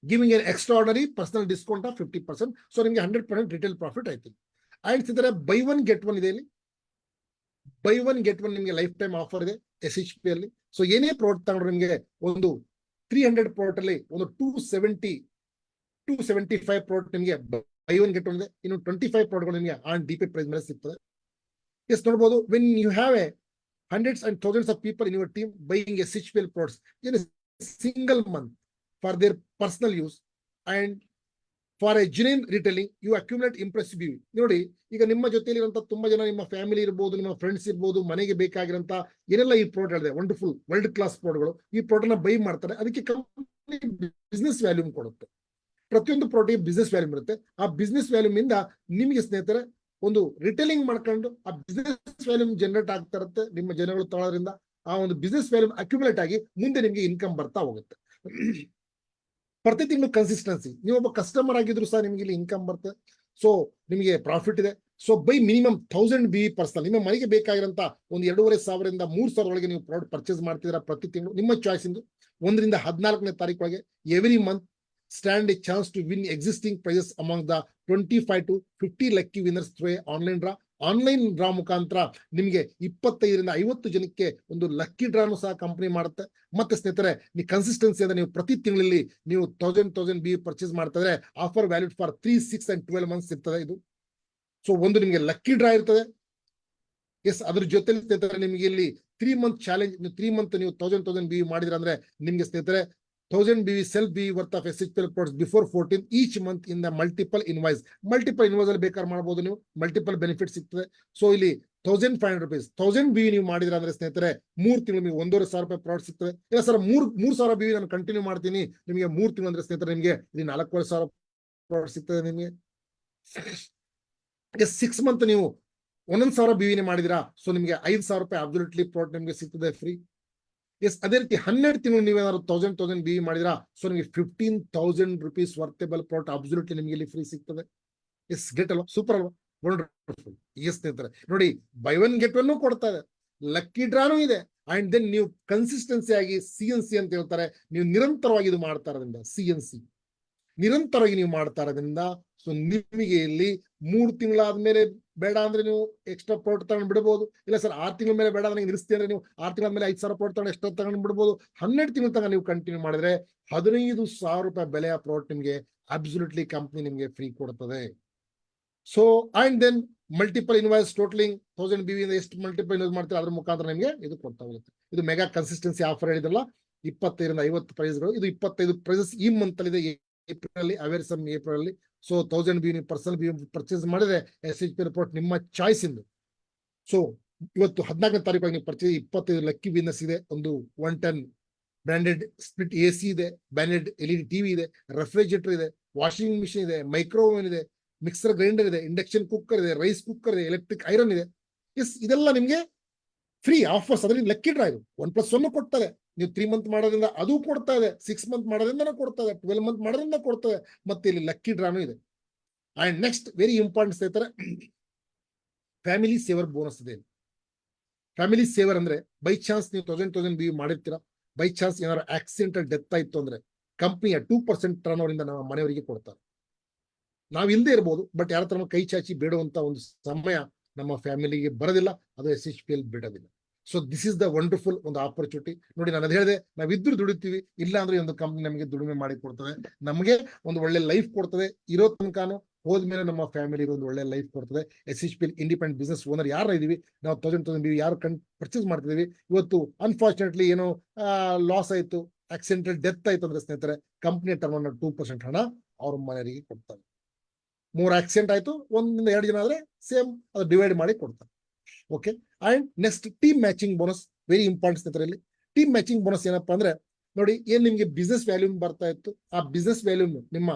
giving an extraordinary personal discount of 50%. So ನಿಮಗೆ 100% ರಿಟೇಲ್ ಪ್ರಾಫಿಟ್ ಆಯ್ತು. ಅಂಡ್ ಇದರ ಬೈ ಒನ್ ಗೆಟ್ ಒನ್ ಇದೆ. ಇಲ್ಲಿ ಬೈ ಒನ್ ಗೆಟ್ ಒನ್ ನಿಮಗೆ life time offer ಇದೆ SHP ಅಲ್ಲಿ. So ಏನೇ product ತಗೊಂಡ್ರೆ ನಿಮಗೆ ಒಂದು 300 ಪ್ರಾಡಕ್ಟ್ ಅಲ್ಲಿ ಒಂದು 275 ಪ್ರಾಡಕ್ಟ್ ನಿಮಗೆ ಬೈ ಒನ್ ಗೆಟ್ ಒನ್ ಇದೆ. ಇನ್ನು 25 ಪ್ರಾಡಕ್ಟ್ ನಿಮಗೆ ಆನ್ DP ಪ್ರೈಸ್ ಮೇಲೆ ಸಿಗ್ತದೆ. ಎಸ್, ನೋಡಬಹುದು. When you have a hundreds and thousands of people in your team buying SHPL products in a single month for their personal use and for a genuine retailing, you accumulate impressive BV. ನೋಡಿ, ಈಗ ನಿಮ್ಮ ಜೊತೆಲಿ ಇರುವಂತ ತುಂಬಾ ಜನ, ನಿಮ್ಮ family ಇರ್ಬೋದು, ನಿಮ್ಮ ಫ್ರೆಂಡ್ಸ್ ಇರ್ಬೋದು, ಮನೆಗೆ ಬೇಕಾಗಿರೋಂತ ಏನೆಲ್ಲ ಈ ಪ್ರಾಡಕ್ಟ್ ಹೇಳಿದೆ, ವಂಡರ್ಫುಲ್ ವರ್ಲ್ಡ್ ಕ್ಲಾಸ್ ಪ್ರಾಡಕ್ಟ್ಗಳು, ಈ ಪ್ರಾಡಕ್ಟ್ ನ ಬೈ ಮಾಡ್ತಾರೆ. ಅದಕ್ಕೆ ಕಂಪನಿ ಬಿಸ್ನೆಸ್ ವ್ಯಾಲ್ಯೂಮ್ ಕೊಡುತ್ತೆ. ಪ್ರತಿಯೊಂದು ಪ್ರಾಡಕ್ಟ್ ಬಿಸ್ನೆಸ್ ವ್ಯಾಲ್ಯೂಮ್ ಇರುತ್ತೆ. ಆ ಬಿಸ್ನೆಸ್ ವ್ಯಾಲ್ಯೂಮ್ ಇಂದ ನಿಮಗೆ ಸ್ನೇಹಿತರೆ ಒಂದು ರಿಟೇಲಿಂಗ್ ಮಾಡ್ಕೊಂಡು ಆ ಬಿಸ್ನೆಸ್ ವ್ಯಾಲ್ಯೂಮ್ ಜನರೇಟ್ ಆಗ್ತಾ ಇರುತ್ತೆ. ನಿಮ್ಮ ಜನಗಳು ತಗೊಳ್ಳೋದ್ರಿಂದ ಆ ಒಂದು ಬಿಸ್ನೆಸ್ ವ್ಯಾಲ್ಯೂಮ್ ಅಕ್ಯುಮುಲೇಟ್ ಆಗಿ ಮುಂದೆ ನಿಮಗೆ ಇನ್ಕಮ್ ಬರ್ತಾ ಹೋಗುತ್ತೆ. ಪ್ರತಿ ತಿಂಗಳು ಕನ್ಸಿಸ್ಟೆನ್ಸಿ, ನೀವೊಬ್ಬ ಕಸ್ಟಮರ್ ಆಗಿದ್ರು ಸಹ ನಿಮಗೆ ಇಲ್ಲಿ ಇನ್ಕಮ್ ಬರುತ್ತೆ. ಸೊ ನಿಮಗೆ ಪ್ರಾಫಿಟ್ ಇದೆ. So by minimum 1000 BV personal. ನಿಮ್ಮ ಮನೆಗೆ ಬೇಕಾಗಿರೋಂತ ಒಂದು 2,500 ಇಂದ 3,000 ಒಳಗೆ ನೀವು ಪ್ರಾಡಕ್ಟ್ ಪರ್ಚೇಸ್ ಮಾಡ್ತಿದ್ದೀರಾ ಪ್ರತಿ ತಿಂಗಳು. ನಿಮ್ಮ ಚಾಯ್ಸ್ ಇಂದು 1 ರಿಂದ 14ನೇ ತಾರೀಕು ಒಳಗೆ every month stand a chance to win existing prizes among the 25 to 50 lucky winners through a online draw. Online draw ಮುಖಾಂತರ ನಿಮಗೆ 25 ರಿಂದ 50 ಜನಕ್ಕೆ ಒಂದು ಲಕ್ಕಿ ಡ್ರಾನು ಸಹ ಕಂಪನಿ ಮಾಡುತ್ತೆ. ಮತ್ತೆ ಸ್ನೇಹಿತರೆ, ನೀವು ಕನ್ಸಿಸ್ಟೆನ್ಸಿ ಅಂದ್ರೆ ನೀವು ಪ್ರತಿ ತಿಂಗಳಲ್ಲಿ ನೀವು 1000 BV ಪರ್ಚೇಸ್ ಮಾಡ್ತಿದ್ರೆ offer valid for 3, 6 and 12 months ಇರ್ತದೆ ಇದು. ಸೊ ಒಂದು ನಿಮಗೆ ಲಕ್ಕಿ ಡ್ರಾ ಇರ್ತದೆ. ಎಸ್, ಅದ್ರ ಜೊತೆಲಿ ಸ್ನೇಹಿತರೆ ನಿಮಗೆ ಇಲ್ಲಿ 3 ಮಂತ್ ಚಾಲೆಂಜ್. 3 ಮಂತ್ ನೀವು 1000 BV ಮಾಡಿದ್ರೆ ಅಂದ್ರೆ ನಿಮ್ಗೆ ಸ್ನೇಹಿತರೆ 1000 BV self BV worth of SHPL products before 14 each month in the multiple invoice ಅಲ್ಲಿ ಬೇಕಾದ್ರೆ ಮಾಡಬಹುದು. ನೀವು ಮಲ್ಟಿಪಲ್ ಬೆನಿಫಿಟ್ ಸಿಗ್ತದೆ. ಸೊ ಇಲ್ಲಿ 1500 rupees 1000 BV ನೀವು ಮಾಡಿದ್ರೆ ಅಂದ್ರೆ ಸ್ನೇಹಿತರೆ 3 ತಿಂಗಳು ನಿಮಗೆ 1,500 ರೂಪಾಯಿ ಪ್ರಾಡಕ್ಟ್ ಸಿಗ್ತದೆ. ಇಲ್ಲ ಸರ್ 3,000 BV ನಾನು ಕಂಟಿನ್ಯೂ ಮಾಡ್ತೀನಿ, ನಿಮಗೆ 3 ತಿಂಗಳು ಅಂದ್ರೆ ಸ್ನೇಹಿತರೆ ನಿಮಗೆ ಇಲ್ಲಿ 4,500 ಪ್ರಾಡಕ್ಟ್ ಸಿಗ್ತದೆ ನಿಮಗೆ. 6 ಮಂತ್ ನೀವು 1,000 BV ಮಾಡಿದಿರಾ, ಸೊ ನಿಮಗೆ 5,000 ರೂಪಾಯಿ ಅಬ್ಸಲ್ಯೂಟ್ಲಿ ಪ್ರಾಡಕ್ಟ್ ನಿಮಗೆ ಸಿಗ್ತದೆ ಫ್ರೀ. ಎಸ್, ಅದೇ ರೀತಿ 12 ತಿಂಗಳು ನೀವೇನಾದ್ರು 1000 BV ಮಾಡಿದ್ರಾ, ಸೊ ನಿಮಗೆ 15,000 rupees ವರ್ತೇಬಲ್ ಪ್ರಾಡಕ್ಟ್ ಅಬ್ಸಲ್ಯೂಟ್ಲಿ ನಿಮಗೆ ಇಲ್ಲಿ ಫ್ರೀ ಸಿಗ್ತದೆ. ಎಸ್, ಗೆಟ್ ಅಲ್ವಾ, ಸೂಪರ್ ಅಲ್ವಾ, ವಂಡರ್ಫುಲ್. ಎಸ್ ಸ್ನೇಹಿತರೆ ನೋಡಿ, ಬೈ ಒನ್ ಗೆಟ್ ಒನ್ ಕೊಡ್ತಾ ಇದೆ, ಲಕ್ಕಿ ಡ್ರಾನು ಇದೆ. ಅಂಡ್ ದೆನ್ ನೀವು ಕನ್ಸಿಸ್ಟೆನ್ಸಿ ಆಗಿ CNC ಅಂತ ಹೇಳ್ತಾರೆ, ನೀವು ನಿರಂತರವಾಗಿ ಇದು ಮಾಡ್ತಾ ಇರೋದ್ರಿಂದ, CNC ನಿರಂತರವಾಗಿ ನೀವು ಮಾಡ್ತಾ ಇರೋದ್ರಿಂದ ಸೊ ನಿಮಗೆ ಇಲ್ಲಿ 3 ತಿಂಗಳಾದ್ಮೇಲೆ ಬೇಡ ಅಂದ್ರೆ ನೀವು ಎಕ್ಸ್ಟ್ರಾ ಪ್ರಾಡಕ್ಟ್ ತಗೊಂಡು ಬಿಡಬಹುದು. ಇಲ್ಲ ಸರ್ 6 ತಿಂಗಳ ಮೇಲೆ ಬೇಡ ಅಂದ್ರೆ ನಿಲ್ಲಿಸ್ತೀವಿ ಅಂದ್ರೆ ನೀವು 6 ತಿಂಗಳ ಮೇಲೆ 5,000 ಪ್ರಾಡಕ್ಟ್ ತಗೊಂಡು ಎಕ್ಸ್ಟ್ರಾ ತಗೊಂಡು ಬಿಡಬಹುದು. 12 ತಿಂಗಳ ತನಕ ನೀವು ಕಂಟಿನ್ಯೂ ಮಾಡಿದ್ರೆ 15,000 ರೂಪಾಯಿ ಬೆಲೆಯ ಪ್ರಾಡಕ್ಟ್ ನಿಮಗೆ ಅಬ್ಸಲ್ಯೂಟ್ಲಿ ಕಂಪ್ನಿ ನಿಮಗೆ ಫ್ರೀ ಕೊಡ್ತದೆ. So and then multiple invoice totalling 1000 BV ಇಂದ ಎಷ್ಟು ಮಲ್ಟಿಪಲ್ ಇನ್ವಾಯ್ಸ್ ಮಾಡ್ತೀರಾ ಅದ್ರ ಮುಖಾಂತರ ನಿಮಗೆ ಇದು ಕೊಡ್ತಾ ಹೋಗುತ್ತೆ. ಇದು ಮೆಗಾ ಕನ್ಸಿಸ್ಟೆನ್ಸಿ ಆಫರ್ ಹೇಳಿದ್ರಲ್ಲ, 25 ರಿಂದ 50 ಪ್ರೈಸ್ಗಳು. ಇದು 25 ಪ್ರೈಸಸ್ ಈ ಮಂತ್ ಅಲ್ಲಿ ಇದೆ, ಏಪ್ರಿಲ್ ಅಲ್ಲಿ, ಅವೇರ್ಸಮ್ ಏಪ್ರಿಲ್ ಅಲ್ಲಿ. So 1000 BV personal BV purchase ಮಾಡಿದ್ರೆ SHP ರಿಪೋರ್ಟ್ ನಿಮ್ಮ ಚಾಯ್ಸ್ ಇಂದು. ಸೊ ಇವತ್ತು 14ನೇ ತಾರೀಕು ನೀವು ಪರ್ಚೇಸ್ 25 ಲಕ್ಕಿ ವಿನ್ನರ್ಸ್ ಇದೆ. ಒಂದು 110 ಬ್ರಾಂಡೆಡ್ ಸ್ಪ್ಲಿಟ್ AC ಇದೆ, ಬ್ರಾಂಡೆಡ್ LED ಟಿವಿ ಇದೆ, ರೆಫ್ರಿಜರೇಟರ್ ಇದೆ, ವಾಷಿಂಗ್ ಮಿಷಿನ್ ಇದೆ, ಮೈಕ್ರೋವೇವ್ ಇದೆ, ಮಿಕ್ಸರ್ ಗ್ರೈಂಡರ್ ಇದೆ, ಇಂಡಕ್ಷನ್ ಕುಕ್ಕರ್ ಇದೆ, ರೈಸ್ ಕುಕ್ಕರ್ ಇದೆ, ಎಲೆಕ್ಟ್ರಿಕ್ ಐರನ್ ಇದೆ. ಎಸ್, ಇದೆಲ್ಲ ನಿಮ್ಗೆ ಫ್ರೀ ಆಫರ್ಸ್. ಅದರಿಂದ ಲಕ್ಕಿ ಡ್ರಾ ಇದು 1+1 ಕೊಡ್ತಾರೆ. ನೀವು 3 ಮಂತ್ ಮಾಡೋದ್ರಿಂದ ಅದು ಕೊಡ್ತಾ ಇದೆ, 6 ಮಂತ್ ಮಾಡೋದ್ರಿಂದ ಕೊಡ್ತಾ ಇದೆ, 12 ಮಂತ್ ಮಾಡೋದ್ರಿಂದ ಕೊಡ್ತಾ ಇದೆ, ಮತ್ತೆ ಇಲ್ಲಿ ಲಕ್ಕಿ ಡ್ರಾನು ಇದೆ. ಅಂಡ್ ನೆಕ್ಸ್ಟ್ ವೆರಿ ಇಂಪಾರ್ಟೆಂಟ್ ಸ್ನೇಹಿತರೆ, ಫ್ಯಾಮಿಲಿ ಸೇವರ್ ಬೋನಸ್ ಇದೆ. ಫ್ಯಾಮಿಲಿ ಸೇವರ್ ಅಂದ್ರೆ ಬೈ ಚಾನ್ಸ್ ನೀವು 1000 BV ಮಾಡಿರ್ತೀರಾ, ಬೈ ಚಾನ್ಸ್ ಏನಾದ್ರು ಆಕ್ಸಿಡೆಂಟಲ್ ಡೆತ್ ಆಯ್ತು ಅಂದ್ರೆ ಕಂಪ್ನಿಯ 2% ಟರ್ನ್ ಓವರ್ ಇಂದ ನಮ್ಮ ಮನೆಯವರಿಗೆ ಕೊಡ್ತಾರೆ. ನಾವ್ ಇಲ್ಲದೆ ಇರ್ಬೋದು, ಬಟ್ ಯಾರ ಹತ್ರ ಕೈ ಚಾಚಿ ಬೇಡುವಂತ ಒಂದು ಸಮಯ ನಮ್ಮ ಫ್ಯಾಮಿಲಿಗೆ ಬರೋದಿಲ್ಲ, ಅದು SHPL ಬಿಡೋದಿಲ್ಲ. So this is the wonderful ಒಂದು ಆಪರ್ಚುನಿಟಿ. ನೋಡಿ, ನಾನು ಅದು ಹೇಳಿದೆ, ನಾವಿದ್ರು ದುಡಿತೀವಿ, ಇಲ್ಲ ಅಂದ್ರೆ ಒಂದು ಕಂಪ್ನಿ ನಮಗೆ ದುಡಿಮೆ ಮಾಡಿ ಕೊಡ್ತದೆ, ನಮಗೆ ಒಂದು ಒಳ್ಳೆ ಲೈಫ್ ಕೊಡ್ತದೆ. ಇರೋ ತನಕನೂ ಹೋದ್ಮೇಲೆ ನಮ್ಮ ಫ್ಯಾಮಿಲಿಗೆ ಒಂದು ಒಳ್ಳೆ ಲೈಫ್ ಕೊಡ್ತದೆ. SHPL ಇಂಡಿಪೆಂಡೆಂಟ್ ಬಿಸ್ನೆಸ್ ಓನರ್ ಯಾರು ಇದೀವಿ ನಾವು, 1000 BV ಯಾರು ಪರ್ಚೇಸ್ ಮಾಡ್ತಿದೀವಿ, ಇವತ್ತು ಅನ್ಫಾರ್ಚುನೇಟ್ಲಿ ಏನೋ ಲಾಸ್ ಆಯ್ತು, ಆಕ್ಸಿಡೆಂಟಲ್ ಡೆತ್ ಆಯ್ತು ಅಂದ್ರೆ ಸ್ನೇಹಿತರೆ, ಕಂಪ್ನಿಯ ಟರ್ನ್ 2% ಹಣ ಅವ್ರ ಮನೆಯವರಿಗೆ ಕೊಡ್ತಾರೆ. 3 ಆಕ್ಸಿಡೆಂಟ್ ಆಯ್ತು, 1-2 ಜನ ಆದ್ರೆ ಸೇಮ್ ಅದು ಡಿವೈಡ್ ಮಾಡಿ ಕೊಡ್ತಾರೆ. Okay. And next team matching bonus, very important ಸ್ನೇಹಿತರೆ. ಇಲ್ಲಿ ಟೀಮ್ ಮ್ಯಾಚಿಂಗ್ ಬೋನಸ್ ಏನಪ್ಪಾ ಅಂದ್ರೆ, ನೋಡಿ, ಏನ್ ನಿಮ್ಗೆ ಬಿಸ್ನೆಸ್ ವ್ಯಾಲ್ಯೂಮ್ ಬರ್ತಾ ಇತ್ತು, ಆ ಬಿಸ್ನೆಸ್ ವ್ಯಾಲ್ಯೂಮ್ ನಿಮ್ಮ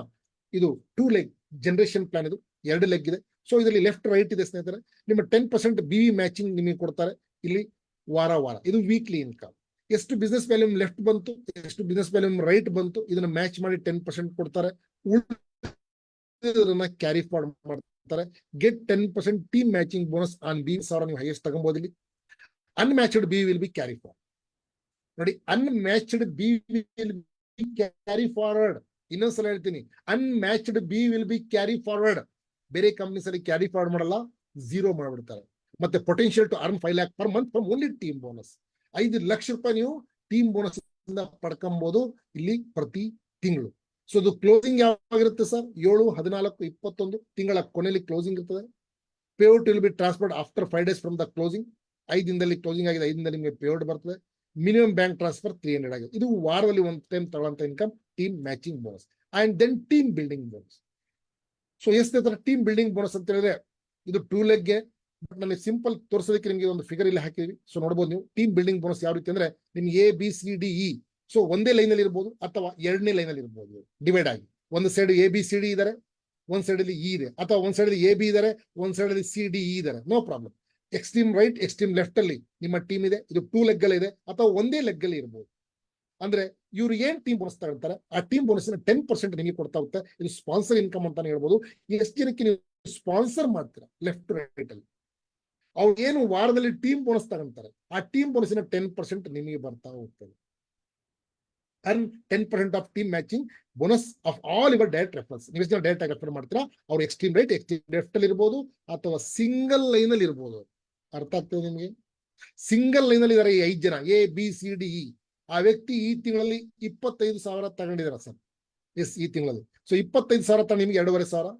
ಇದು 2 ಲೆಗ್ ಜನರೇಷನ್ ಪ್ಲಾನ್, ಇದು 2 ಲೆಗ್ ಇದೆ. ಸೊ ಇದರಲ್ಲಿ ಲೆಫ್ಟ್ ರೈಟ್ ಇದೆ ಸ್ನೇಹಿತರೆ. ನಿಮ್ಮ 10% BV ಮ್ಯಾಚಿಂಗ್ ನಿಮಗೆ ಕೊಡ್ತಾರೆ ಇಲ್ಲಿ ವಾರ ವಾರ. ಇದು ವೀಕ್ಲಿ ಇನ್ಕಮ್. ಎಷ್ಟು ಬಿಸ್ನೆಸ್ ವ್ಯಾಲ್ಯೂಮ್ ಲೆಫ್ಟ್ ಬಂತು, ಎಷ್ಟು ಬಿಸ್ನೆಸ್ ವ್ಯಾಲ್ಯೂಮ್ ರೈಟ್ ಬಂತು, ಇದನ್ನ ಮ್ಯಾಚ್ ಮಾಡಿ 10% ಕೊಡ್ತಾರೆ. ಕ್ಯಾರಿ ಫಾರ್ವರ್ಡ್ ಮಾಡ್ತಾರೆ. Get 10% team matching bonus on BV. ಸಾವಿರ ನೀವು ಹೈಯೆಸ್ಟ್ ತಗೊಬಹುದು. ಇಲ್ಲಿ unmatched BV will be carry forward. ನೋಡಿ, unmatched BV will be carry forward. ಇನ್ನೊಂದ್ಸಲ ಹೇಳ್ತೀನಿ, unmatched BV will be carry forward. ಬೇರೆ ಕಂಪ್ನೀಸ್ ಅಲ್ಲಿ ಕ್ಯಾರಿ ಫಾರ್ವರ್ಡ್ ಮಾಡಲ್ಲ, 0 ಮಾಡ್ಬಿಡ್ತಾರೆ. ಮತ್ತೆ potential to earn 5 lakh per month from only team bonus. 5 lakh ರೂಪಾಯಿ ನೀವು ಟೀಮ್ ಬೋನಸ್ ಇಂದ ಪಡ್ಕೊಬಹುದು ಇಲ್ಲಿ ಪ್ರತಿ ತಿಂಗಳು. ಸೊ ಅದು ಕ್ಲೋಸಿಂಗ್ ಯಾವಾಗಿರುತ್ತೆ ಸರ್? 7, 14, 21 ತಿಂಗಳ ಕೊನೆಯಲ್ಲಿ ಕ್ಲೋಸಿಂಗ್ ಇರ್ತದೆ. Payout will be transferred after 5 days from the closing. 5 ದಿನದಲ್ಲಿ ಕ್ಲೋಸಿಂಗ್ ಆಗಿದೆ, 5 ದಿನದಲ್ಲಿ ನಿಮಗೆ ಪೇಔಟ್ ಬರ್ತದೆ. ಮಿನಿಮಮ್ ಬ್ಯಾಂಕ್ ಟ್ರಾನ್ಸ್ಫರ್ 300 ಆಗಿದೆ. ಇದು ವಾರದಲ್ಲಿ 1 ಟೈಮ್ ತಗೊಳ್ಳಂತ income, team matching bonus. And then team building bonus. So ಎಷ್ಟು ತರ ಟೀಮ್ ಬಿಲ್ಡಿಂಗ್ ಬೋನಸ್ ಅಂತ ಹೇಳಿದ್ರೆ, ಇದು 2 ಲೆಗ್ಗೆ, ಬಟ್ ನನಗೆ ಸಿಂಪಲ್ ತೋರಿಸೋದಕ್ಕೆ ನಿಮಗೆ ಒಂದು ಫಿಗರ್ ಇಲ್ಲಿ ಹಾಕಿದ್ವಿ. ಸೊ ನೋಡಬಹುದು ನೀವು ಟೀಮ್ ಬಿಲ್ಡಿಂಗ್ ಬೋನಸ್ ಯಾವ ರೀತಿ ಅಂದ್ರೆ, ನಿಮ್ಗೆ ABCDE. ಸೊ ಒಂದೇ ಲೈನ್ ಅಲ್ಲಿ ಇರ್ಬೋದು ಅಥವಾ 2ನೇ ಲೈನ್ ಅಲ್ಲಿ ಇರ್ಬೋದು, ಡಿವೈಡ್ ಆಗಿ. ಒಂದು ಸೈಡ್ ABCD ಇದಾರೆ, ಒಂದ್ ಸೈಡ್ ಅಲ್ಲಿ E ಇದೆ, ಅಥವಾ ಒಂದ್ ಸೈಡ್ ಅಲ್ಲಿ AB ಇದಾರೆ, ಒಂದ್ ಸೈಡ್ ಅಲ್ಲಿ CDE ಇದಾರೆ, no problem. Extreme right, extreme left ಅಲ್ಲಿ ನಿಮ್ಮ ಟೀಮ್ ಇದೆ. ಇದು 2 ಲೆಗ್ ಅಲ್ಲಿ ಇದೆ, ಅಥವಾ ಒಂದೇ ಲೆಗ್ ಅಲ್ಲಿ ಇರ್ಬೋದು. ಅಂದ್ರೆ ಇವ್ರು ಏನ್ ಟೀಮ್ ಬೋನಸ್ ತಗೊಳ್ತಾರೆ, ಆ ಟೀಮ್ ಬೋನಸ್ 10% ನಿಮಗೆ ಕೊಡ್ತಾ ಹೋಗುತ್ತೆ. ಇದು ಸ್ಪಾನ್ಸರ್ ಇನ್ಕಮ್ ಅಂತಾನೆ ಹೇಳ್ಬೋದು. ಎಷ್ಟು ಜನಕ್ಕೆ ನೀವು ಸ್ಪಾನ್ಸರ್ ಮಾಡ್ತೀರಾ ಲೆಫ್ಟ್ ರೈಟ್ ಅಲ್ಲಿ, ಅವ್ರು ಏನು ವಾರದಲ್ಲಿ ಟೀಮ್ ಬೋನಸ್ ತಗೊಂತಾರೆ, ಆ ಟೀಮ್ ಬೋನಸ್ 10% ನಿಮಗೆ ಬರ್ತಾ ಹೋಗ್ತದೆ. Earn 10% of team matching bonus of all your direct reference. ನೀವು ಎಷ್ಟು ಡೈರೆಕ್ಟ್ ಆಗಿ ರೆಫರ್ ಮಾಡ್ತೀರಾ, ಅವ್ರು ಎಕ್ಸ್ಟ್ರೀಮ್ ರೈಟ್, ಎಕ್ಸ್ಟ್ರೀಮ್ ಲೆಫ್ಟ್ ಅಲ್ಲಿ ಇರ್ಬೋದು, ಅಥವಾ ಸಿಂಗಲ್ ಲೈನ್ ಅಲ್ಲಿ ಇರ್ಬೋದು. ಅರ್ಥ ಆಗ್ತದೆ ನಿಮಗೆ? ಸಿಂಗಲ್ ಲೈನ್ ಅಲ್ಲಿ ಇದಾರೆ 5 ಜನ, ABCDE. ಆ ವ್ಯಕ್ತಿ ಈ ತಿಂಗಳಲ್ಲಿ 25,000 ತಗೊಂಡಿದಾರ ಸರ್. ಎಸ್, ಈ ತಿಂಗಳಲ್ಲಿ. ಸೊ 25,000 ತಗೊಂಡು ನಿಮ್ಗೆ 2,500.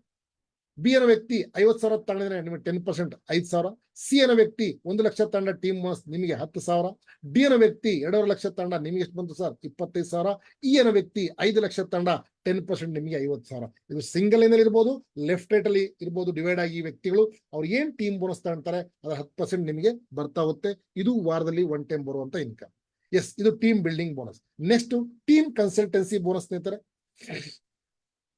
B ಅನ್ನೋ ವ್ಯಕ್ತಿ 50,000 ತಗೊಂಡಿದ್ರೆ ನಿಮಗೆ 10% 5,000. C ಅನ್ನೋ ವ್ಯಕ್ತಿ 1 ಲಕ್ಷ ತಗೊಂಡ ಟೀಮ್ ಬೋನಸ್ ನಿಮಗೆ 10,000. D ಅನ್ನೋ ವ್ಯಕ್ತಿ 2.5 ಲಕ್ಷ ತಗೊಂಡ ನಿಮಗೆ ಎಷ್ಟು ಬಂತು ಸರ್? 25,000. E ಅನ್ನೋ ವ್ಯಕ್ತಿ 5 ಲಕ್ಷ ತಗೊಂಡ 10% ನಿಮಗೆ 50,000. ಇದು ಸಿಂಗಲ್ ಲೈನ್ ಅಲ್ಲಿ ಇರ್ಬೋದು, ಲೆಫ್ಟ್ ರೈಟ್ ಅಲ್ಲಿ ಇರ್ಬೋದು, ಡಿವೈಡ್ ಆಗಿ ವ್ಯಕ್ತಿಗಳು ಅವ್ರು ಏನ್ ಟೀಮ್ ಬೋನಸ್ ತಗೊಂತಾರೆ ಅದರ 10% ನಿಮಗೆ ಬರ್ತಾ ಹೋಗುತ್ತೆ. ಇದು ವಾರದಲ್ಲಿ 1 ಟೈಮ್ ಬರುವಂತ ಇನ್ಕಮ್. ಎಸ್, ಇದು team building bonus. Next team consultancy bonus ಸ್ನೇಹಿತರೆ.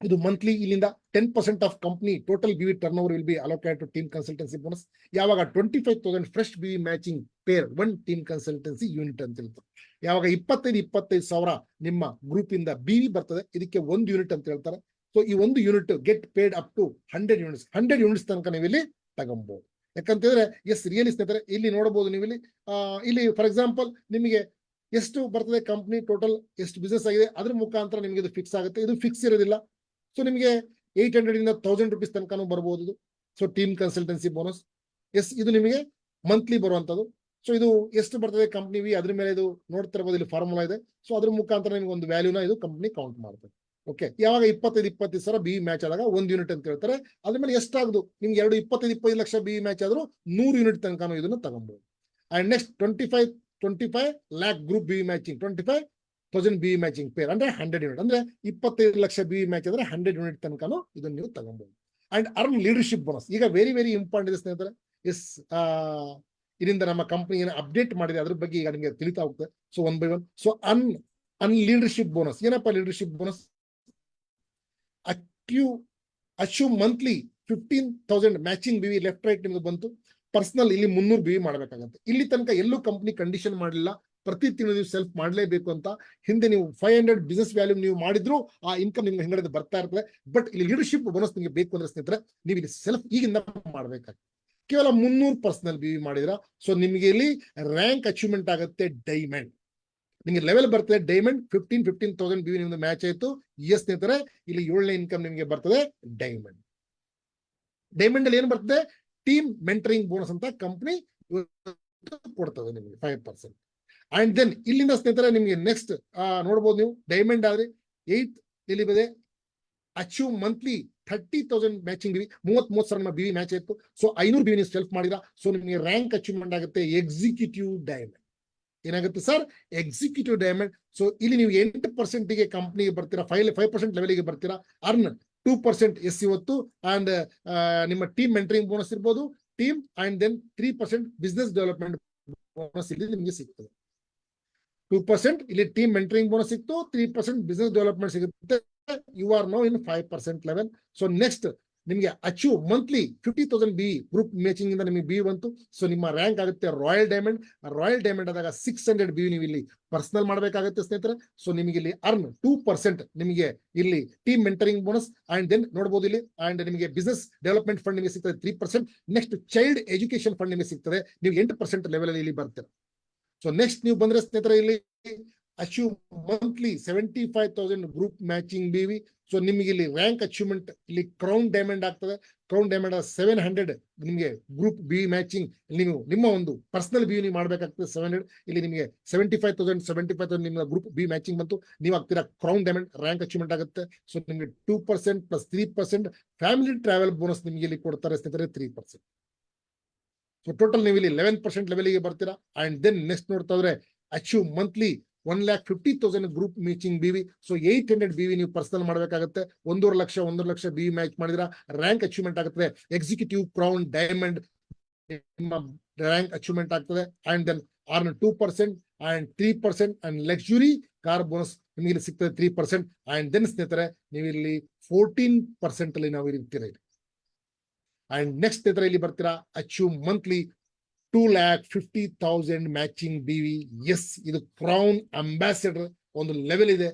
ಇದು ಮಂತ್ಲಿ ಇಲ್ಲಿಂದ 10% of company total BV turnover will be allocated to team consultancy bonus. ಯಾವಾಗ 25,000 fresh BV matching pair 1 team consultancy unit ಅಂತ ಹೇಳ್ತಾರೆ. ಯಾವಾಗ 25,000 ನಿಮ್ಮ ಗ್ರೂಪ್ ಇಂದ BV ಬರ್ತದೆ, ಇದಕ್ಕೆ 1 ಯೂನಿಟ್ ಅಂತ ಹೇಳ್ತಾರೆ. ಸೊ ಈ 1 unit get paid up to 100 units. 100 units ತನಕ ನೀವು ಇಲ್ಲಿ ತಗೊಬಹುದು. ಯಾಕಂತಂದ್ರೆ ಎಸ್, ರಿಯಲಿ ಸ್ನೇಹಿತರೆ, ಇಲ್ಲಿ ನೋಡಬಹುದು ನೀವು ಇಲ್ಲಿ ಫಾರ್ ಎಕ್ಸಾಂಪಲ್ ನಿಮಗೆ ಎಷ್ಟು ಬರ್ತದೆ ಕಂಪ್ನಿ ಟೋಟಲ್ ಎಷ್ಟು ಬಿಸ್ನೆಸ್ ಆಗಿದೆ, ಅದ್ರ ಮುಖಾಂತರ ನಿಮಗೆ ಇದು ಫಿಕ್ಸ್ ಆಗುತ್ತೆ. ಇದು ಫಿಕ್ಸ್ ಇರೋದಿಲ್ಲ. ಸೊ ನಿಮಗೆ 800 ಇಂದ 1000 ರೂಪೀಸ್ ತನಕನೂ ಬರ್ಬೋದು. So team consultancy bonus yes, ಇದು ನಿಮಗೆ ಮಂತ್ಲಿ ಬರುವಂತದ್ದು. ಸೊ ಇದು ಎಷ್ಟು ಬರ್ತದೆ ಕಂಪ್ನಿ ಅದ್ರ ಮೇಲೆ ಇದು ನೋಡ್ತಿರ್ಬೋದು, ಇಲ್ಲಿ ಫಾರ್ಮುಲಾ ಇದೆ. ಸೊ ಅದ್ರ ಮುಖಾಂತರ ನಿಮ್ಗೆ ಒಂದು ವ್ಯಾಲ್ಯೂನ ಇದು ಕಂಪ್ನಿ ಕೌಂಟ್ ಮಾಡ್ತದೆ. ಓಕೆ, ಯಾವಾಗ 25,000 BV ಮ್ಯಾಚ್ ಆದಾಗ 1 ಯೂನಿಟ್ ಅಂತ ಹೇಳ್ತಾರೆ. ಅದ್ರ ಮೇಲೆ ಎಷ್ಟಾಗುದು ನಿಮ್ಗೆ 25 ಲಕ್ಷ BV ಮ್ಯಾಚ್ ಆದ್ರೂ 100 ಯೂನಿಟ್ ತನಕನೂ ಇದನ್ನು ತಗೊಬಹುದು. And next 25 lakh group BV matching, 25,000 BV matching pair ಅಂದ್ರೆ 100 ಯೂನಿಟ್, ಅಂದ್ರೆ 25 ಲಕ್ಷ BV ಮ್ಯಾಚ್ ಅಂದ್ರೆ 100 ಯೂನಿಟ್ ತನಕನೂ ಇದನ್ನು ನೀವು ತಗೊಬಹುದು. ಅಂಡ್ ಅರ್ನ್ ಲೀಡರ್ಶಿಪ್ ಬೋನಸ್ ಈಗ ವೆರಿ ವೆರಿ ಇಂಪಾರ್ಟೆಂಟ್ ಇದೆ ಸ್ನೇಹಿತರೆ. ಎಸ್, ಇದರಿಂದ ನಮ್ಮ ಕಂಪನಿ ಏನು ಅಪ್ಡೇಟ್ ಮಾಡಿದೆ ಅದ್ರ ಬಗ್ಗೆ ಈಗ ನಿಮಗೆ ತಿಳಿತಾ ಹೋಗ್ತದೆ. So 1 by 1. So leadership bonus. ಏನಪ್ಪ leadership bonus? Achieve monthly 15,000 matching BV left right ನಿಮ್ಗೆ ಬಂತು. ಪರ್ಸನಲ್ ಇಲ್ಲಿ 300 ಬಿವಿ ಮಾಡ್ಬೇಕಾಗತ್ತೆ. ಇಲ್ಲಿ ತನಕ ಎಲ್ಲೂ ಕಂಪ್ನಿ ಕಂಡೀಷನ್ ಮಾಡಲಿಲ್ಲ, ಪ್ರತಿ ತಿಂಗಳು ನೀವು ಸೆಲ್ಫ್ ಮಾಡಲೇಬೇಕು ಅಂತ. ಹಿಂದೆ ನೀವು 500 ಬಿಸಿನೆಸ್ ವ್ಯಾಲ್ಯೂ ನೀವು ಮಾಡಿದ್ರು ಆ ಇನ್ಕಮ್ ನಿಮ್ಗೆ ಹಿಂಗಡೆ ಬರ್ತಾ ಇರ್ತದೆ. ಬಟ್ ಇಲ್ಲಿ ಲೀಡರ್ಶಿಪ್ ಬೋನಸ್ ನಿಮಗೆ ಬೇಕು ಅಂದ್ರೆ ಸ್ನೇಹಿತರೆ ನೀವು ಇಲ್ಲಿ ಸೆಲ್ಫ್ ಈಗಿಂದ ಮಾಡ್ಬೇಕಾಗ್ತದೆ. ಕೇವಲ 300 ಪರ್ಸನಲ್ ಬಿವಿ ಮಾಡಿದ್ರ ಸೊ ನಿಮಗೆ ಇಲ್ಲಿ ರ್ಯಾಂಕ್ ಅಚೀವ್ಮೆಂಟ್ ಆಗುತ್ತೆ ಡೈಮಂಡ್. ನಿಮಗೆ ಲೆವೆಲ್ ಬರ್ತದೆ ಡೈಮಂಡ್. 15,000 ಬಿವಿ ನಿಮ್ದು ಮ್ಯಾಚ್ ಆಯ್ತು. ಎಸ್ ಸ್ನೇಹಿತರೆ, ಇಲ್ಲಿ 7ನೇ ಇನ್ಕಮ್ ನಿಮಗೆ ಬರ್ತದೆ ಡೈಮಂಡ್. ಡೈಮಂಡ್ ಅಲ್ಲಿ ಏನ್ ಬರ್ತದೆ? ಟೀಮ್ ಮೆಂಟರಿಂಗ್ ಬೋನಸ್ ಅಂತ ಕಂಪ್ನಿ ಕೊಡ್ತದೆ ನಿಮಗೆ 5%. ಅಂಡ್ ದೆನ್ ಇಲ್ಲಿಂದ ಸ್ನೇಹಿತರೆ ನಿಮಗೆ ನೆಕ್ಸ್ಟ್ ನೋಡ್ಬೋದು ನೀವು. ಡೈಮಂಡ್ ಆದ್ರೆ 8 ಇಲ್ಲಿ ಬದೆ achieve monthly 30,000 matching BV. 30,000 BV match ಆಯ್ತು. ಸೊ 500 ಬಿವಿ ನೀವು ಸೆಲ್ಫ್ ಮಾಡಿದ್ರ ಸೊ ನಿಮಗೆ ರ್ಯಾಂಕ್ ಅಚೀವ್ಮೆಂಟ್ ಆಗುತ್ತೆ ಎಕ್ಸಿಕ್ಯೂಟಿವ್ ಡೈಮಂಡ್. ಏನಾಗುತ್ತೆ ಸರ್? Executive diamond. ಸೊ ಇಲ್ಲಿ ನೀವು 8%ಗೆ ಕಂಪ್ನಿಗೆ ಬರ್ತೀರಾ, 5% ಲೆವೆಲ್ಗೆ ಬರ್ತೀರಾ. ಅರ್ನ್ 2% ಎಸ್ ಇವತ್ತು. ಅಂಡ್ ನಿಮ್ಮ ಟೀಮ್ ಮೆಂಟರಿಂಗ್ ಬೋನಸ್ ಇರ್ಬೋದು, team and then 3% business development bonus ಇಲ್ಲಿ ನಿಮಗೆ ಸಿಗ್ತದೆ. 2% ಇಲ್ಲಿ ಟೀಮ್ ಮೆಂಟರಿಂಗ್ ಬೋನಸ್ ಸಿಕ್ತು, 3% ಬಿಸ್ನೆಸ್ ಡೆವಲಪ್ಮೆಂಟ್ ಸಿಗುತ್ತೆ. You are now in 5% level. So next ನಿಮಗೆ achieve monthly 50,000 B group matching ಇಂದ ನಿಮಗೆ ಬಿ ಬಂತು. ಸೊ ನಿಮ್ಮ ರ್ಯಾಂಕ್ ಆಗುತ್ತೆ ರಾಯಲ್ ಡೈಮಂಡ್. ರಾಯಲ್ ಡೈಮಂಡ್ ಆದಾಗ 600 ಬಿ ನೀವು ಇಲ್ಲಿ ಪರ್ಸನಲ್ ಮಾಡಬೇಕಾಗುತ್ತೆ ಸ್ನೇಹಿತರೆ. ಸೊ ನಿಮಗೆ ಇಲ್ಲಿ ಅರ್ನ್ 2% ನಿಮಗೆ ಇಲ್ಲಿ team mentoring bonus and then ನೋಡಬಹುದು ಇಲ್ಲಿ. ಅಂಡ್ ನಿಮಗೆ ಬಿಸ್ನೆಸ್ ಡೆವಲಪ್ಮೆಂಟ್ ಫಂಡ್ ನಿಮಗೆ ಸಿಗ್ತದೆ 3%. ನೆಕ್ಸ್ಟ್ ಚೈಲ್ಡ್ ಎಜುಕೇಶನ್ ಫಂಡ್ ನಿಮಗೆ ಸಿಗ್ತದೆ. ನೀವು 8% ಲೆವೆಲ್ ಅಲ್ಲಿ ಇಲ್ಲಿ ಬರ್ತೀರಾ. ಸೊ ನೆಕ್ಸ್ಟ್ ನೀವು ಬಂದ್ರೆ ಸ್ನೇಹಿತರೆ ಇಲ್ಲಿ achieve monthly 75,000 group matching BV. So ನಿಮಗೆ ಇಲ್ಲಿ ರ್ಯಾಂಕ್ ಅಚೀವ್ಮೆಂಟ್ ಇಲ್ಲಿ ಕ್ರೌನ್ ಡೈಮಂಡ್ ಆಗ್ತದೆ. ಕ್ರೌನ್ ಡೈಮಂಡ್ 700 ನಿಮಗೆ ಗ್ರೂಪ್ ಬಿ ಮ್ಯಾಚಿಂಗ್ ನೀವು ನಿಮ್ಮ ಒಂದು ಪರ್ಸನಲ್ ಬಿ ನೀವು ಮಾಡಬೇಕಾಗ್ತದೆ 700. ಇಲ್ಲಿ ನಿಮಗೆ 75,000 ನಿಮ್ಮ ಗ್ರೂಪ್ ಬಿ ಮ್ಯಾಚಿಂಗ್ ಬಂತು, ನೀವು ಆಗ್ತೀರಾ ಕ್ರೌನ್ ಡೈಮಂಡ್. ರ್ಯಾಂಕ್ ಅಚೀವ್ಮೆಂಟ್ ಆಗುತ್ತೆ. ಸೊ ನಿಮಗೆ 2% ಪ್ಲಸ್ 3% ಫ್ಯಾಮಿಲಿ ಟ್ರಾವೆಲ್ ಬೋನಸ್ ನಿಮಗೆ ಇಲ್ಲಿ ಕೊಡ್ತಾರೆ ಸ್ನೇಹಿತರೆ 3%. ಸೊ ಟೋಟಲ್ ನೀವು ಇಲ್ಲಿ 11% ಲೆವೆಲ್ಗೆ ಬರ್ತೀರಾ. ಅಂಡ್ ದೆನ್ ನೆಕ್ಸ್ಟ್ ನೋಡ್ತಾ ಇದ್ರೆ achieve monthly 1,50,000 group matching BV. So 800 BV ನೀವು ಪರ್ಸನಲ್ ಮಾಡಬೇಕಾಗುತ್ತೆ. 1.5 ಲಕ್ಷ ಬಿವಿ ಮ್ಯಾಚ್ ಮಾಡಿದ್ರ ರ್ಯಾಂಕ್ ಅಚೀವ್ಮೆಂಟ್ ಆಗುತ್ತದೆ ಎಕ್ಸಿಕ್ಯೂಟಿವ್ ಕ್ರೌನ್ ಡೈಮಂಡ್. ನಿಮ್ಮ ರ್ಯಾಂಕ್ ಅಚೀವ್ಮೆಂಟ್ ಆಗ್ತದೆ. And then earn 2% and 3% and luxury car bonus ನಿಮಗೆ ಇಲ್ಲಿ ಸಿಗ್ತದೆ 3%. ಅಂಡ್ ದೆನ್ ಸ್ನೇಹಿತರೆ ನೀವು ಇಲ್ಲಿ 14% ಅಲ್ಲಿ ನಾವು ಇರ್ತೀರ. ಅಂಡ್ ನೆಕ್ಸ್ಟ್ ಸ್ನೇಹಿತರೆ ಇಲ್ಲಿ ಬರ್ತೀರಾ achieve monthly 2,50,000 matching BV. Yes, ಇದು ಕ್ರೌನ್ ಅಂಬಾಸಿಡರ್ ಒಂದು ಲೆವೆಲ್ ಇದೆ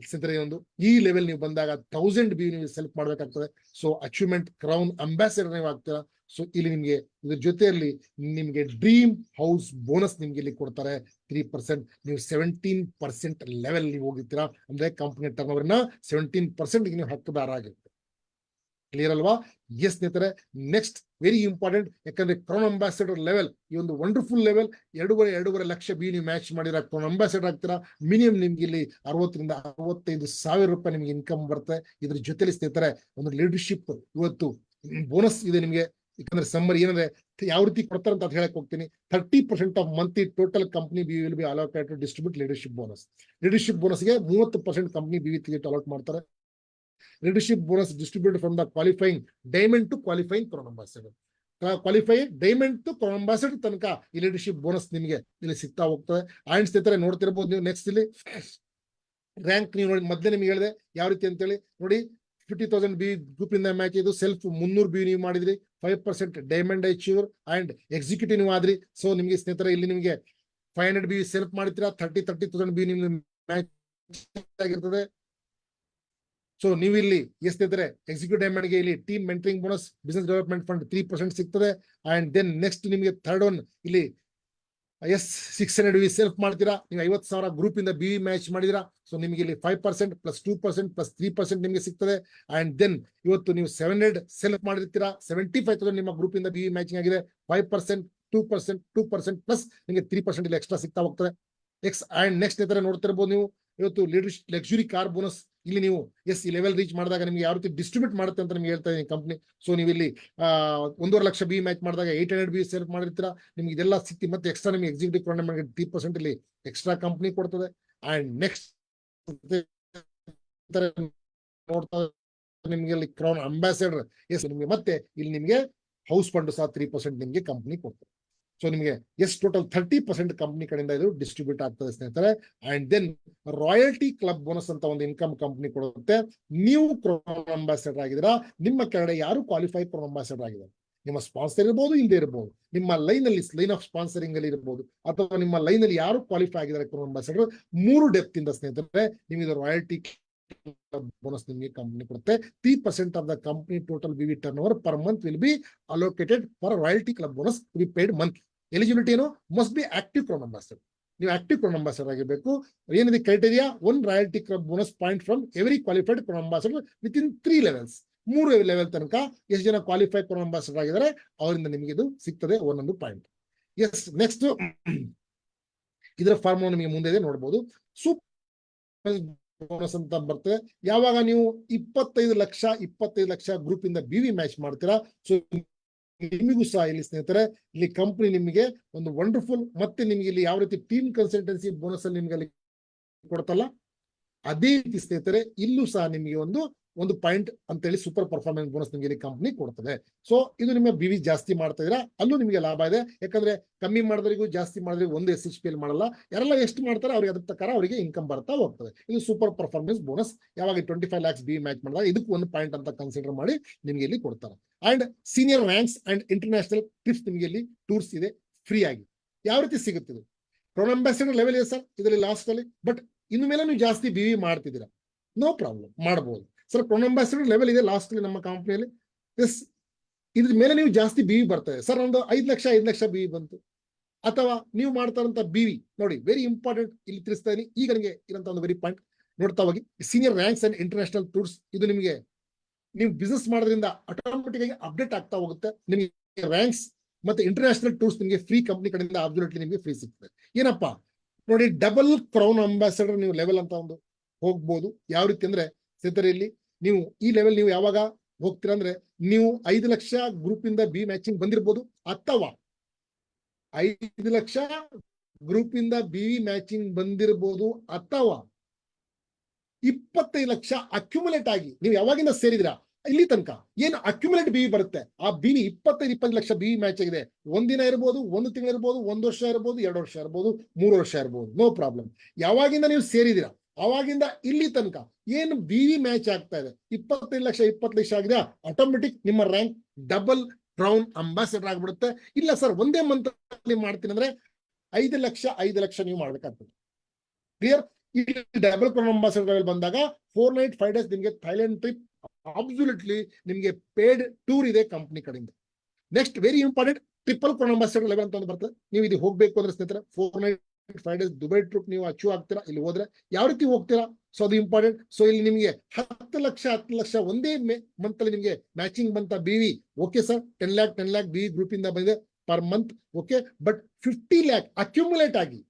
ಸ್ನೇಹಿತರೆ. ಒಂದು ಈ ಲೆವೆಲ್ ನೀವು ಬಂದಾಗ 1000 ಬಿವಿ ನೀವು ಸೆಲೆಕ್ಟ್ ಮಾಡಬೇಕಾಗ್ತದೆ. ಸೊ ಅಚೀವ್ಮೆಂಟ್ ಕ್ರೌನ್ ಅಂಬಾಸಿಡರ್ ನೀವು ಆಗ್ತೀರಾ. ಸೊ ಇಲ್ಲಿ ನಿಮಗೆ ಇದ್ರ ಜೊತೆಯಲ್ಲಿ ನಿಮಗೆ ಡ್ರೀಮ್ ಹೌಸ್ ಬೋನಸ್ ನಿಮ್ಗೆ ಇಲ್ಲಿ ಕೊಡ್ತಾರೆ 3%. ನೀವು 17% ಲೆವೆಲ್ ನೀವು ಹೋಗಿರ್ತೀರಾ. ಅಂದ್ರೆ ಕಂಪನಿ ಟರ್ನ್ ಓವರ್ನ 17% ನೀವು ಹಕ್ಕದಾರ ಆಗಿರ್ತೀರ. ಕ್ಲಿಯರ್ ಅಲ್ವಾ? ಎಸ್ ಸ್ನೇಹಿತರೆ, ನೆಕ್ಸ್ಟ್ ವೆರಿ ಇಂಪಾರ್ಟೆಂಟ್. ಯಾಕಂದ್ರೆ ಕ್ರೌನ್ ಅಂಬಾಸಿಡರ್ ಲೆವೆಲ್ ಈ ಒಂದು ವಂಡರ್ಫುಲ್ ಲೆವೆಲ್. 2.5 ಲಕ್ಷ ಬಿ ನೀವು ಮ್ಯಾಚ್ ಮಾಡಿರ ಕ್ರೌನ್ ಅಂಬಾಸಿಡರ್ ಆಗ್ತೀರಾ. ಮಿನಿಮಮ್ ನಿಮ್ಗೆ ಇಲ್ಲಿ 60,000 ರಿಂದ 65,000 ರೂಪಾಯಿ ನಿಮ್ಗೆ ಇನ್ಕಮ್ ಬರುತ್ತೆ. ಇದ್ರ ಜೊತೆಲಿ ಸ್ನೇಹಿತರೆ ಒಂದು ಲೀಡರ್ಶಿಪ್ ಇವತ್ತು ಬೋನಸ್ ಇದೆ ನಿಮ್ಗೆ. ಯಾಕಂದ್ರೆ ಸಮ್ಮರ್ ಏನಂದ್ರೆ ಯಾವ ರೀತಿ ಕೊಡ್ತಾರೆ ಅಂತ ಹೇಳಕ್ ಹೋಗ್ತೀನಿ. 30% of monthly total company B will be allocated distribute leadership bonus. Leadership ಬೋನಸ್ಗೆ 30% ಕಂಪನಿ ಬಿ ಅಲೋಟ್ ಮಾಡ್ತಾರೆ. Leadership bonus distributed from the qualifying diamond to qualifying crown ambassador. Qualifying diamond to crown ambassador ತನಕ ಈ leadership bonus ನಿಮಗೆ ಇಲ್ಲಿ ಸಿಗ್ತಾ ಹೋಗ್ತದೆ. And ಸ್ನೇಹಿತರೆ ನೋಡ್ತಿರ್ಬೋದು ನೀವು. ನೆಕ್ಸ್ಟ್ ಇಲ್ಲಿ ರ್ಯಾಂಕ್ ನೀವು ನೋಡಿ ಮೊದಲೇ ನಿಮ್ಗೆ ಹೇಳಿದೆ ಯಾವ ರೀತಿ ಅಂತೇಳಿ ನೋಡಿ. 50,000 ಬಿ ಗ್ರೂಪ್ ಇಂದ ಮ್ಯಾಚ್ ಇದು ಸೆಲ್ಫ್ 300 ಬಿ ನೀವು ಮಾಡಿದ್ರಿ. 5% ಡೈಮಂಡ್ ಅಚೀವರ್ ಅಂಡ್ ಎಕ್ಸಿಕ್ಯೂಟಿವ್ ನೀವು ಆದ್ರಿ. ಸೊ ನಿಮ್ಗೆ ಸ್ನೇಹಿತರೆ ಇಲ್ಲಿ ನಿಮಗೆ 500 ಬಿ ಸೆಲ್ಫ್ ಮಾಡಿರ್ತೀರಾ. 30,000 ಬಿ ನಿಮ್ಗೆ ಮ್ಯಾಚ್ ಆಗಿರ್ತದೆ. ಸೊ ನೀವು ಇಲ್ಲಿ ಎಸ್ ಸ್ನೇಹಿತರೆ ಎಕ್ಸಿಕ್ಯೂಟಿವ್ ಡೈಮಂಡ್ಗೆ ಇಲ್ಲಿ team mentoring bonus business development fund 3% ಸಿಗ್ತದೆ. ಅಂಡ್ ದೆನ್ ನೆಕ್ಸ್ಟ್ ನಿಮಗೆ ಥರ್ಡ್ ಒನ್ ಇಲ್ಲಿ 600 ಬಿ ಸೆಲ್ಫ್ ಮಾಡ್ತೀರಾ. ನೀವು 50,000 ಗ್ರೂಪ್ ಇಂದ ಬಿ ಮ್ಯಾಚ್ ಮಾಡಿದಿರಾ. ಸೊ ನಿಮಗೆ ಇಲ್ಲಿ 5% ಪ್ಲಸ್ 2% ಪ್ಲಸ್ 3% ನಿಮಗೆ ಸಿಗ್ತದೆ. ಅಂಡ್ ದೆನ್ ಇವತ್ತು ನೀವು 700 ಸೆಲ್ಫ್ ಮಾಡಿರ್ತೀರಾ. 75,000 ನಿಮ್ಮ ಗ್ರೂಪ್ ಇಂದ ಬಿ ಮ್ಯಾಚಿಂಗ್ ಆಗಿದೆ. 5% 2% ಪ್ಲಸ್ ನಿಮಗೆ 3% ಇಲ್ಲಿ ಎಕ್ಸ್ಟ್ರಾ ಸಿಗ್ತಾ ಹೋಗ್ತದೆ. ಅಂಡ್ ನೆಕ್ಸ್ಟ್ ಸ್ನೇಹಿತರೆ ನೋಡ್ತಿರ್ಬೋದು ನೀವು ಇವತ್ತು ಲೀಡರ್ಶಿಪ್ ಲಕ್ಸುರಿ ಕಾರ್ ಬೋನಸ್ ಇಲ್ಲಿ ನೀವು ಈ ಲೆವೆಲ್ ರೀಚ್ ಮಾಡಿದಾಗ ನಿಮ್ಗೆ ಯಾವ ರೀತಿ ಡಿಸ್ಟ್ರಿಬ್ಯೂಟ್ ಮಾಡುತ್ತೆ ಅಂತ ನಿಮ್ಗೆ ಹೇಳ್ತಾ ಇದೀನಿ ಕಂಪ್ನಿ. ಸೊ ನೀವು ಇಲ್ಲಿ 1.5 ಲಕ್ಷ ಬಿ ಮ್ಯಾಚ್ ಮಾಡಿದಾಗ 800 ಬಿ ಸೆಲೆಕ್ಟ್ ಮಾಡಿರ್ತೀರಾ. ನಿಮ್ಗೆ ಇದೆಲ್ಲ ಸಿಕ್ತಿ ಮತ್ತೆ ಎಕ್ಸ್ಟ್ರಾ ನಿಮ್ಗೆ ಎಕ್ಸಿಕ್ಯೂಟಿವ್ ಟೂರ್ನಮೆಂಟ್ 3% ಇಲ್ಲಿ ಎಕ್ಸ್ಟ್ರಾ ಕಂಪ್ನಿ ಕೊಡ್ತದೆ. ಅಂಡ್ ನೆಕ್ಸ್ಟ್ ನೋಡ್ತಾ ನಿಮ್ಗೆ ಇಲ್ಲಿ ಕ್ರೌನ್ ಅಂಬಾಸಿಡರ್ ನಿಮ್ಗೆ ಮತ್ತೆ ಇಲ್ಲಿ ನಿಮ್ಗೆ ಹೌಸ್ ಫಂಡ್ ಸಹ 3% ನಿಮ್ಗೆ ಕಂಪ್ನಿ ಕೊಡ್ತದೆ. ಸೊ ನಿಮಗೆ ಎಷ್ಟು ಟೋಟಲ್ 30% ಕಂಪ್ನಿ ಕಡೆಯಿಂದ ಇದು ಡಿಸ್ಟ್ರಿಬ್ಯೂಟ್ ಆಗ್ತದೆ ಸ್ನೇಹಿತರೆ. And then royalty club bonus ಅಂತ ಒಂದು ಇನ್ಕಮ್ ಕಂಪ್ನಿ ಕೊಡುತ್ತೆ. ನೀವು ಕ್ರೋನ್ ಅಂಬಾಸಿಡರ್ ಆಗಿದ್ದೀರಾ, ನಿಮ್ಮ ಕೆಳಗಡೆ ಯಾರು ಕ್ವಾಲಿಫೈ ಕ್ರೋನ್ ಅಂಬಾಸಿಡರ್ ಆಗಿದ್ದಾರೆ, ನಿಮ್ಮ ಸ್ಪಾನ್ಸರ್ ಇರ್ಬೋದು, ಇಲ್ಲದೆ ಇರಬಹುದು, ನಿಮ್ಮ ಲೈನ್ ಆಫ್ ಸ್ಪಾನ್ಸರಿಂಗ್ ಅಲ್ಲಿ ಇರಬಹುದು, ಅಥವಾ ನಿಮ್ಮ ಲೈನ್ ಅಲ್ಲಿ ಯಾರು ಕ್ವಾಲಿಫೈ ಆಗಿದ್ದಾರೆ ಕ್ರೋನ್ ಅಂಬಾಸಿಡರ್, 3 ಡೆಪ್ತ್ ಇಂದ ಸ್ನೇಹಿತರೆ ನಿಮಗೆ ರಾಯಲ್ಟಿ ಬೋನಸ್ ನಿಮಗೆ ಕಂಪನಿ ಕೊಡುತ್ತೆ. 3% ಆಫ್ ದ ಕಂಪನಿ ಟೋಟಲ್ ವಿವಿ turnover per month will be allocated for royalty club bonus to be paid month. Eligibility ಏನು? Must be active crown ambassador. ನೀವು active crown ambassador ಆಗಿರಬೇಕು. ಏನಿದೆ criteria? 1 royalty club bonus point from every qualified crown ambassador with in 3 levels. 3 level ತನಕ ಎಷ್ಟು ಜನ qualify ಕ್ರೋನ್ ambassador ಆಗಿದ್ದಾರೆ ಅವರಿಂದ ನಿಮಗೆ ಇದು ಸಿಗ್ತದೆ, 1 ಪಾಯಿಂಟ್. ಎಸ್, ನೆಕ್ಸ್ಟ್ ಇದರ ಫಾರ್ಮ್ ನಿಮಗೆ ಮುಂದೆ ಇದೆ ನೋಡಬಹುದು. ಸೂಪರ್ ಬೋನಸ್ ಅಂತ ಬರ್ತದೆ. ಯಾವಾಗ ನೀವು 25 ಲಕ್ಷ ಗ್ರೂಪ್ ಇಂದ BV ಮ್ಯಾಚ್ ಮಾಡ್ತೀರಾ, ಸೊ ನಿಮಗೂ ಸಹ ಇಲ್ಲಿ ಸ್ನೇಹಿತರೆ ಇಲ್ಲಿ ಕಂಪನಿ ನಿಮಗೆ ಒಂದು ವಂಡರ್ಫುಲ್, ಮತ್ತೆ ನಿಮಗೆ ಇಲ್ಲಿ ಯಾವ ರೀತಿ ಟೀಮ್ ಕನ್ಸಲ್ಟೆನ್ಸಿ ಬೋನಸ್ ಅಲ್ಲಿ ನಿಮ್ಗೆ ಅಲ್ಲಿ ಕೊಡ್ತಲ್ಲ, ಅದೇ ರೀತಿ ಸ್ನೇಹಿತರೆ ಇಲ್ಲೂ ಸಹ ನಿಮಗೆ ಒಂದು ಪಾಯಿಂಟ್ ಅಂತೇಳಿ ಸೂಪರ್ ಪರ್ಫಾರ್ಮೆನ್ಸ್ ಬೋನಸ್ ನಿಮಗೆ ಇಲ್ಲಿ ಕಂಪನಿ ಕೊಡ್ತದೆ. ಸೊ ಇದು ನಿಮ್ಮ BV ಜಾಸ್ತಿ ಮಾಡ್ತಾ ಇದ್ದೀರಾ, ಅಲ್ಲೂ ನಿಮಗೆ ಲಾಭ ಇದೆ. ಯಾಕಂದ್ರೆ ಕಮ್ಮಿ ಮಾಡಿದ್ರಿಗೂ ಜಾಸ್ತಿ ಮಾಡಿದ್ರಿಗೂ ಒಂದು SHPL ಮಾಡಲ್ಲ, ಯಾರೆಲ್ಲ ಎಷ್ಟು ಮಾಡ್ತಾರೆ ಅವ್ರಿಗೆ ಅದ್ರ ಪ್ರಕಾರ ಅವರಿಗೆ ಇನ್ಕಮ್ ಬರ್ತಾ ಹೋಗ್ತದೆ. ಇದು ಸೂಪರ್ ಪರ್ಫಾರ್ಮೆನ್ಸ್ ಬೋನಸ್. ಯಾವಾಗ 25 lakhs BV ಮ್ಯಾಚ್ ಮಾಡಿದಾಗ ಇದಕ್ಕೂ 1 ಪಾಯಿಂಟ್ ಅಂತ ಕನ್ಸಿಡರ್ ಮಾಡಿ ನಿಮಗೆ ಇಲ್ಲಿ ಕೊಡ್ತಾರೆ. And senior ranks and international trips ನಿಮಗೆ ಇಲ್ಲಿ ಟೂರ್ಸ್ ಇದೆ ಫ್ರೀ ಆಗಿ. ಯಾವ ರೀತಿ ಸಿಗುತ್ತಿದೆ? ಕ್ರೋನ್ ಅಂಬಾಸಿಡರ್ ಲೆವೆಲ್ ಇದೆ ಸರ್ ಇದರಲ್ಲಿ ಲಾಸ್ಟ್ ಅಲ್ಲಿ, ಬಟ್ ಇನ್ನು ಮೇಲೆ ನೀವು ಜಾಸ್ತಿ BV ಮಾಡ್ತಿದ್ದೀರಾ, ನೋ ಪ್ರಾಬ್ಲಮ್, ಮಾಡಬಹುದು ಸರ್. ಕ್ರೋನ್ ಅಂಬಾಸಿಡರ್ ಲೆವೆಲ್ ಇದೆ ಲಾಸ್ಟ್ ಅಲ್ಲಿ ನಮ್ಮ ಕಂಪನಿಯಲ್ಲಿ. ಎಸ್, ಇದ್ರ ಮೇಲೆ ನೀವು ಜಾಸ್ತಿ BV ಬರ್ತದೆ ಸರ್. ಒಂದು 5 ಲಕ್ಷ BV ಬಂತು, ಅಥವಾ ನೀವು ಮಾಡ್ತಾರಂತ BV ನೋಡಿ, ವೆರಿ ಇಂಪಾರ್ಟೆಂಟ್ ಇಲ್ಲಿ ತಿಳಿಸ್ತಾ ಇದೀನಿ. ಈಗ ನಿಮಗೆ ಇರಂತ ಒಂದು ವೆರಿ ಪಾಯಿಂಟ್ ನೋಡ್ತಾ ಹೋಗಿ. Senior ranks and international tours ಇದು ನಿಮಗೆ ನೀವು ಬಿಸ್ನೆಸ್ ಮಾಡೋದ್ರಿಂದ ಆಟೋಮೆಟಿಕ್ ಆಗಿ ಅಪ್ಡೇಟ್ ಆಗ್ತಾ ಹೋಗುತ್ತೆ. ನಿಮಗೆ ರ್ಯಾಂಕ್ಸ್ ಮತ್ತೆ ಇಂಟರ್ನ್ಯಾಷನಲ್ ಟೂರ್ಸ್ ನಿಮಗೆ ಫ್ರೀ ಕಂಪನಿ ಕಡೆಯಿಂದ ಅಬ್ಸಲ್ಯೂಟ್ಲಿ ನಿಮಗೆ ಫ್ರೀ ಸಿಗ್ತದೆ. ಏನಪ್ಪಾ ನೋಡಿ, ಡಬಲ್ ಕ್ರೌನ್ ಅಂಬಾಸಿಡರ್ ನೀವು ಲೆವೆಲ್ ಅಂತ ಒಂದು ಹೋಗ್ಬೋದು. ಯಾವ ರೀತಿ ಅಂದ್ರೆ ಸ್ನೇಹಿತರೆ ಇಲ್ಲಿ ನೀವು ಈ ಲೆವೆಲ್ ನೀವು ಯಾವಾಗ ಹೋಗ್ತೀರಾ ಅಂದ್ರೆ, ನೀವು 5 ಲಕ್ಷ ಗ್ರೂಪ್ ಇಂದ BV ಮ್ಯಾಚಿಂಗ್ ಬಂದಿರ್ಬೋದು, ಅಥವಾ 5 ಲಕ್ಷ ಗ್ರೂಪ್ ಇಂದ BV ಮ್ಯಾಚಿಂಗ್ ಬಂದಿರಬಹುದು, ಅಥವಾ 25 ಲಕ್ಷ ಅಕ್ಯುಮುಲೇಟ್ ಆಗಿ ನೀವು ಯಾವಾಗಿಂದ ಸೇರಿದಿರಾ ಇಲ್ಲಿ ತನಕ ಏನು ಅಕ್ಯುಮುಲೇಟ್ BV ಬರುತ್ತೆ, ಆ BV 25 ಲಕ್ಷ BV ಮ್ಯಾಚ್ ಆಗಿದೆ. ಒಂದಿನ ಇರ್ಬೋದು, 1 ತಿಂಗಳು ಇರ್ಬೋದು, 1 ವರ್ಷ ಇರ್ಬೋದು, 2 ವರ್ಷ ಇರ್ಬೋದು, 3 ವರ್ಷ ಇರ್ಬೋದು, ನೋ ಪ್ರಾಬ್ಲಮ್. ಯಾವಾಗಿಂದ ನೀವು ಸೇರಿದಿರಾ ಅವಾಗಿಂದ ಇಲ್ಲಿ ತನಕ ಏನು BV ಮ್ಯಾಚ್ ಆಗ್ತಾ ಇದೆ, 25 ಲಕ್ಷ 20 ಲಕ್ಷ ಆಗಿದೆ, ಆಟೋಮೆಟಿಕ್ ನಿಮ್ಮ ರ್ಯಾಂಕ್ ಡಬಲ್ ಕ್ರೌನ್ ಅಂಬಾಸಿಡರ್ ಆಗ್ಬಿಡುತ್ತೆ. ಇಲ್ಲ ಸರ್ ಒಂದೇ ಮಂತ್ ಅಲ್ಲಿ ಮಾಡ್ತೀನಿ ಅಂದ್ರೆ 5 ಲಕ್ಷ ನೀವು ಮಾಡ್ಬೇಕಾಗ್ತದೆ. Clear? Double crown ambassador level ಬಂದಾಗ 4 night 5 days ನಿಮಗೆ ಥೈಲ್ಯಾಂಡ್ ಟ್ರಿಪ್ ಅಬ್ಸಲ್ಯೂಟ್ಲಿ ನಿಮಗೆ ಪೇಡ್ ಟೂರ್ ಇದೆ ಕಂಪನಿ ಕಡೆಯಿಂದ. Next very important, triple crown ambassador level ಅಂತ ಒಂದು ಬರ್ತದೆ. ನೀವು ಇದು ಹೋಗ್ಬೇಕು ಅಂದ್ರೆ ಸ್ನೇಹಿತರೆ 4 night 5 days ದುಬೈ ಟ್ರಿಪ್ ನೀವು ಅಚೀವ್ ಆಗ್ತೀರಾ. ಇಲ್ಲಿ ಹೋದ್ರೆ ಯಾವ ರೀತಿ ಹೋಗ್ತೀರಾ, ಸೊ ಅದು ಇಂಪಾರ್ಟೆಂಟ್. ಸೊ ಇಲ್ಲಿ ನಿಮಗೆ 10 ಲಕ್ಷ ಒಂದೇ ಮಂತ್ ಅಲ್ಲಿ ನಿಮಗೆ ಮ್ಯಾಚಿಂಗ್ ಬಂತ BV. Okay sir, 10 lakh BV group ಇಂದ ಬಂದಿದೆ per month. Okay, but 50 lakh accumulate ಆಗಿ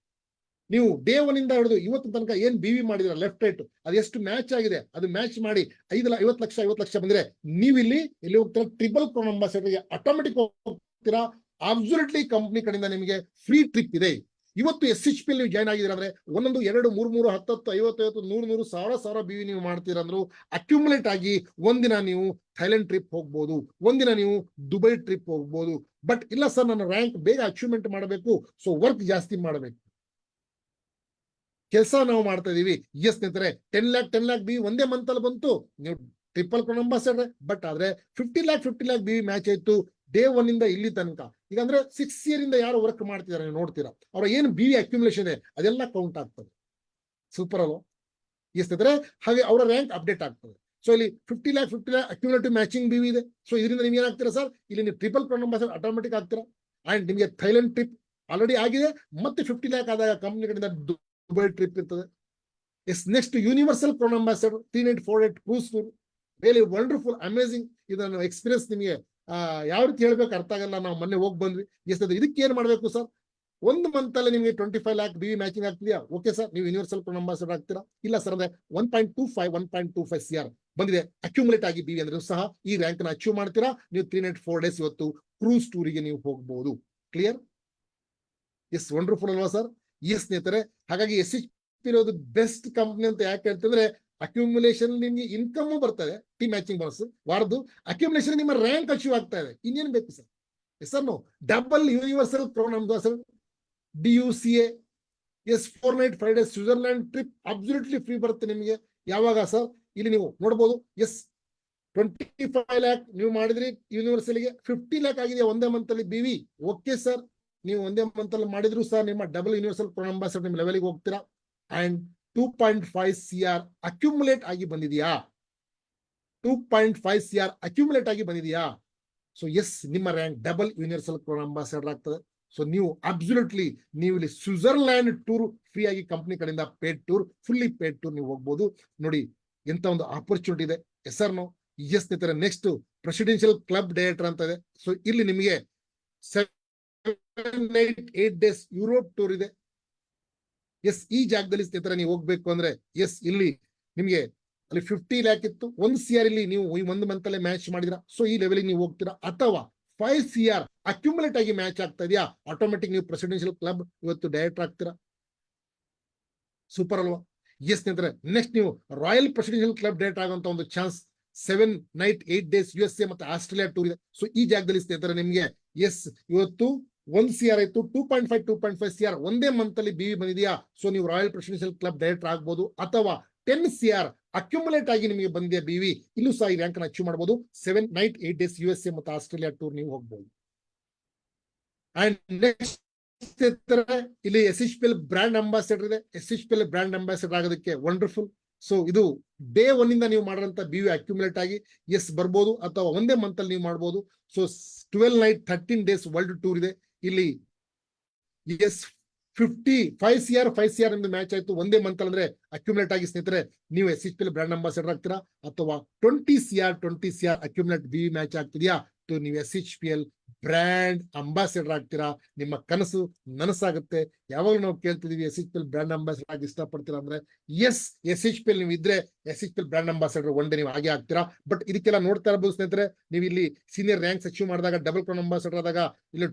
ನೀವು ಡೇ 1 ಇಂದ ಹಿಡಿದು ಇವತ್ತು ತನಕ ಏನ್ BV ಮಾಡಿದ್ರ ಲೆಫ್ಟ್ ರೈಟ್ ಅದು ಎಷ್ಟು ಮ್ಯಾಚ್ ಆಗಿದೆ, ಅದು ಮ್ಯಾಚ್ ಮಾಡಿ 50 ಲಕ್ಷ ಬಂದ್ರೆ ನೀವು ಇಲ್ಲಿ ಹೋಗ್ತೀರಾ ಟ್ರಿಪಲ್ ಕ್ರೌನ್ ಅಂಬಾಸಿಡರ್ಗೆ ಆಟೋಮೆಟಿಕ್ ಹೋಗ್ತೀರಾ. ಅಬ್ಸಲ್ಯೂಟ್ಲಿ ಕಂಪನಿ ಕಡೆಯಿಂದ ನಿಮಗೆ ಫ್ರೀ ಟ್ರಿಪ್ ಇದೆ. ಇವತ್ತು SHPL ನೀವು ಜಾಯ್ನ್ ಆಗಿದ್ದೀರಾ ಅಂದ್ರೆ 1 2 3 10 50 100 1000 BV ನೀವು ಮಾಡ್ತೀರಂದ್ರು ಅಕ್ಯುಮುಲೇಟ್ ಆಗಿ ಒಂದಿನ ನೀವು ಥೈಲ್ಯಾಂಡ್ ಟ್ರಿಪ್ ಹೋಗ್ಬೋದು, ಒಂದಿನ ನೀವು ದುಬೈ ಟ್ರಿಪ್ ಹೋಗ್ಬೋದು. ಬಟ್ ಇಲ್ಲ ಸರ್ ನನ್ನ ರ್ಯಾಂಕ್ ಬೇಗ ಅಚೀವ್ಮೆಂಟ್ ಮಾಡಬೇಕು, ಸೊ ವರ್ಕ್ ಜಾಸ್ತಿ ಮಾಡಬೇಕು, ಕೆಲಸ ನಾವು ಮಾಡ್ತಾ ಇದೀವಿ. ಎಸ್ ಸ್ನೇಹಿತರೆ 10 lakh BV ಒಂದೇ ಮಂತ್ ಅಲ್ಲಿ ಬಂತು, ನೀವು ಟ್ರಿಪಲ್ ಕ್ರೌನ್ ಅಂಬಾಸಿಡರ್. ಬಟ್ ಆದ್ರೆ 50 lakh BV ಮ್ಯಾಚ್ ಆಯ್ತು ಡೇ 1 ಇಂದ ಇಲ್ಲಿ ತನಕ. ಈಗ ಅಂದ್ರೆ 6 year ಇಂದ ಯಾರು ವರ್ಕ್ ಮಾಡ್ತಿದ್ದಾರೆ ನೀವು ನೋಡ್ತೀರಾ, ಅವ್ರ ಏನು BV ಅಕ್ಯುಮುಲೇಷನ್ ಇದೆ ಅದೆಲ್ಲ ಕೌಂಟ್ ಆಗ್ತದೆ. ಸೂಪರ್ ಅಲ್ವಾ? ಎಸ್ ಸ್ನೇಹಿತರೆ, ಹಾಗೆ ಅವರ ರ್ಯಾಂಕ್ ಅಪ್ಡೇಟ್ ಆಗ್ತದೆ. ಸೊ ಇಲ್ಲಿ 50 lakh ಅಕ್ಯುಮುಲೇಟಿವ್ ಮ್ಯಾಚಿಂಗ್ BV ಇದೆ. ಸೊ ಇದರಿಂದ ನಿಮ್ಗೆ ಏನಾಗ್ತೀರಾ ಸರ್, ಇಲ್ಲಿ ನೀವು ಟ್ರಿಪಲ್ ಕ್ರೌನ್ ಅಂಬಾಸಿಡರ್ ಆಟೋಮೆಟಿಕ್ ಆಗ್ತೀರಾ. ಅಂಡ್ ನಿಮಗೆ ಥೈಲ್ಯಾಂಡ್ ಟ್ರಿಪ್ ಆಲ್ರೆಡಿ ಆಗಿದೆ, ಮತ್ತೆ 50 lakh ಆದಾಗ ಕಂಪನಿ ಕಡೆಯಿಂದ ದುಬೈ ಟ್ರಿಪ್ ಇರ್ತದೆ. Yes, next universal crown ambassador 3 night 4 day cruise tour, really wonderful amazing. ಇದನ್ನು ಎಕ್ಸ್ಪೀರಿಯನ್ಸ್ ನಿಮಗೆ ಯಾವ ರೀತಿ ಹೇಳ್ಬೇಕು ಅರ್ಥ ಆಗಲ್ಲ, ನಾವು ಮೊನ್ನೆ ಹೋಗಿ ಬಂದ್ವಿ. ಎಸ್, ಇದಕ್ಕೆ ಏನ್ ಮಾಡ್ಬೇಕು ಸರ್, 1 month ಅಲ್ಲಿ ನಿಮಗೆ 25 lakh BV ಮ್ಯಾಚಿಂಗ್ ಆಗ್ತಿದೆಯಾ, ಓಕೆ ಸರ್ ನೀವು ಯೂನಿವರ್ಸಲ್ ಕ್ರೌನ್ ಅಂಬಾಸಿಡರ್ ಆಗ್ತೀರಾ. ಇಲ್ಲ ಸರ್ ಅಂದ್ರೆ 1.25 CR ಬಂದಿದೆ ಅಕ್ಯುಮುಲೇಟ್ ಆಗಿ BV ಅಂದ್ರೆ ಸಹ ಈ ರ್ಯಾಂಕ್ ನ ಅಚೀವ್ ಮಾಡ್ತೀರಾ. ನೀವು 3 night 4 days ಇವತ್ತು ಕ್ರೂಸ್ ಟೂರಿಗೆ ನೀವು ಹೋಗಬಹುದು. ಕ್ಲಿಯರ್? ಎಸ್, ವಂಡರ್ಫುಲ್ ಅಲ್ವಾ ಸರ್? ಎಸ್ ಸ್ನೇಹಿತರೆ, ಹಾಗಾಗಿ SHPL ಇರೋದು ಬೆಸ್ಟ್ ಕಂಪನಿ ಅಂತ ಯಾಕೆ ಹೇಳ್ತಿದ್ರೆ, ಅಕ್ಯುಮುಲೇಷನ್ ನಿಮ್ಗೆ ಇನ್ಕಮ್ ಬರ್ತದೆ, ಟೀಮ್ ಮ್ಯಾಚಿಂಗ್ ಬೋನಸ್ ವಾರದ್ದು, ಅಕ್ಯುಮುಲೇಷನ್ ನಿಮ್ಮ ರ್ಯಾಂಕ್ ಅಚೀವ್ ಆಗ್ತಾ ಇದೆ. ಇನ್ನೇನು ಬೇಕು sir? Sir no double universal crown ambassador DUCA. Yes 4 night 5 days Switzerland trip absolutely free ಬರುತ್ತೆ ನಿಮಗೆ. ಯಾವಾಗ ಸರ್? ಇಲ್ಲಿ ನೀವು ನೋಡಬಹುದು. ಎಸ್ 25 lakh ನೀವು ಮಾಡಿದ್ರಿ ಯೂನಿವರ್ಸಲ್ಗೆ, 50 lakh ಆಗಿದೆ ಒಂದೇ ಮಂತ್ ಅಲ್ಲಿ BV. ಓಕೆ ಸರ್, ನೀವು ಒಂದೇ ಮಂತ್ ಅಲ್ಲಿ ಮಾಡಿದ್ರು ಸರ್ ನಿಮ್ಮ ಡಬಲ್ ಯೂನಿವರ್ಸಲ್ ಕ್ರೌನ್ ಅಂಬಾಸಡರ್ ನಿಮ್ಮ ಲೆವೆಲ್ಗೆ ಹೋಗ್ತೀರಾ. ಅಂಡ್ 2.5 CR ಅಕ್ಯುಮುಲೇಟ್ ಆಗಿ ಬಂದಿದೆಯಾ? 2.5 CR ಅಕ್ಯುಮುಲೇಟ್ ಆಗಿ ಬಂದಿದೆಯಾ? ಸೊ ಎಸ್, ನಿಮ್ಮ rank double universal crown ambassador ಆಗ್ತದೆ. ಸೊ ನೀವು ಅಬ್ಸಲ್ಯೂಟ್ಲಿ ನೀವು ಇಲ್ಲಿ ಸ್ವಿಟ್ಜರ್ಲ್ಯಾಂಡ್ ಟೂರ್ ಫ್ರೀ ಆಗಿ ಕಂಪ್ನಿ ಕಡೆಯಿಂದ paid tour, fully paid tour ನೀವು ಹೋಗ್ಬೋದು. ನೋಡಿ ಎಂತ ಒಂದು ಆಪರ್ಚುನಿಟಿ ಇದೆ. Yes or no? ಎಸ್ ಸ್ನೇಹಿತರೆ, ನೆಕ್ಸ್ಟ್ ಪ್ರೆಸಿಡೆನ್ಷಿಯಲ್ ಕ್ಲಬ್ ಡೈರೆಕ್ಟರ್ ಅಂತ ಇದೆ. ಸೊ ಇಲ್ಲಿ ನಿಮಗೆ 7 night 8 days ಯುರೋಪ್ ಟೂರ್ ಇದೆ. ಎಸ್, ಈ ಜಾಗದಲ್ಲಿ ಸ್ನೇಹಿತರೆ ನೀವು ಹೋಗ್ಬೇಕು ಅಂದ್ರೆ ಎಸ್ ಇಲ್ಲಿ ನಿಮಗೆ ಅಲ್ಲಿ 50 lakh ಇತ್ತು, 1 CR ಇಲ್ಲಿ ನೀವು ಈ ಒಂದು ಮಂತ್ ಅಲ್ಲೇ ಮ್ಯಾಚ್ ಮಾಡಿದಿರಾ. ಸೊ ಈ ಲೆವೆಲ್ ನೀವು ಹೋಗ್ತೀರಾ, ಅಥವಾ 5 CR ಅಕ್ಯುಮುಲೇಟ್ ಆಗಿ ಮ್ಯಾಚ್ ಆಗ್ತಾ ಇದೆಯಾ, ಆಟೋಮೆಟಿಕ್ ನೀವು ಪ್ರೆಸಿಡೆನ್ಷಿಯಲ್ ಕ್ಲಬ್ ಇವತ್ತು ಡೈರೆಕ್ಟರ್ ಆಗ್ತೀರಾ. ಸೂಪರ್ ಅಲ್ವಾ? ಎಸ್ ಸ್ನೇಹಿತರೆ, ನೆಕ್ಸ್ಟ್ ನೀವು ರಾಯಲ್ ಪ್ರೆಸಿಡೆನ್ಷಿಯಲ್ ಕ್ಲಬ್ ಡೈರೆಕ್ಟರ್ ಆಗುವಂತ ಒಂದು ಚಾನ್ಸ್ 7 night 8 days USA ಮತ್ತೆ ಆಸ್ಟ್ರೇಲಿಯಾ ಟೂರ್ ಇದೆ. ಸೊ ಈ ಜಾಗದಲ್ಲಿ ಸ್ನೇಹಿತರೆ ನಿಮ್ಗೆ ಎಸ್ ಇವತ್ತು 1 CR ಆಯ್ತು, 2.5 CR ಒಂದೇ ಮಂತ್ ಅಲ್ಲಿ BV ಬಂದಿದೆಯಾ. ಸೊ ನೀವು ರಾಯಲ್ ಪ್ರೆಸಿಡೆನ್ಷಿಯಲ್ ಕ್ಲಬ್ ಡೈರೆಕ್ಟರ್ ಆಗ್ಬೋದು, ಅಥವಾ 10 CR ಅಕ್ಯುಮುಲೇಟ್ ಆಗಿ ನಿಮಗೆ ಬಂದಿದೆ BV, ಇಲ್ಲೂ ಸಹ ಈ ರ್ಯಾಂಕ್ ಅನ್ನು ಅಚೀವ್ ಮಾಡಬಹುದು. 7 night 8 days USA ಮತ್ತು ಆಸ್ಟ್ರೇಲಿಯಾ ಟೂರ್ ನೀವು ಹೋಗ್ಬಹುದು. ಅಂಡ್ ನೆಕ್ಸ್ಟ್ ಇಲ್ಲಿ SHPL ಬ್ರಾಂಡ್ ಅಂಬಾಸಿಡರ್ ಇದೆ. SHPL ಬ್ರಾಂಡ್ ಅಂಬಾಸಿಡರ್ ಆಗೋದಕ್ಕೆ ವಂಡರ್ಫುಲ್. ಸೊ ಇದು ಡೇ 1 ಇಂದ ನೀವು ಮಾಡಿದಂತ BV ಅಕ್ಯುಮುಲೇಟ್ ಆಗಿ ಎಸ್ ಬರ್ಬೋದು, ಅಥವಾ ಒಂದೇ ಮಂತ್ ಅಲ್ಲಿ ನೀವು ಮಾಡ್ಬೋದು. So 12 night 13 days world tour ಇದೆ. ಇಲ್ಲಿ ಎಸ್ 5 CR ನಿಮ್ದು ಮ್ಯಾಚ್ ಆಯ್ತು ಒಂದೇ ಮಂತ್ ಅಂದ್ರೆ ಅಕ್ಯುಮುಲೇಟ್ ಆಗಿ ಸ್ನೇಹಿತರೆ ನೀವು SHPL ಬ್ರಾಂಡ್ ಅಂಬಾಸಿಡರ್ ಆಗ್ತೀರಾ, ಅಥವಾ 20 CR ಅಕ್ಯುಮುಲೇಟ್ BV ಮ್ಯಾಚ್ ಆಗ್ತಿದ್ಯಾ, ನೀವು SHPL ಬ್ರಾಂಡ್ ಅಂಬಾಸಿಡರ್ ಆಗ್ತೀರಾ. ನಿಮ್ಮ ಕನಸು ನನಸಾಗುತ್ತೆ. ಯಾವಾಗ ನಾವು ಕೇಳ್ತಿದೀವಿ SHPL ಬ್ರಾಂಡ್ ಅಂಬಾಸಿಡರ್ ಆಗಿ ಇಷ್ಟಪಡ್ತೀರಾ ಅಂದ್ರೆ ಎಸ್, SHPL ನೀವು ಇದ್ರೆ SHPL ಬ್ರಾಂಡ್ ಅಂಬಾಸಿಡರ್ ಒಂದೇ ನೀವು ಹಾಗೆ ಆಗ್ತೀರಾ. ಬಟ್ ಇದಕ್ಕೆಲ್ಲ ನೋಡ್ತಾ ಇರಬಹುದು ಸ್ನೇಹಿತರೆ, ನೀವು ಇಲ್ಲಿ ಸೀನಿಯರ್ ರ್ಯಾಂಕ್ಸ್ ಅಚೀವ್ ಮಾಡಿದಾಗ, ಡಬಲ್ ಕ್ರೌನ್ ಅಂಬಾಸಿಡರ್ ಆದಾಗ ಇಲ್ಲಿ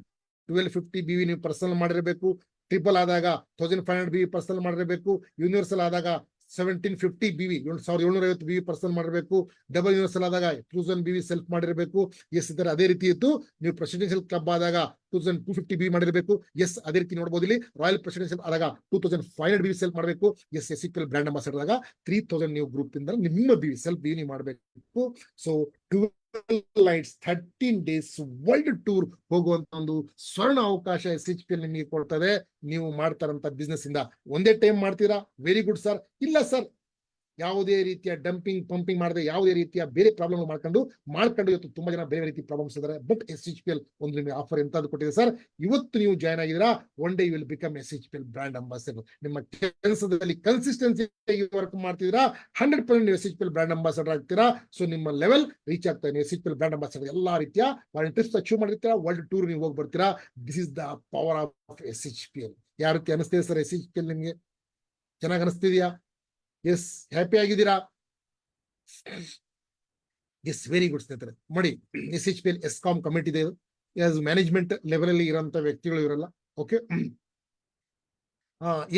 1250 BV ನೀವು ಪರ್ಸನಲ್ ಮಾಡಿರಬೇಕು, ಟ್ರಿಪಲ್ ಆದಾಗ 1500 BV ಪರ್ಸನಲ್ ಮಾಡಿರಬೇಕು, ಯೂನಿವರ್ಸಲ್ ಆದಾಗ 1750 BV 1750 BV ಪರ್ಸನಲ್ ಮಾಡಿರಬೇಕು, ಡಬಲ್ ಯೂನಿವರ್ಸಲ್ ಆದಾಗ 2000 BV ಸೆಲ್ಫ್ ಮಾಡಿರಬೇಕು. ಎಸ್ ಇದರ ಅದೇ ರೀತಿ ಇತ್ತು, ನೀವು ಪ್ರೆಸಿಡೆನ್ಷಿಯಲ್ ಕ್ಲಬ್ ಆದಾಗ 2250 BV ಮಾಡಿರಬೇಕು. ಎಸ್ ಅದೇ ರೀತಿ ನೋಡಬಹುದು, ಇಲ್ಲಿ ರಾಯಲ್ ಪ್ರೆಸಿಡೆನ್ಷಿಯಲ್ ಆದಾಗ 2500 BV ಸೆಲ್ಫ್ ಮಾಡಬೇಕು. ಎಸ್ SHPL ಬ್ರಾಂಡ್ ಅಂಬಾಸಿಡರ್ ಆದಾಗ 3000 ನೀವು ಗ್ರೂಪ್ ಇಂದ ನಿಮ್ಮ BV ಸೆಲ್ಫ್ BV ನೀವು ಮಾಡಬೇಕು. So 12 nights 13 days world tour ಹೋಗುವಂತ ಒಂದು ಸ್ವರ್ಣ ಅವಕಾಶ SHPL ನಿಮಗೆ ಕೊಡ್ತದೆ. ನೀವು ಮಾಡ್ತಾರಂತ ಬಿಸ್ನೆಸ್ ಇಂದ ಒಂದೇ ಟೈಮ್ ಮಾಡ್ತೀರಾ, ವೆರಿ ಗುಡ್ ಸರ್. ಇಲ್ಲ ಸರ್, ಯಾವುದೇ ರೀತಿಯ ಡಂಪಿಂಗ್ ಪಂಪಿಂಗ್ ಮಾಡದೆ, ಯಾವುದೇ ರೀತಿಯ ಬೇರೆ ಪ್ರಾಬ್ಲಮ್ ಮಾಡ್ಕೊಂಡು ಇವತ್ತು ತುಂಬಾ ಜನ ಬೇರೆ ರೀತಿ ಪ್ರಾಬ್ಲಮ್ಸ್ ಇದ್ದಾರೆ. ಬಟ್ SHPL ಒಂದು ನಿಮಗೆ ಆಫರ್ ಎಂತಾದ್ರು ಕೊಟ್ಟಿದೆ ಸರ್. ಇವತ್ತು ನೀವು ಜಾಯ್ನ್ ಆಗಿದ್ದೀರಾ, one day you will become SHPL brand ambassador. ನಿಮ್ಮ ಕೆಲಸದಲ್ಲಿ ಕನ್ಸಿಸ್ಟೆನ್ಸಿ ವರ್ಕ್ ಮಾಡ್ತಿದ್ದೀರಾ, 100% ನೀವು SHPL ಬ್ರಾಂಡ್ ಅಂಬಾಸಿಡರ್ ಆಗ್ತೀರಾ. ಸೊ ನಿಮ್ಮ ಲೆವೆಲ್ ರೀಚ್ ಆಗ್ತಾ ಇದೆ. SHPL ಬ್ರಾಂಡ್ ಅಂಬಾಸಿಡರ್ ಎಲ್ಲಾ ರೀತಿಯ ಟ್ರಿಪ್ಸ್ ಅಚೀವ್ ಮಾಡಿರ್ತೀರಾ, ವರ್ಲ್ಡ್ ಟೂರ್ ನೀವು ಹೋಗಿ ಬರ್ತೀರಾ. This is the power of SHPL. ಯಾವ ರೀತಿ ಅನಿಸ್ತಿದೆ ಸರ್ SHPL ನಿಮ್ಗೆ? ಚೆನ್ನಾಗಿ ಅನಿಸ್ತಿದ್ಯಾ? ಎಸ್, ಹ್ಯಾಪಿ ಆಗಿದ್ದೀರಾ? ಎಸ್, ವೆರಿ ಗುಡ್ ಸ್ನೇಹಿತರೆ. ಮಾಡಿ SHPL ESCOM ಕಮಿಟಿ ಇದೆ, ಮ್ಯಾನೇಜ್ಮೆಂಟ್ ಲೆವೆಲ್ ಅಲ್ಲಿ ಇರೋಂತ ವ್ಯಕ್ತಿಗಳು ಇವರೆಲ್ಲ. ಓಕೆ,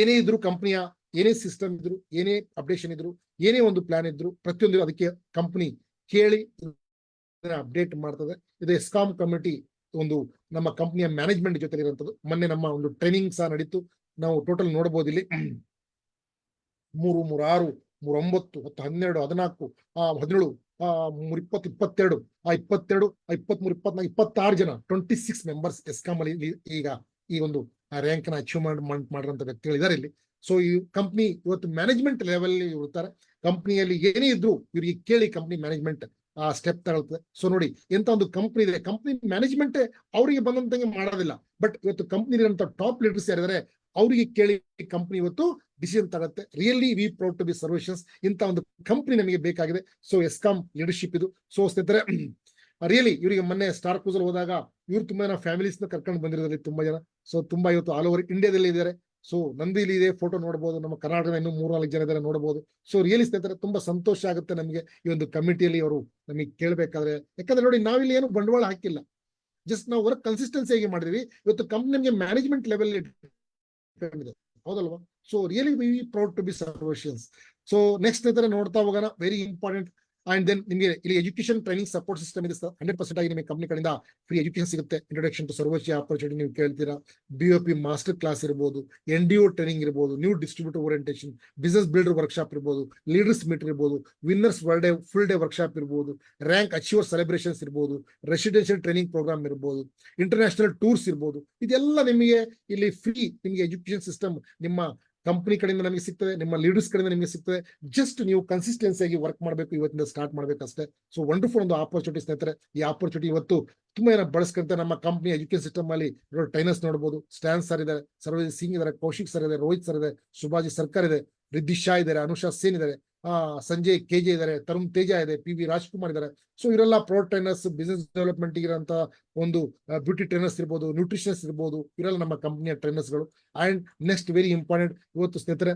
ಏನೇ ಇದ್ರು ಕಂಪನಿಯ ಏನೇ ಸಿಸ್ಟಮ್ ಇದ್ರು, ಏನೇ ಅಪ್ಡೇಷನ್ ಇದ್ರು, ಏನೇ ಒಂದು ಪ್ಲಾನ್ ಇದ್ರು, ಪ್ರತಿಯೊಂದು ಅದಕ್ಕೆ ಕಂಪನಿ ಕೇಳಿ ಅಪ್ಡೇಟ್ ಮಾಡ್ತದೆ. ಇದು ESCOM ಕಮಿಟಿ ಒಂದು ನಮ್ಮ ಕಂಪನಿಯ ಮ್ಯಾನೇಜ್ಮೆಂಟ್ ಜೊತೆ ಇರುವಂತದ್ದು. ಮೊನ್ನೆ ನಮ್ಮ ಒಂದು ಟ್ರೈನಿಂಗ್ ಸಹ ನಡೀತು. ನಾವು ಟೋಟಲ್ ನೋಡಬಹುದು ಇಲ್ಲಿ 3, 3, 6, 3, 9, 10, 12, 14, 17, 3, 20, 22, 22, 23, 24, 26 ಜನ 26 ಮೆಂಬರ್ಸ್ ESCOM ಅಲ್ಲಿ ಈಗ ಈ ಒಂದು ರ್ಯಾಂಕ್ ನ ಅಚೀವ್ಮೆಂಟ್ ಮಾಡಿರುವಂತ ವ್ಯಕ್ತಿಗಳಿದ್ದಾರೆ ಇಲ್ಲಿ. ಸೊ ಈ ಕಂಪ್ನಿ ಇವತ್ತು ಮ್ಯಾನೇಜ್ಮೆಂಟ್ ಲೆವೆಲ್ ಇರ್ತಾರೆ. ಕಂಪ್ನಿಯಲ್ಲಿ ಏನೇ ಇದ್ರು ಇವರಿಗೆ ಕೇಳಿ ಕಂಪ್ನಿ ಮ್ಯಾನೇಜ್ಮೆಂಟ್ ಸ್ಟೆಪ್ ತಗೊಳ್ತದೆ. ಸೊ ನೋಡಿ ಎಂತ ಒಂದು ಕಂಪ್ನಿ ಇದೆ, ಕಂಪ್ನಿ ಮ್ಯಾನೇಜ್ಮೆಂಟ್ ಅವರಿಗೆ ಬಂದಂತೆ ಮಾಡೋದಿಲ್ಲ. ಬಟ್ ಇವತ್ತು ಕಂಪ್ನಿ ಇರುವಂತ ಟಾಪ್ ಲೀಡರ್ಸ್ ಯಾರಿದ್ದಾರೆ ಅವರಿಗೆ ಕೇಳಿ ಕಂಪ್ನಿ ಇವತ್ತು ಡಿಸಿಷನ್ ತಗುತ್ತೆ. Really we proud to be ಸರ್ವೇಷನ್ಸ್. ಇಂತ ಒಂದು ಕಂಪ್ನಿ ನಮಗೆ ಬೇಕಾಗಿದೆ. ಸೊ ESCOM ಲೀಡರ್ಶಿಪ್ ಇದು. ಸೊ ಸ್ನೇಹಿತರೆ, ರಿಯಲಿ ಇವರಿಗೆ ಮೊನ್ನೆ ಸ್ಟಾರ್ ಕ್ರೂಸಲ್ ಹೋದಾಗ ಇವ್ರು ತುಂಬಾ ಜನ ಫ್ಯಾಮಿಲೀಸ್ ನ ಕರ್ಕೊಂಡು ಬಂದಿರೋದ್ರಲ್ಲಿ ತುಂಬಾ ಜನ. ಸೊ ತುಂಬಾ ಇವತ್ತು ಆಲ್ ಓವರ್ ಇಂಡಿಯಾದಲ್ಲಿ ಇದ್ದಾರೆ. ಸೊ ನಂದು ಇಲ್ಲಿ ಇದೆ, ಫೋಟೋ ನೋಡಬಹುದು. ನಮ್ಮ ಕರ್ನಾಟಕದ ಇನ್ನೂ 3-4 ಜನ ಇದ್ದಾರೆ, ನೋಡಬಹುದು. ಸೊ ರಿಯಲಿ ಸ್ನೇಹಿತರೆ ತುಂಬಾ ಸಂತೋಷ ಆಗುತ್ತೆ ನಮಗೆ ಈ ಒಂದು ಕಮಿಟಿಯಲ್ಲಿ ಅವರು ನಮಗೆ ಕೇಳಬೇಕಾದ್ರೆ. ಯಾಕಂದ್ರೆ ನೋಡಿ, ನಾವಿಲ್ಲಿ ಏನು ಬಂಡವಾಳ ಹಾಕಿಲ್ಲ, ಜಸ್ಟ್ ನಾವು ವರ್ಕ್ ಕನ್ಸಿಸ್ಟೆನ್ಸಿ ಆಗಿ ಮಾಡಿದ್ವಿ. ಇವತ್ತು ಕಂಪ್ನಿ ನಮಗೆ ಮ್ಯಾನೇಜ್ಮೆಂಟ್ ಲೆವೆಲ್ ಇದೆ, ಹೌದಲ್ವಾ? So really we proud to be ಸರ್ವೇಷನ್ಸ್. ಸೊ ನೆಕ್ಸ್ಟ್ ಸ್ನೇಹಿತರೆ ನೋಡ್ತಾ ಹೋಗೋಣ. ವೆರಿ ಇಂಪಾರ್ಟೆಂಟ್ ಅಂಡ್ ದೆನ್ ನಿಮಗೆ ಇಲ್ಲಿ ಎಜುಕೇಶನ್ ಟ್ರೈನಿಂಗ್ ಸಪೋರ್ಟ್ ಸಿಸ್ಟಮ್ ಇದೆ ಸರ್. 100% ಆಗಿ ನಿಮಗೆ ಕಂಪ್ನಿ ಕಡೆಯಿಂದ ಫ್ರೀ ಎಜುಕೇಶನ್ ಸಿಗುತ್ತೆ. ಇಂಟ್ರೊಡಕ್ಷನ್ ಟು ಸರ್ವೋಚ್ಚ ಆಪರ್ಚುನಿಟಿ ನೀವು ಕೇಳ್ತೀರಾ, BOP ಮಾಸ್ಟರ್ ಕ್ಲಾಸ್ ಇರ್ಬೋದು, NDO ಟ್ರೈನಿಂಗ್ ಇರ್ಬೋದು, new distributor orientation, business builder workshop ಇರ್ಬೋದು, ಲೀಡರ್ಸ್ ಮೀಟ್ ಇರ್ಬೋದು, ವಿನ್ನರ್ಸ್ ಫುಲ್ ಡೇ ವರ್ಕ್ಶಾಪ್ ಇರ್ಬೋದು, ರ್ಯಾಂಕ್ ಅಚೀವರ್ ಸೆಲೆಬ್ರೇಷನ್ಸ್ ಇರ್ಬೋದು, ರೆಸಿಡೆನ್ಷಿಯಲ್ ಟ್ರೈನಿಂಗ್ ಪ್ರೋಗ್ರಾಮ್ ಇರ್ಬೋದು, ಇಂಟರ್ನ್ಯಾಷನಲ್ ಟೂರ್ಸ್ ಇರ್ಬೋದು. ಇದೆಲ್ಲ ನಿಮಗೆ ಇಲ್ಲಿ ಫ್ರೀ ನಿಮಗೆ ಎಜುಕೇಶನ್ ಸಿಸ್ಟಮ್ ನಿಮ್ಮ ಕಂಪನಿ ಕಡೆಯಿಂದ ನಮಗೆ ಸಿಗ್ತದೆ, ನಿಮ್ಮ ಲೀಡರ್ಸ್ ಕಡೆಯಿಂದ ನಿಮಗೆ ಸಿಗ್ತದೆ. ಜಸ್ಟ್ ನೀವು ಕನ್ಸಿಸ್ಟೆನ್ಸಿ ಆಗಿ ವರ್ಕ್ ಮಾಡಬೇಕು, ಇವತ್ತಿಂದ ಸ್ಟಾರ್ಟ್ ಮಾಡ್ಬೇಕಷ್ಟೇ. ಸೊ ವಂಡರ್ಫುಲ್ ಒಂದು ಆಪರ್ಚುನಿಟಿ ಸ್ನೇಹಿತರೆ. ಈ ಆಪರ್ಚುನಿಟಿ ಇವತ್ತು ತುಂಬಾ ಜನ ಬಳಸ್ಕೊಂತ ನಮ್ಮ ಕಂಪನಿ ಎಜುಕೇಶನ್ ಸಿಸ್ಟಮ್ ಅಲ್ಲಿ ಟ್ರೈನರ್ಸ್ ನೋಡಬಹುದು. ಸ್ಟ್ಯಾನ್ ಸರ್ ಇದ್ದಾರೆ, ಸರ್ವಜಿತ್ ಸಿಂಗ್ ಇದ್ದಾರೆ, ಕೌಶಿಕ್ ಸರ್ ಇದೆ, ರೋಹಿತ್ ಸರ್ ಇದೆ, ಸುಭಾಜಿ ಸರ್ಕಾರ್ ಇದೆ, ರಿದ್ದಿ ಶಾ ಇದ್ದಾರೆ, ಅನುಷಾ ಸೇನ್ ಇದ್ದಾರೆ, ಸಂಜಯ್ KJ ಇದ್ದಾರೆ, ತರುಣ್ ತೇಜ ಇದೆ, PV ರಾಜ್ಕುಮಾರ್ ಇದ್ದಾರೆ. ಸೊ ಇವರೆಲ್ಲ ಪ್ರೋ ಟ್ರೈನರ್ಸ್, ಬಿಸಿನೆಸ್ ಡೆವಲಪ್ಮೆಂಟ್ ಇರೋಂತ ಒಂದು ಬ್ಯೂಟಿ ಟ್ರೈನರ್ಸ್ ಇರ್ಬೋದು, ನ್ಯೂಟ್ರಿಷನ್ಸ್ ಇರ್ಬೋದು, ಇವರೆಲ್ಲ ನಮ್ಮ ಕಂಪನಿಯ ಟ್ರೈನರ್ಸ್ಗಳು. ಅಂಡ್ ನೆಕ್ಸ್ಟ್ ವೆರಿ ಇಂಪಾರ್ಟೆಂಟ್ ಇವತ್ತು ಸ್ನೇಹಿತರೆ,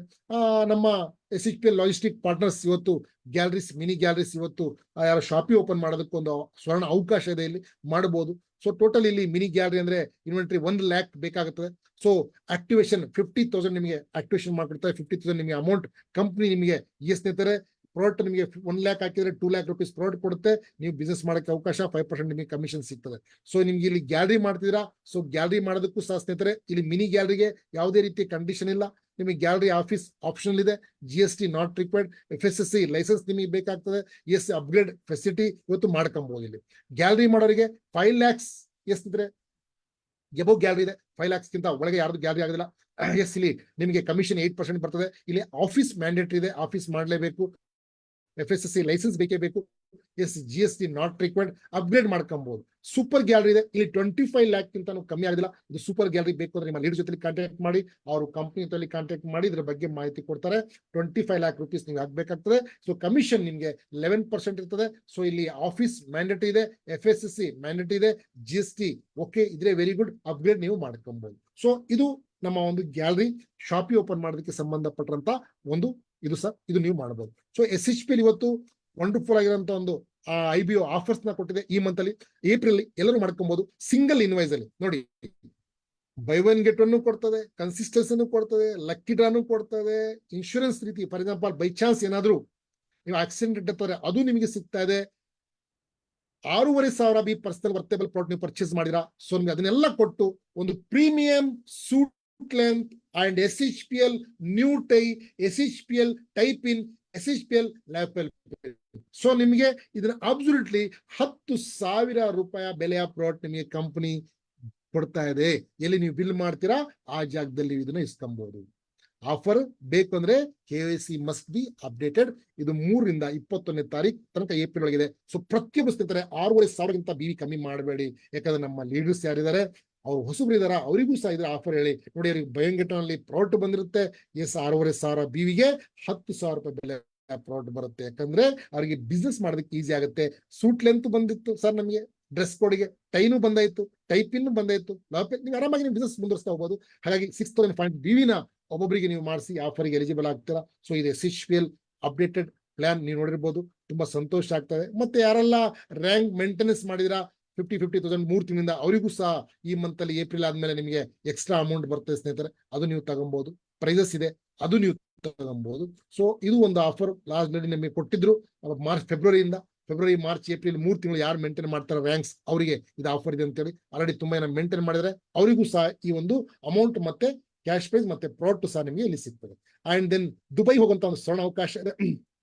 ನಮ್ಮ SHPL ಲಾಜಿಸ್ಟಿಕ್ ಪಾರ್ಟ್ನರ್ಸ್ ಇವತ್ತು ಗ್ಯಾಲರೀಸ್, ಮಿನಿ ಗ್ಯಾಲರೀಸ್ ಇವತ್ತು ಯಾರು ಶಾಪಿ ಓಪನ್ ಮಾಡೋದಕ್ಕೊಂದು ಸ್ವರ್ಣ ಅವಕಾಶ ಇದೆ, ಇಲ್ಲಿ ಮಾಡಬಹುದು. ಸೊ ಟೋಟಲ್ ಇಲ್ಲಿ ಮಿನಿ ಗ್ಯಾಲರಿ ಅಂದ್ರೆ ಇನ್ವೆಂಟರಿ 1 lakh ಬೇಕಾಗುತ್ತದೆ. ಸೊ ಆಕ್ಟಿವೇಶನ್ 50,000 ನಿಮಗೆ ಆಕ್ಟಿವೇಶನ್ ಮಾಡ್ಕೊಡ್ತಾರೆ. 50,000 ನಿಮಗೆ ಅಮೌಂಟ್ ಕಂಪ್ನಿ ನಿಮಗೆ ಸ್ನೇಹಿತರೆ ಪ್ರಾಡಕ್ಟ್ ನಿಮಗೆ 1 lakh ಹಾಕಿದ್ರೆ 2 lakh rupees ಪ್ರಾಡಕ್ಟ್ ಕೊಡುತ್ತೆ. ನೀವು ಬಿಸ್ನೆಸ್ ಮಾಡಕ್ಕೆ ಅವಕಾಶ, 5% ನಿಮಗೆ ಕಮಿಷನ್ ಸಿಗ್ತದೆ. ಸೊ ನಿಮ್ಗೆ ಇಲ್ಲಿ ಗ್ಯಾಲರಿ ಮಾಡ್ತಿದ್ದೀರಾ, ಸೊ ಗ್ಯಾಲರಿ ಮಾಡೋದಕ್ಕೂ ಸಹ ಸ್ನೇಹಿತರೆ ಇಲ್ಲಿ ಮಿನಿ ಗ್ಯಾಲರಿಗೆ ಯಾವುದೇ ರೀತಿಯ ಕಂಡೀಷನ್ ಇಲ್ಲ. ನಿಮಗೆ ಗ್ಯಾಲರಿ ಆಫೀಸ್ ಆಪ್ಷನಲ್ ಇದೆ, GST not required, FSSC licence ನಿಮಗೆ ಬೇಕಾಗ್ತದೆ, ಅಪ್ಗ್ರೇಡ್ ಫೆಸಿಲಿಟಿ ಇವತ್ತು ಮಾಡ್ಕೊಬಹುದು. ಇಲ್ಲಿ ಗ್ಯಾಲರಿ ಮಾಡೋರಿಗೆ 5 lakhs ಸ್ನೇಹಿತರೆ ಎಬೋ ಗ್ಯಾಲರಿ ಇದೆ, 5 lakhs ಗಿಂತ ಒಳಗೆ ಯಾರ್ದು ಗ್ಯಾಲರಿ ಆಗೋದಿಲ್ಲ. ಇಲ್ಲಿ ನಿಮಗೆ ಕಮಿಷನ್ 8% ಬರ್ತದೆ. ಇಲ್ಲಿ ಆಫೀಸ್ ಮ್ಯಾಂಡೇಟರಿ ಇದೆ, ಆಫೀಸ್ ಮಾಡಲೇಬೇಕು, FSSC ಲೈಸೆನ್ಸ್ ಬೇಕೇ ಬೇಕು, GST ನಾಟ್ ರಿಕ್ವೈರ್ಡ್, ಅಪ್ಗ್ರೇಡ್ ಮಾಡ್ಕೊಬಹುದು. ಸೂಪರ್ ಗ್ಯಾಲರಿ ಇದೆ, ಇಲ್ಲಿ 25 lakh ಗಿಂತ ಕಮ್ಮಿ ಆಗೋದಿಲ್ಲ. ಇದು ಸೂಪರ್ ಗ್ಯಾಲರಿ ಬೇಕು ಅಂದ್ರೆ ನಿಮ್ಮ ಲೀಡರ್ ಜೊತೆ ಕಾಂಟ್ಯಾಕ್ಟ್ ಮಾಡಿ, ಅವರು ಕಂಪನಿ ಜೊತೆ ಕಾಂಟ್ಯಾಕ್ಟ್ ಮಾಡಿ ಇದ್ರ ಬಗ್ಗೆ ಮಾಹಿತಿ ಕೊಡ್ತಾರೆ. 25 lakh rupees ನೀವು ಹಾಕ್ಬೇಕಾಗ್ತದೆ. ಸೊ ಕಮಿಷನ್ ನಿಮಗೆ 11% ಇರ್ತದೆ. ಸೊ ಇಲ್ಲಿ ಆಫೀಸ್ ಮ್ಯಾಂಡೇಟರಿ ಇದೆ, FSSC ಮ್ಯಾಂಡೇಟರಿ ಇದೆ, GST ಓಕೆ ಇದ್ರೆ ವೆರಿ ಗುಡ್, ಅಪ್ಗ್ರೇಡ್ ನೀವು ಮಾಡ್ಕೊಬಹುದು. ಸೊ ಇದು ನಮ್ಮ ಒಂದು ಗ್ಯಾಲರಿ ಶಾಪಿ ಓಪನ್ ಮಾಡೋದಕ್ಕೆ ಸಂಬಂಧಪಟ್ಟಂತ ಒಂದು ಇದು ಸರ್, ಇದು ನೀವು ಮಾಡಬಹುದು. ಸೊ SHPL ಇವತ್ತು ವಂಡರ್ಫುಲ್ ಆಗಿರುವಂತ ಒಂದು IBO ಆಫರ್ಸ್ ನ ಕೊಟ್ಟಿದೆ. ಈ ಮಂತ್ ಅಲ್ಲಿ ಏಪ್ರಿಲ್ ಎಲ್ಲರೂ ಮಾಡ್ಕೊಬಹುದು. ಸಿಂಗಲ್ ಇನ್ವಾಯ್ಸ್ ಅಲ್ಲಿ ನೋಡಿ, ಬೈ 1 get 1 ಕೊಡ್ತದೆ, ಕನ್ಸಿಸ್ಟೆನ್ಸಿ ಕೊಡ್ತದೆ, ಲಕ್ಕಿ ಡ್ರಾನು ಕೊಡ್ತದೆ, ಇನ್ಶೂರೆನ್ಸ್ ರೀತಿ. ಫಾರ್ ಎಕ್ಸಾಂಪಲ್ ಬೈ ಚಾನ್ಸ್ ಏನಾದ್ರು ನೀವು ಆಕ್ಸಿಡೆಂಟ್ ಇಟ್ಟಿರ್ತಾರೆ, ಅದು ನಿಮಗೆ ಸಿಗ್ತಾ ಇದೆ. 6,500 ಬಿ ಪರ್ಸನಲ್ ವರ್ತೇಬಲ್ ಪ್ರಾಡಕ್ಟ್ ನೀವು ಪರ್ಚೇಸ್ ಮಾಡಿರಾ. ಸೊ ನಿಮ್ಗೆ ಅದನ್ನೆಲ್ಲ ಕೊಟ್ಟು ಒಂದು premium suit length and SHPL new tie, SHPL type in, SHPL lapel. So ನಿಮಗೆ ಇದನ್ನ ಅಬ್ಸಲ್ಯೂಟ್ಲಿ 10,000 ರೂಪಾಯಿ ಬೆಲೆಯ ಪ್ರಾಡಕ್ಟ್ ನಿಮಗೆ ಕಂಪನಿ ಕೊಡ್ತಾ ಇದೆ. ಎಲ್ಲಿ ನೀವು ಬಿಲ್ ಮಾಡ್ತೀರಾ ಆ ಜಾಗದಲ್ಲಿ ಇದನ್ನ ಇಸ್ಕೊಬಹುದು. ಆಫರ್ ಬೇಕು ಅಂದ್ರೆ KYC ಮಸ್ಟ್ ಬಿ ಅಪ್ಡೇಟೆಡ್. ಇದು 3 ರಿಂದ 21ನೇ ತಾರೀಕು ತನಕ ಏಪ್ರಿಲ್ ಒಳಗಿದೆ. ಸೊ ಪ್ರತಿಯೊಬ್ಬ ಸ್ನೇಹಿತರೆ 6,500ಗಿಂತ BV ಕಮ್ಮಿ ಮಾಡಬೇಡಿ. ಯಾಕಂದ್ರೆ ನಮ್ಮ ಲೀಡರ್ಸ್ ಯಾರಿದ್ದಾರೆ, ಅವ್ರು ಹೊಸಬ್ರು ಇದಾರ, ಅವರಿಗೂ ಸಹ ಇದ್ರೆ ಆಫರ್ ಹೇಳಿ ನೋಡಿ. ಅವ್ರಿಗೆ ಬಯೋಂಗೆಟನಲ್ಲಿ ಪ್ರಾಡಕ್ಟ್ ಬಂದಿರುತ್ತೆ, 6,500 BVಗೆ 10,000 ರೂಪಾಯಿ ಬೆಲೆ ಪ್ರಾಡಕ್ಟ್ ಬರುತ್ತೆ. ಯಾಕಂದ್ರೆ ಅವರಿಗೆ ಬಿಸ್ನೆಸ್ ಮಾಡೋದಕ್ಕೆ ಈಸಿ ಆಗುತ್ತೆ. ಸೂಟ್ ಲೆಂತ್ ಬಂದಿತ್ತು ಸರ್, ನಮಗೆ ಡ್ರೆಸ್ ಕೋಡ್ಗೆ ಟೈನು ಬಂದಾಯ್ತು, ಟೈಪ್ ಇನ್ ಬಂದಾಯ್ತು, ನೀವು ಆರಾಮಾಗಿ ನೀವು ಬಿಸ್ನೆಸ್ ಮುಂದುವರಿಸ್ತಾ ಹೋಗ್ಬೋದು. ಹಾಗಾಗಿ 6,000 BVನ ಒಬ್ಬೊಬ್ಬರಿಗೆ ನೀವು ಮಾಡಿಸಿ ಆಫರ್ಗೆ ಎಲಿಜಿಬಲ್ ಆಗ್ತೀರಾ. ಸೊ ಇದು SHPL ಅಪ್ಡೇಟೆಡ್ ಪ್ಲಾನ್ ನೀವು ನೋಡಿರ್ಬೋದು, ತುಂಬಾ ಸಂತೋಷ ಆಗ್ತದೆ. ಮತ್ತೆ ಯಾರೆಲ್ಲ ರ್ಯಾಂಕ್ ಮೇಂಟೆನೆನ್ಸ್ ಮಾಡಿದಿರಾ 50,000 3 ತಿಂಗಳಿಂದ, ಅವರಿಗೂ ಸಹ ಈ ಮಂತ್ ಅಲ್ಲಿ ಏಪ್ರಿಲ್ ಆದ್ಮೇಲೆ ನಿಮಗೆ ಎಕ್ಸ್ಟ್ರಾ ಅಮೌಂಟ್ ಬರ್ತದೆ ಸ್ನೇಹಿತರೆ, ಅದು ನೀವು ತಗೊಬಹುದು. ಪ್ರೈಸಸ್ ಇದೆ, ಅದು ನೀವು ತಗೊಬಹುದು. ಸೊ ಇದು ಒಂದು ಆಫರ್ ಲಾಸ್ಟ್ ನಿಮಗೆ ಕೊಟ್ಟಿದ್ರು ಫೆಬ್ರವರಿ, ಮಾರ್ಚ್, ಏಪ್ರಿಲ್ 3 ತಿಂಗಳು ಯಾರು ಮೇಂಟೈನ್ ಮಾಡ್ತಾರೆ ರ್ಯಾಂಕ್ಸ್, ಅವರಿಗೆ ಇದು ಆಫರ್ ಇದೆ ಅಂತೇಳಿ ಆಲ್ರೆಡಿ ತುಂಬಾ ಜನ ಮೇಂಟೈನ್ ಮಾಡಿದ್ರೆ ಅವರಿಗೂ ಸಹ ಈ ಒಂದು ಅಮೌಂಟ್ ಮತ್ತೆ ಕ್ಯಾಶ್ ಪ್ರೈಸ್ ಮತ್ತೆ ಪ್ರಾಡಕ್ಟ್ ಸಹ ನಿಮಗೆ ಇಲ್ಲಿ ಸಿಗ್ತದೆ. ಅಂಡ್ ದೆನ್ ದುಬೈ ಹೋಗುವಂತ ಒಂದು ಸ್ವರ್ಣ ಅವಕಾಶ ಇದೆ.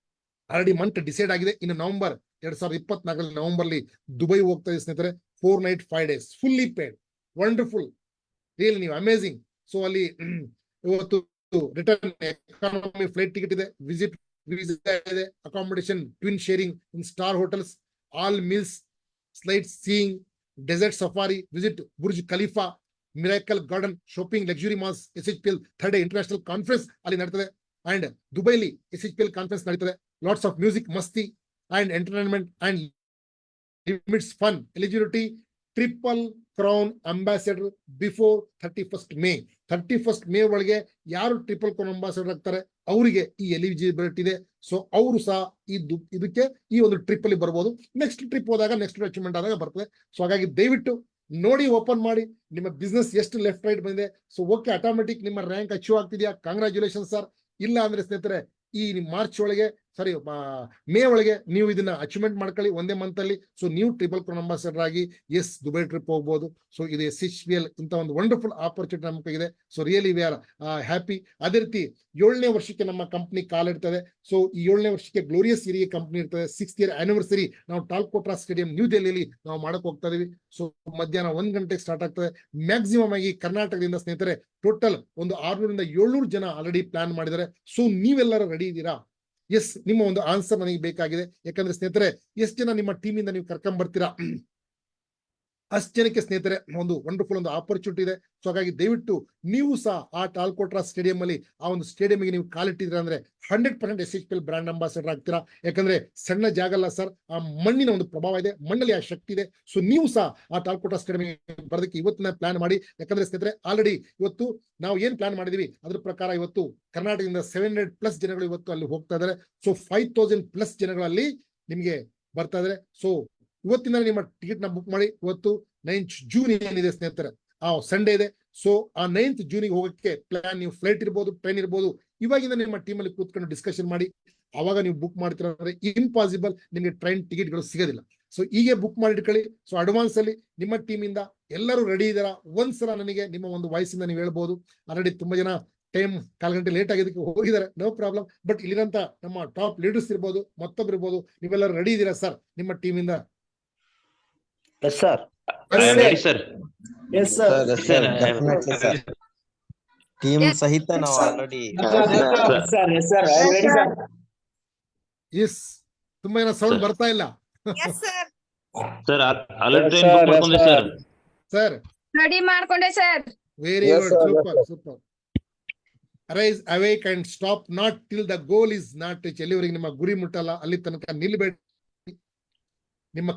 ಆಲ್ರೆಡಿ ಮಂತ್ ಡಿಸೈಡ್ ಆಗಿದೆ. ಇನ್ನು ನವೆಂಬರ್ 2024 ನವೆಂಬರ್ ಅಲ್ಲಿ ದುಬೈ ಹೋಗ್ತಾ ಇದೆ ಸ್ನೇಹಿತರೆ. 4 night 5 days fully paid, wonderful, really ನೀವು ಅಮೇಸಿಂಗ್. ಸೊ ಅಲ್ಲಿ ಇವತ್ತು ರಿಟರ್ನ್ ಎಕಾನಮಿ ಫ್ಲೈಟ್ ಟಿಕೆಟ್ ಇದೆ, ವಿಸಿಟ್ ವೀಸಾ ಇದೆ, accommodation twin sharing in star hotels, all meals, sightseeing, desert safari, visit Burj Khalifa, miracle garden, shopping, luxury malls. SHPL third day international conference ಅಲ್ಲಿ ನಡೀತದೆ. And ದುಬೈಲಿ SHPL conference ನಡೀತದೆ. Lots of music, ಮಸ್ತಿ and entertainment and limits fun. Eligibility triple crown ambassador before 31st May. 31st May ಒಳಗೆ ಯಾರು triple crown ambassador ಆಗ್ತಾರೆ ಅವರಿಗೆ ಈ ಎಲಿಜಿಬಿಲಿಟಿ ಇದೆ. ಸೊ ಅವರು ಸಹ ಇದಕ್ಕೆ ಈ ಒಂದು ಟ್ರಿಪ್ ಅಲ್ಲಿ ಬರ್ಬೋದು. ನೆಕ್ಸ್ಟ್ ಟ್ರಿಪ್ ಹೋದಾಗ, ನೆಕ್ಸ್ಟ್ ಅಚೀವ್ಮೆಂಟ್ ಆದಾಗ ಬರ್ತದೆ. ಸೊ ಹಾಗಾಗಿ ದಯವಿಟ್ಟು ನೋಡಿ, ಓಪನ್ ಮಾಡಿ. ನಿಮ್ಮ ಬಿಸ್ನೆಸ್ ಎಷ್ಟು ಲೆಫ್ಟ್ ರೈಟ್ ಬಂದಿದೆ. ಸೊ ಓಕೆ, ಆಟೋಮೆಟಿಕ್ ನಿಮ್ಮ ರ್ಯಾಂಕ್ ಅಚೀವ್ ಆಗ್ತಿದೆಯಾ, ಕಂಗ್ರಾಚುಲೇಷನ್ ಸರ್. ಇಲ್ಲ ಅಂದ್ರೆ ಸ್ನೇಹಿತರೆ ಈ ಮಾರ್ಚ್ ಒಳಗೆ ಸಾರಿ ಮೇ ಒಳಗೆ ನೀವು ಇದನ್ನ ಅಚೀವ್ಮೆಂಟ್ ಮಾಡ್ಕೊಳ್ಳಿ ಒಂದೇ ಮಂತ್ ಅಲ್ಲಿ. ಸೊ ನೀವು ಟ್ರಿಬಲ್ ಕ್ರೌನ್ ಅಂಬಾಸಡರ್ ಆಗಿ ದುಬೈ ಟ್ರಿಪ್ ಹೋಗ್ಬೋದು. ಸೊ ಇದು SHPL ಇಂತ ಒಂದು ವಂಡರ್ಫುಲ್ ಆಪರ್ಚುನಿಟಿ ನಮಗೆ ಇದೆ. So really we are happy. ಅದೇ ರೀತಿ 7ನೇ ವರ್ಷಕ್ಕೆ ನಮ್ಮ ಕಂಪ್ನಿ ಕಾಲಿಡ್ತದೆ. ಸೊ ಈ 7ನೇ ವರ್ಷಕ್ಕೆ ಗ್ಲೋರಿಯಸ್ ಹಿರಿಯ ಕಂಪ್ನಿ ಇರ್ತದೆ. 6th year anniversary ನಾವು ಟಾಲ್ಕೋಟ್ರಾ ಸ್ಟೇಡಿಯಂ ನ್ಯೂ ದೆಹಲಿಯಲ್ಲಿ ನಾವು ಮಾಡಕ್ ಹೋಗ್ತಾ ಇದೀವಿ. ಸೊ ಮಧ್ಯಾಹ್ನ 1 ಗಂಟೆಗೆ ಸ್ಟಾರ್ಟ್ ಆಗ್ತದೆ. ಮ್ಯಾಕ್ಸಿಮಮ್ ಆಗಿ ಕರ್ನಾಟಕದಿಂದ ಸ್ನೇಹಿತರೆ ಟೋಟಲ್ ಒಂದು 600ರಿಂದ 700 ಜನ ಆಲ್ರೆಡಿ ಪ್ಲಾನ್ ಮಾಡಿದ್ದಾರೆ. ಸೊ ನೀವೆಲ್ಲರೂ ರೆಡಿ ಇದ್ದೀರಾ? ನಿಮ್ಮ ಒಂದು ಆನ್ಸರ್ ನನಗೆ ಬೇಕಾಗಿದೆ. ಯಾಕಂದ್ರೆ ಸ್ನೇಹಿತರೆ ಎಷ್ಟು ಜನ ನಿಮ್ಮ ಟೀಮ್ ಇಂದ ನೀವು ಕರ್ಕೊಂಡ್ ಬರ್ತೀರಾ ಅಷ್ಟು ಜನಕ್ಕೆ ಸ್ನೇಹಿತರೆ ಒಂದು ವಂಡರ್ಫುಲ್ ಒಂದು ಆಪರ್ಚುನಿಟಿ ಇದೆ. ಸೊ ಹಾಗಾಗಿ ದಯವಿಟ್ಟು ನೀವು ಸಹ ಆ ಟಾಲ್ಕೋಟ್ರಾ ಸ್ಟೇಡಿಯಂ ಅಲ್ಲಿ ಆ ಒಂದು ಸ್ಟೇಡಿಯಂಗೆ ನೀವು ಕಾಲಿಟ್ಟಿದ್ರೆ ಅಂದ್ರೆ 100% SHPL ಬ್ರಾಂಡ್ ಅಂಬಾಸಡರ್ ಆಗ್ತೀರಾ. ಯಾಕಂದ್ರೆ ಸಣ್ಣ ಜಾಗ ಅಲ್ಲ ಸರ್, ಆ ಮಣ್ಣಿನ ಒಂದು ಪ್ರಭಾವ ಇದೆ, ಮಣ್ಣಲ್ಲಿ ಆ ಶಕ್ತಿ ಇದೆ. ಸೊ ನೀವು ಸಹ ಆ ಟಾಲ್ಕೋಟ್ರಾ ಸ್ಟೇಡಿಯಂ ಬರೋದಕ್ಕೆ ಇವತ್ತಿನ ಪ್ಲಾನ್ ಮಾಡಿ. ಯಾಕಂದ್ರೆ ಸ್ನೇಹಿತರೆ ಆಲ್ರೆಡಿ ಇವತ್ತು ನಾವು ಏನ್ ಪ್ಲಾನ್ ಮಾಡಿದೀವಿ ಅದ್ರ ಪ್ರಕಾರ ಇವತ್ತು ಕರ್ನಾಟಕದಿಂದ 700+ ಜನಗಳು ಇವತ್ತು ಅಲ್ಲಿ ಹೋಗ್ತಾ ಇದಾರೆ. ಸೊ 5000+ ಜನಗಳಲ್ಲಿ ನಿಮ್ಗೆ ಬರ್ತಾ ಇದಾರೆ. ಸೊ ಇವತ್ತಿನ ನಿಮ್ಮ ಟಿಕೆಟ್ ನ ಬುಕ್ ಮಾಡಿ. ಇವತ್ತು 9th June ಏನಿದೆ ಸ್ನೇಹಿತರೆ, ಆ ಸಂಡೇ ಇದೆ. ಸೊ ಆ 9th June ಹೋಗಕ್ಕೆ ಪ್ಲಾನ್, ನೀವು ಫ್ಲೈಟ್ ಇರ್ಬೋದು, ಟ್ರೈನ್ ಇರ್ಬೋದು, ಇವಾಗಿಂದ ನಿಮ್ಮ ಟೀಮ್ ಅಲ್ಲಿ ಕೂತ್ಕೊಂಡು ಡಿಸ್ಕಷನ್ ಮಾಡಿ. ಅವಾಗ ನೀವು ಬುಕ್ ಮಾಡ್ತೀರ ಅಂದ್ರೆ ಇಂಪಾಸಿಬಲ್, ನಿಮಗೆ ಟ್ರೈನ್ ಟಿಕೆಟ್ಗಳು ಸಿಗೋದಿಲ್ಲ. ಸೊ ಹೀಗೆ ಬುಕ್ ಮಾಡಿ ಇಟ್ಕೊಳ್ಳಿ. ಸೊ ಅಡ್ವಾನ್ಸ್ ಅಲ್ಲಿ ನಿಮ್ಮ ಟೀಮ್ ಇಂದ ಎಲ್ಲರೂ ರೆಡಿ ಇದಾರ ಒಂದ್ಸಲ ನನಗೆ ನಿಮ್ಮ ಒಂದು ವಾಯ್ಸ್ ಇಂದ ನೀವು ಹೇಳ್ಬೋದು. ಆಲ್ರೆಡಿ ತುಂಬಾ ಜನ ಟೈಮ್ 1/4 ಗಂಟೆ ಲೇಟ್ ಆಗಿದ್ದಕ್ಕೆ ಹೋಗಿದ್ದಾರೆ, ನೋ ಪ್ರಾಬ್ಲಮ್. ಬಟ್ ಇಲ್ಲಿರಂತ ನಮ್ಮ ಟಾಪ್ ಲೀಡರ್ಸ್ ಇರ್ಬೋದು, ಮತ್ತೊಬ್ರು ಇರ್ಬೋದು, ನೀವೆಲ್ಲರೂ ರೆಡಿ ಇದ್ದೀರಾ ಸರ್ ನಿಮ್ಮ ಟೀಮ್ ಇಂದ? Yes, sir. I am ready, sir. Yes, sir. Yes, Sir, sir. I am Definitely, sir. Team Yes. ಸಹಿತ ನಾವು ಆಲ್ರೆಡಿ ಎಸ್, ತುಂಬಾ ಜನ ಸೌಂಡ್ Sir. ಬರ್ತಾ ಇಲ್ಲ Yes, sir. Sir, already train book ಮಾಡ್ಕೊಂಡೆ ಸರ್. ಸರ್. Ready ಮಾಡ್ಕೊಂಡೆ sir. Very Yes, good, sir. Super super. Arise, awake and stop not till the goal is not reach. ಎಲ್ಲಿವರೆಗೆ ನಿಮ್ಮ ಗುರಿ ಮುಟ್ಟಲ್ಲ ಅಲ್ಲಿ ತನಕ ನಿಲ್ಬೇಡಿ. ನಿಮ್ಮ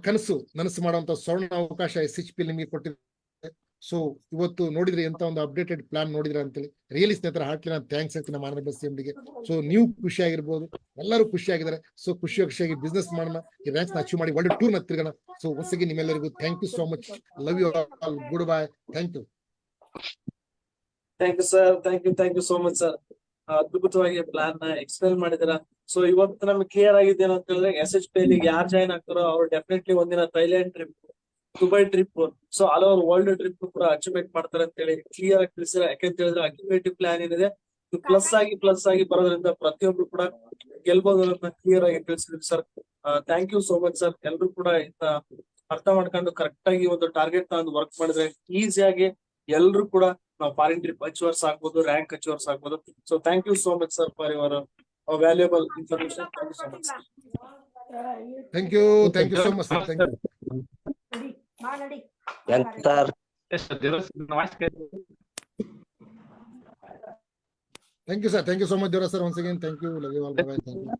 ನನಸು ಮಾಡುವಂತ ಸ್ವರ್ಣ ಅವಕಾಶ SHPL ನಿಮಗೆ ಕೊಟ್ಟಿದೆ. ಸೊ ಇವತ್ತು ನೋಡಿದ್ರೆ ಎಂತ ಒಂದು ಅಪ್ಡೇಟೆಡ್ ಪ್ಲಾನ್ ನೋಡಿದ್ರೆ ಅಂತೇಳಿ ರಿಯಲಿ ಸ್ನೇಹಿತರ ಹಾರ್ಟ್ಲಿ ಥ್ಯಾಂಕ್ಸ್ ಹೇಳ್ತೀನಿ ಮಾನವ CMD ಗೆ. ಸೊ ನೀವು ಖುಷಿಯಾಗಿರ್ಬೋದು, ಎಲ್ಲರೂ ಖುಷಿಯಾಗಿದ್ದಾರೆ. ಸೊ ಖುಷಿಯಾಗಿ ಬಿಸ್ನೆಸ್ ಮಾಡೋಣ, ಈ ರ್ಯಾಂಕ್ಸ್ ನ ಅಚೀವ್ ಮಾಡಿ ವರ್ಲ್ಡ್ ಟೂರ್ ನ ತಿರ್ಗೋಣ. ಸೊ ಹೊಸಗೆ ನಿಮ್ಮೆಲ್ಲರಿಗೂ thank you so much. Love you all. Good bye. Thank you. Thank you sir. Thank you so much sir. ಅದ್ಭುತವಾಗಿ ಪ್ಲಾನ್ ನ ಎಕ್ಸ್ಪ್ಲೇನ್ ಮಾಡಿದಿರ. ಸೊ ಇವತ್ತು ನಮ್ಗೆ ಕ್ಲಿಯರ್ ಆಗಿದೆ ಏನಂತ ಹೇಳಿದ್ರೆ SHPL ಯಾರು ಜಾಯ್ನ್ ಆಗ್ತಾರೋ ಅವ್ರು ಡೆಫಿನೆಟ್ಲಿ ಒಂದಿನ Thailand trip, Dubai trip, so all over world trip ಕೂಡ ಅಚೀವ್ಮೆಂಟ್ ಮಾಡ್ತಾರೆ ಅಂತ ಹೇಳಿ ಕ್ಲಿಯರ್ ಆಗಿ ತಿಳಿಸಿರ. ಯಾಕಂತ ಹೇಳಿದ್ರೆ ಅಕ್ಯುಮೇಟಿವ್ ಪ್ಲಾನ್ ಏನಿದೆ ಇದು ಪ್ಲಸ್ ಆಗಿ ಬರೋದ್ರಿಂದ ಪ್ರತಿಯೊಬ್ರು ಕೂಡ ಗೆಲ್ಬಹುದು ಅನ್ನೋದನ್ನ ಕ್ಲಿಯರ್ ಆಗಿ ತಿಳಿಸಿದ್ರಿ sir. Thank you so much sir. ಎಲ್ರು ಕೂಡ ಅರ್ಥ ಮಾಡ್ಕೊಂಡು ಕರೆಕ್ಟ್ ಆಗಿ ಒಂದು ಟಾರ್ಗೆಟ್ ತಗೊಂಡು ವರ್ಕ್ ಮಾಡಿದ್ರೆ ಈಸಿಯಾಗಿ ಎಲ್ರು ಕೂಡ ನಾವು ಫಾರಿನ್ ಟ್ರಿಪ್ ಅಚೀವರ್ಸ್ ಆಗ್ಬೋದು, ರ್ಯಾಂಕ್ ಅಚೀವರ್ಸ್ ಆಗ್ಬೋದು. So thank you so much sir for your valuable information. Thank you so much. Thank you so much sir. Thank you. ಎಂತ Thank you, sir. Thank you so much, Dora sir. Once again, thank you. Love you all. Bye bye. Thank you.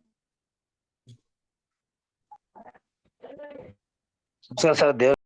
Sir ದೇವ್ರ